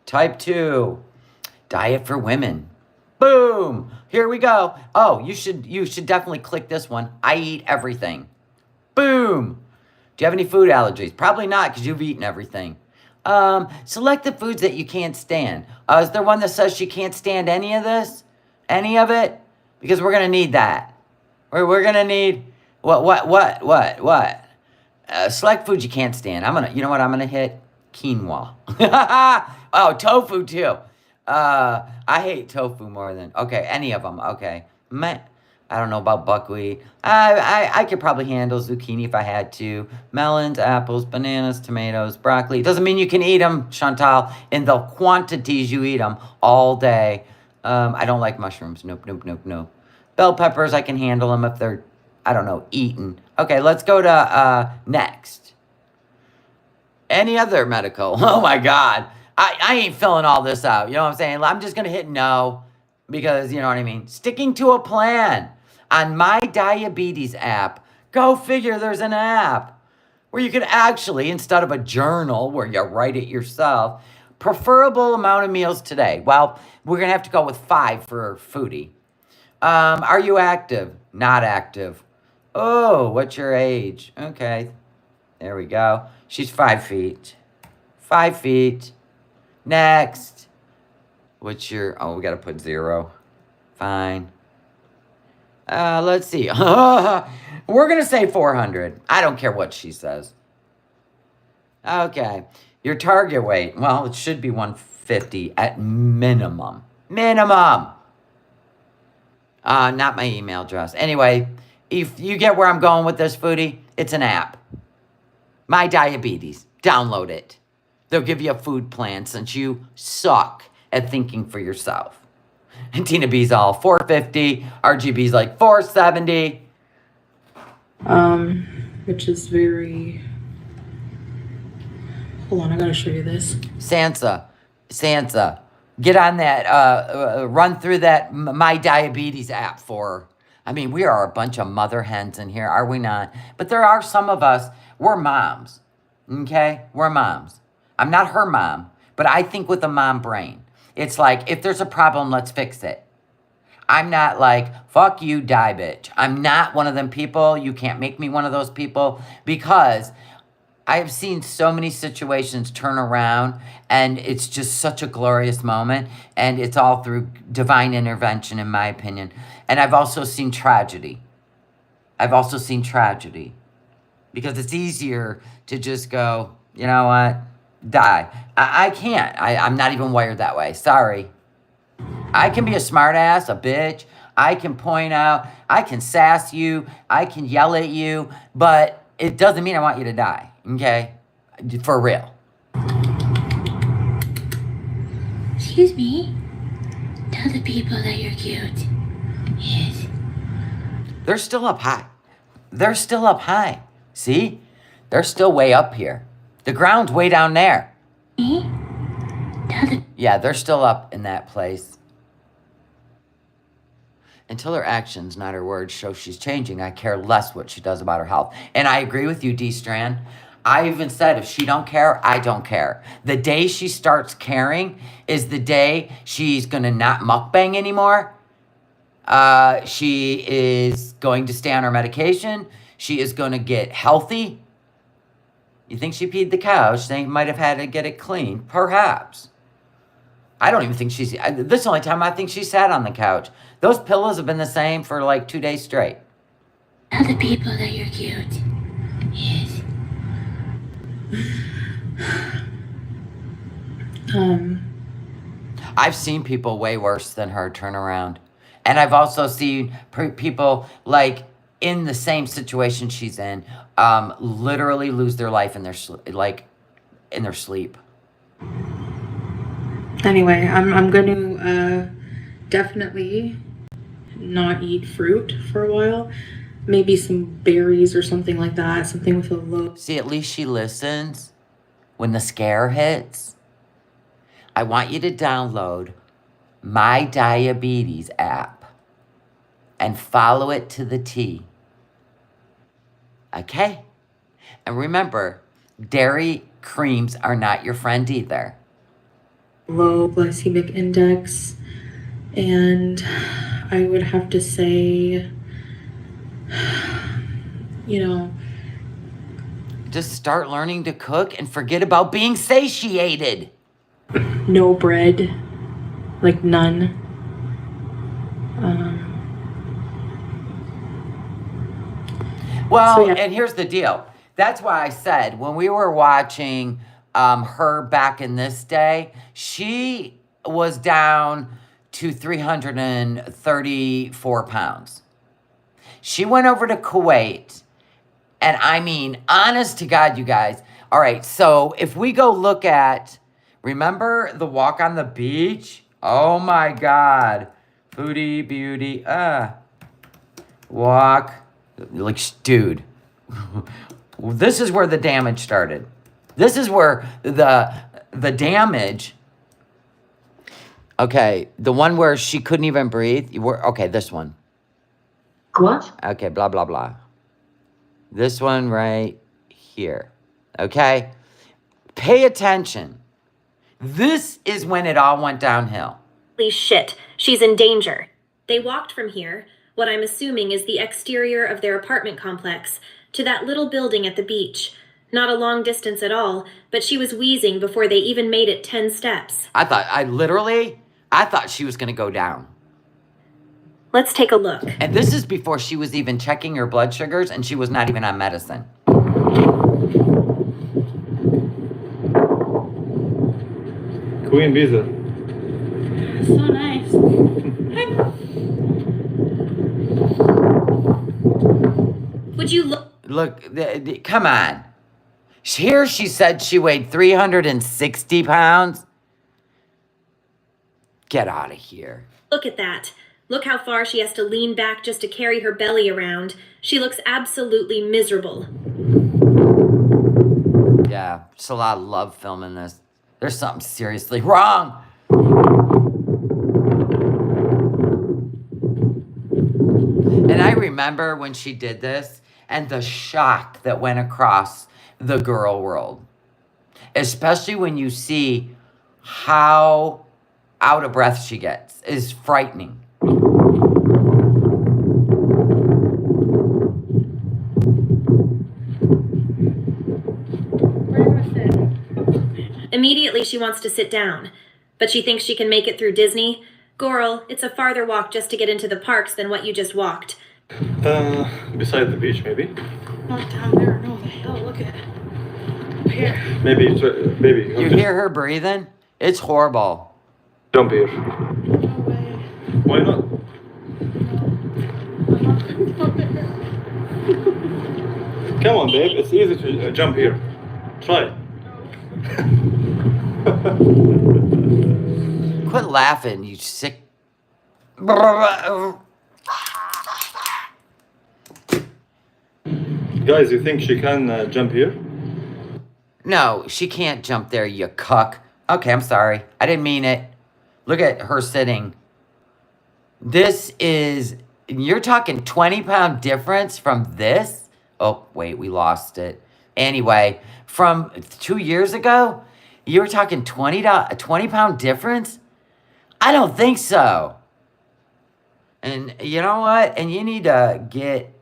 Type 2. Diet for women. Boom. Here we go. Oh, you should definitely click this one. I eat everything. Boom. Do you have any food allergies? Probably not, because you've eaten everything. Select the foods that you can't stand. Is there one that says she can't stand any of this? Any of it? Because we're gonna need that. We're gonna need what? Select foods you can't stand. You know what? I'm gonna hit quinoa. Oh, tofu too. I hate tofu more than any of them. Okay, I don't know about buckwheat. I could probably handle zucchini if I had to. Melons, apples, bananas, tomatoes, broccoli. Doesn't mean you can eat them, Chantal, in the quantities you eat them all day. I don't like mushrooms. Nope, nope, nope, nope. Bell peppers, I can handle them if they're, I don't know, eaten. Okay, let's go to next. Any other medical? Oh my God. I ain't filling all this out. You know what I'm saying? I'm just going to hit no because, you know what I mean? Sticking to a plan. On my diabetes app, go figure there's an app where you can actually, instead of a journal where you write it yourself, preferable amount of meals today. Well, we're going to have to go with 5 for foodie. Are you active? Not active. Oh, what's your age? Okay, there we go. She's 5 feet. 5 feet. Next. What's your, oh, we got to put 0. Fine. Let's see. We're going to say 400. I don't care what she says. Okay. Your target weight. Well, it should be 150 at minimum. Minimum. Not my email address. Anyway, if you get where I'm going with this, foodie, it's an app. My Diabetes. Download it. They'll give you a food plan since you suck at thinking for yourself. And Tina B's all 450. RGB's like 470. Which is very... Hold on, I gotta show you this. Sansa, get on that, run through that My Diabetes app for her. I mean, we are a bunch of mother hens in here, are we not? But there are some of us, we're moms, okay? We're moms. I'm not her mom, but I think with a mom brain. It's like, if there's a problem, let's fix it. I'm not like, fuck you, die, bitch. I'm not one of them people. You can't make me one of those people because I've seen so many situations turn around and it's just such a glorious moment. And it's all through divine intervention, in my opinion. And I've also seen tragedy. Because it's easier to just go, you know what? Die. I can't. I'm not even wired that way. Sorry. I can be a smart ass, a bitch. I can point out. I can sass you. I can yell at you. But it doesn't mean I want you to die. Okay? For real. Excuse me. Tell the people that you're cute. Yes. They're still up high. See? They're still way up here. The ground's way down there. Me? Yeah, they're still up in that place. Until her actions, not her words, show she's changing, I care less what she does about her health. And I agree with you, D. Strand. I even said if she don't care, I don't care. The day she starts caring is the day she's going to not mukbang anymore. She is going to stay on her medication. She is going to get healthy. You think she peed the couch? They might have had to get it clean. Perhaps. I don't even think this is the only time I think she sat on the couch. Those pillows have been the same for like 2 days straight. Tell the people that you're cute. Yes. I've seen people way worse than her turn around. And I've also seen people like in the same situation she's in, literally lose their life in their sleep. Anyway, I'm going to definitely not eat fruit for a while. Maybe some berries or something like that. Something with a low... See, at least she listens when the scare hits. I want you to download My Diabetes app and follow it to the T. Okay? And remember, dairy creams are not your friend either. Low glycemic index, and I would have to say, just start learning to cook and forget about being satiated. No bread, like none. Well, and here's the deal. That's why I said when we were watching her back in this day, she was down to 334 pounds. She went over to Kuwait. And I mean, honest to God, you guys. All right, so if we go look at, remember the walk on the beach? Oh my God. Foodie Beauty. Walk. Like, dude. This is where the damage started. This is where the damage. Okay, the one where she couldn't even breathe. Okay, this one. What? Okay, blah, blah, blah. This one right here. Okay? Pay attention. This is when it all went downhill. Holy shit, she's in danger. They walked from here, what I'm assuming is the exterior of their apartment complex, to that little building at the beach. Not a long distance at all, but she was wheezing before they even made it 10 steps. I thought she was going to go down. Let's take a look. And this is before she was even checking her blood sugars, and she was not even on medicine. Queen visa. So nice. Would you look? Look, come on. Here she said she weighed 360 pounds. Get out of here. Look at that. Look how far she has to lean back just to carry her belly around. She looks absolutely miserable. Yeah, it's a lot of love filming this. There's something seriously wrong. And I remember when she did this and the shock that went across the girl world. Especially when you see how out of breath she gets. Is frightening. Immediately she wants to sit down, but she thinks she can make it through Disney. Girl, it's a farther walk just to get into the parks than what you just walked. Beside the beach, maybe. Not down there. No, the hell. Look at it. Up here. Maybe, baby. You hear her breathing? It's horrible. Jump here. No way. Why not? Come on, babe. It's easy to jump here. Try. Quit laughing, you sick. Guys, you think she can jump here? No, she can't jump there, you cuck. Okay, I'm sorry. I didn't mean it. Look at her sitting. This is, you're talking 20-pound difference from this? Oh, wait, we lost it. Anyway, from 2 years ago, you were talking 20-pound difference? I don't think so. And you know what? And you need to get,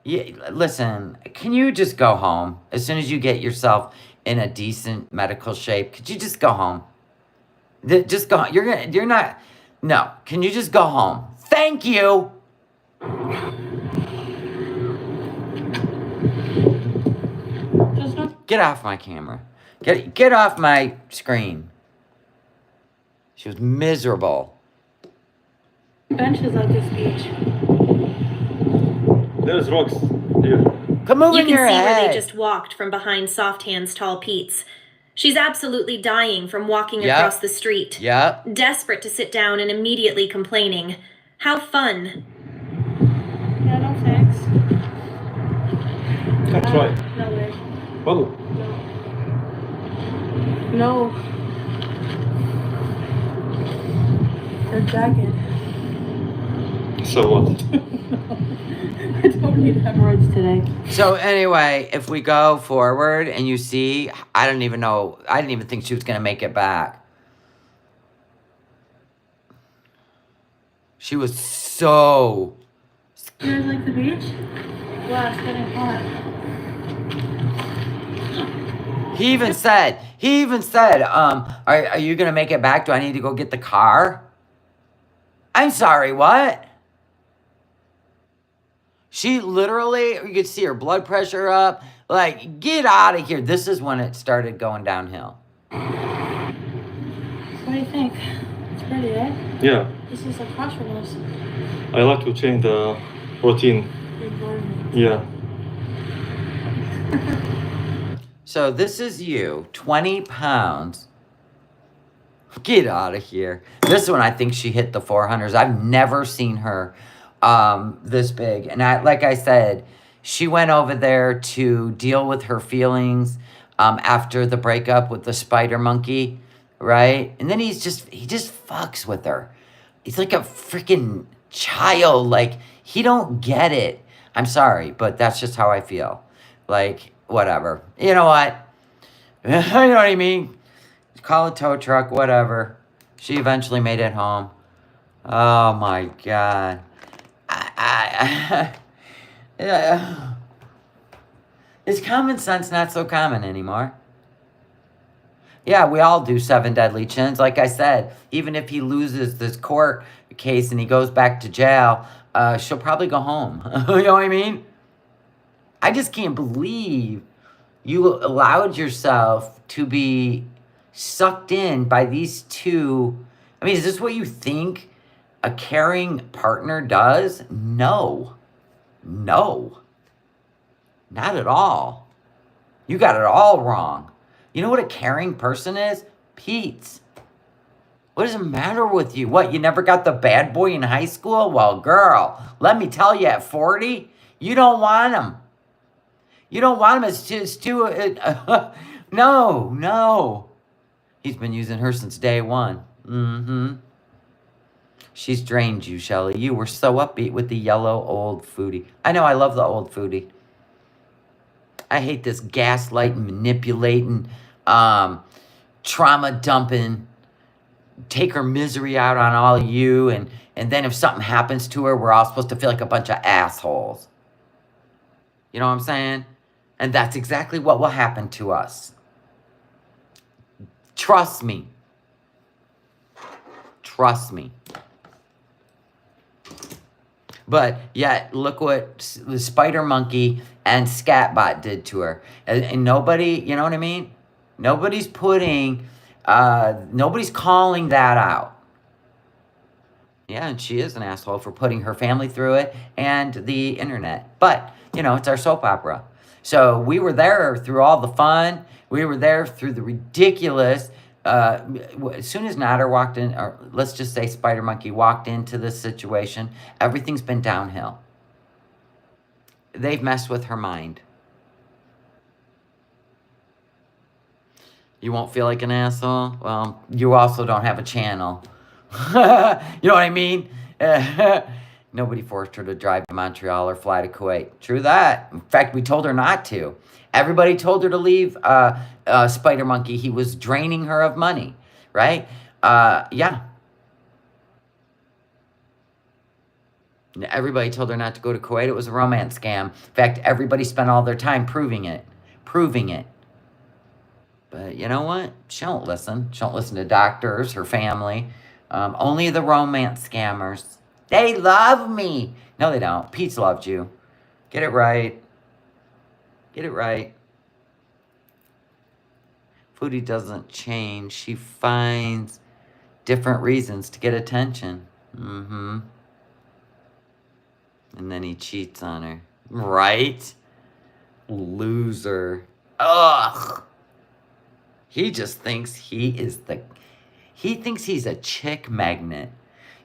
listen, can you just go home? As soon as you get yourself in a decent medical shape, could you just go home? Just go home. You're not, no. Can you just go home? Thank you. Get off my camera. Get off my screen. She was miserable. Benches at this beach. There's rocks here. Come move You in can your see where head. they just walked from behind Soft Hand's tall Pete's. She's absolutely dying from walking Yep. across the street. Yep. Desperate to sit down and immediately complaining. How fun. Yeah, no thanks. Come try. No way. Well, No. They're jagged. so what? I don't need hemorrhoids today. So anyway, if we go forward and you see, I didn't even think she was going to make it back. She was so... You guys like the beach? Wow, it's getting hot. He even said, are you going to make it back? Do I need to go get the car? I'm sorry, what? She literally, you could see her blood pressure up. Like, get out of here. This is when it started going downhill. What do you think? It's pretty, eh? Yeah, This is across from us. I like to change 14. Yeah. So this is you, 20 pounds. Get out of here. This one, I think she hit the 400s. I've never seen her this big. And like I said, she went over there to deal with her feelings after the breakup with the spider monkey, right? And then he just fucks with her. He's like a freaking child. Like, he don't get it. I'm sorry, but that's just how I feel. Like, whatever. You know what? You know what I mean? Call a tow truck, whatever. She eventually made it home. Oh my God. Is common sense not so common anymore? Yeah, we all do 7 deadly chins. Like I said, even if he loses this court case and he goes back to jail, she'll probably go home. You know what I mean? I just can't believe you allowed yourself to be sucked in by these two. I mean, is this what you think a caring partner does? No. No. Not at all. You got it all wrong. You know what a caring person is? Pete's. What does it matter with you? What, you never got the bad boy in high school? Well, girl, let me tell you, at 40, you don't want him. You don't want him. It's just too... No. He's been using her since day one. Mm-hmm. She's drained you, Shelly. You were so upbeat with the yellow old foodie. I know, I love the old foodie. I hate this gaslighting, manipulating, trauma dumping, take her misery out on all you, and then if something happens to her, we're all supposed to feel like a bunch of assholes. You know what I'm saying? And that's exactly what will happen to us. Trust me. Trust me. But yet, look what the spider monkey and Scatbot did to her. And nobody, you know what I mean? Nobody's putting, nobody's calling that out. Yeah, and she is an asshole for putting her family through it and the internet. But, you know, it's our soap opera. So we were there through all the fun. We were there through the ridiculous. As soon as Nader walked in, or let's just say Spider Monkey walked into this situation, everything's been downhill. They've messed with her mind. You won't feel like an asshole? Well, you also don't have a channel. You know what I mean? Nobody forced her to drive to Montreal or fly to Kuwait. True that. In fact, we told her not to. Everybody told her to leave Spider Monkey. He was draining her of money, right? Yeah. Everybody told her not to go to Kuwait. It was a romance scam. In fact, everybody spent all their time proving it. But you know what? She don't listen. She don't listen to doctors, her family. Only the romance scammers. They love me. No, they don't. Pete's loved you. Get it right. Get it right. Foodie doesn't change. She finds different reasons to get attention. Mm-hmm. And then he cheats on her. Right? Loser. Ugh. He just thinks he thinks he's a chick magnet.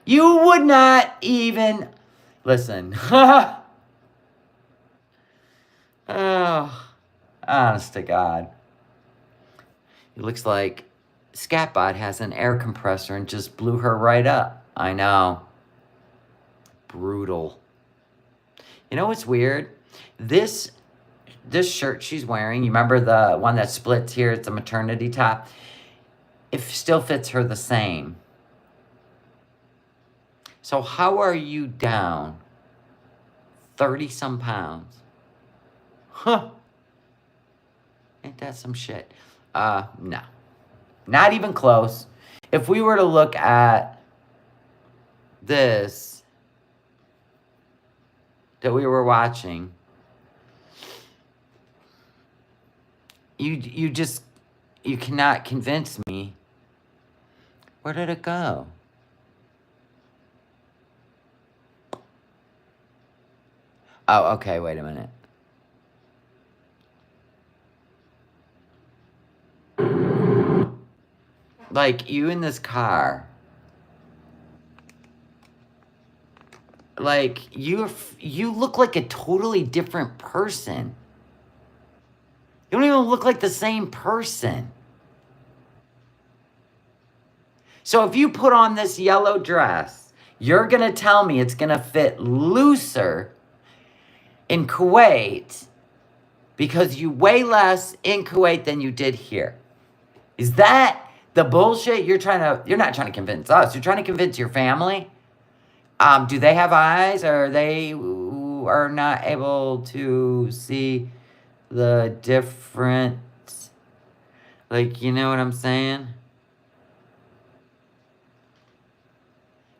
You would not even... Listen. Oh, honest to God. It looks like Scatbot has an air compressor and just blew her right up. I know. Brutal. You know what's weird? This shirt she's wearing, you remember the one that splits here? It's a maternity top. It still fits her the same. So how are you down 30-some pounds? Huh. Ain't that some shit? No. Not even close. If we were to look at this that we were watching, you cannot convince me. Where did it go? Oh, okay, wait a minute. Like, you in this car. Like, you look like a totally different person. You don't even look like the same person. So if you put on this yellow dress, you're going to tell me it's going to fit looser in Kuwait because you weigh less in Kuwait than you did here. Is that the bullshit you're not trying to convince us. You're trying to convince your family. Do they have eyes, or they are not able to see the difference? Like, you know what I'm saying?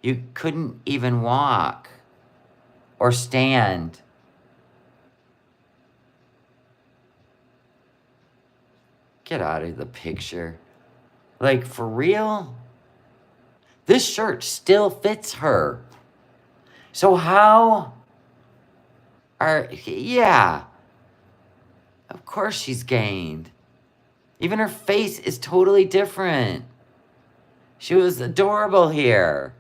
You couldn't even walk or stand. Get out of the picture. Like, for real? This shirt still fits her. So how yeah. Of course she's gained. Even her face is totally different. She was adorable here.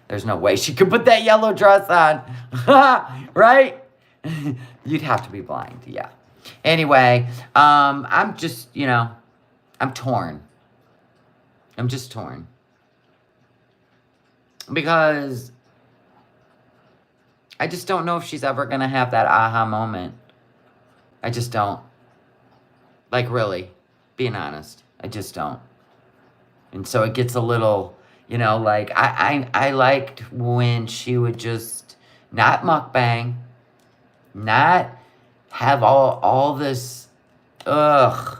There's no way she could put that yellow dress on. Right? You'd have to be blind, yeah. Anyway, I'm just, I'm torn. I'm just torn. Because I just don't know if she's ever going to have that aha moment. I just don't. Like, really, being honest, I just don't. And so it gets a little, like, I liked when she would just not mukbang, not have all this, ugh.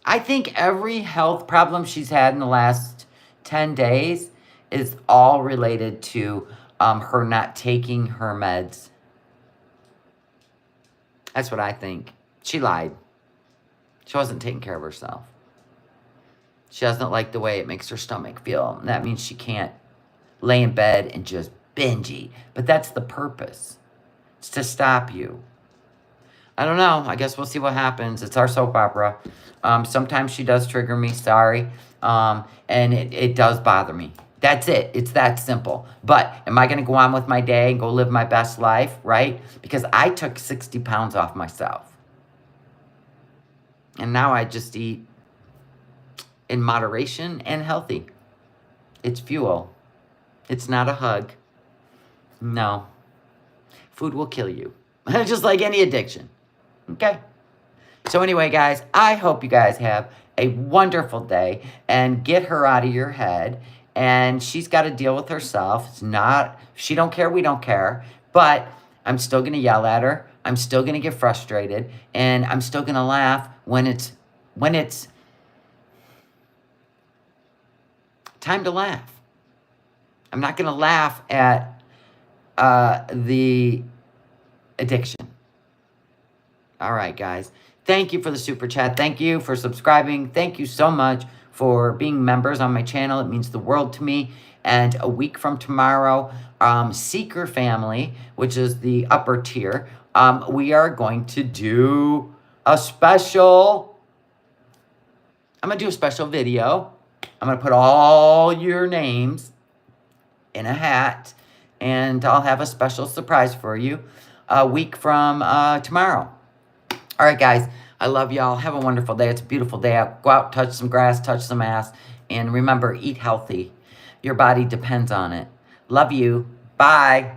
I think every health problem she's had in the last 10 days is all related to her not taking her meds. That's what I think. She lied. She wasn't taking care of herself. She doesn't like the way it makes her stomach feel. And that means she can't lay in bed and just binge eat. But that's the purpose. It's to stop you. I don't know. I guess we'll see what happens. It's our soap opera. Sometimes she does trigger me. Sorry. And it does bother me. That's it. It's that simple. But am I going to go on with my day and go live my best life, right? Because I took 60 pounds off myself. And now I just eat in moderation and healthy. It's fuel. It's not a hug. No. Food will kill you. Just like any addiction. Okay? So anyway, guys, I hope you guys have a wonderful day and get her out of your head. And she's got to deal with herself. It's not, she don't care, we don't care. But I'm still going to yell at her. I'm still going to get frustrated. And I'm still going to laugh when it's time to laugh. I'm not going to laugh at the addiction. All right, guys. Thank you for the super chat. Thank you for subscribing. Thank you so much for being members on my channel. It means the world to me. And a week from tomorrow, Seeker Family, which is the upper tier, we are going to do a special, I'm going to do a special video. I'm going to put all your names in a hat, and I'll have a special surprise for you a week from tomorrow. All right, guys. I love y'all. Have a wonderful day. It's a beautiful day out. Go out, touch some grass, touch some ass. And remember, eat healthy. Your body depends on it. Love you. Bye.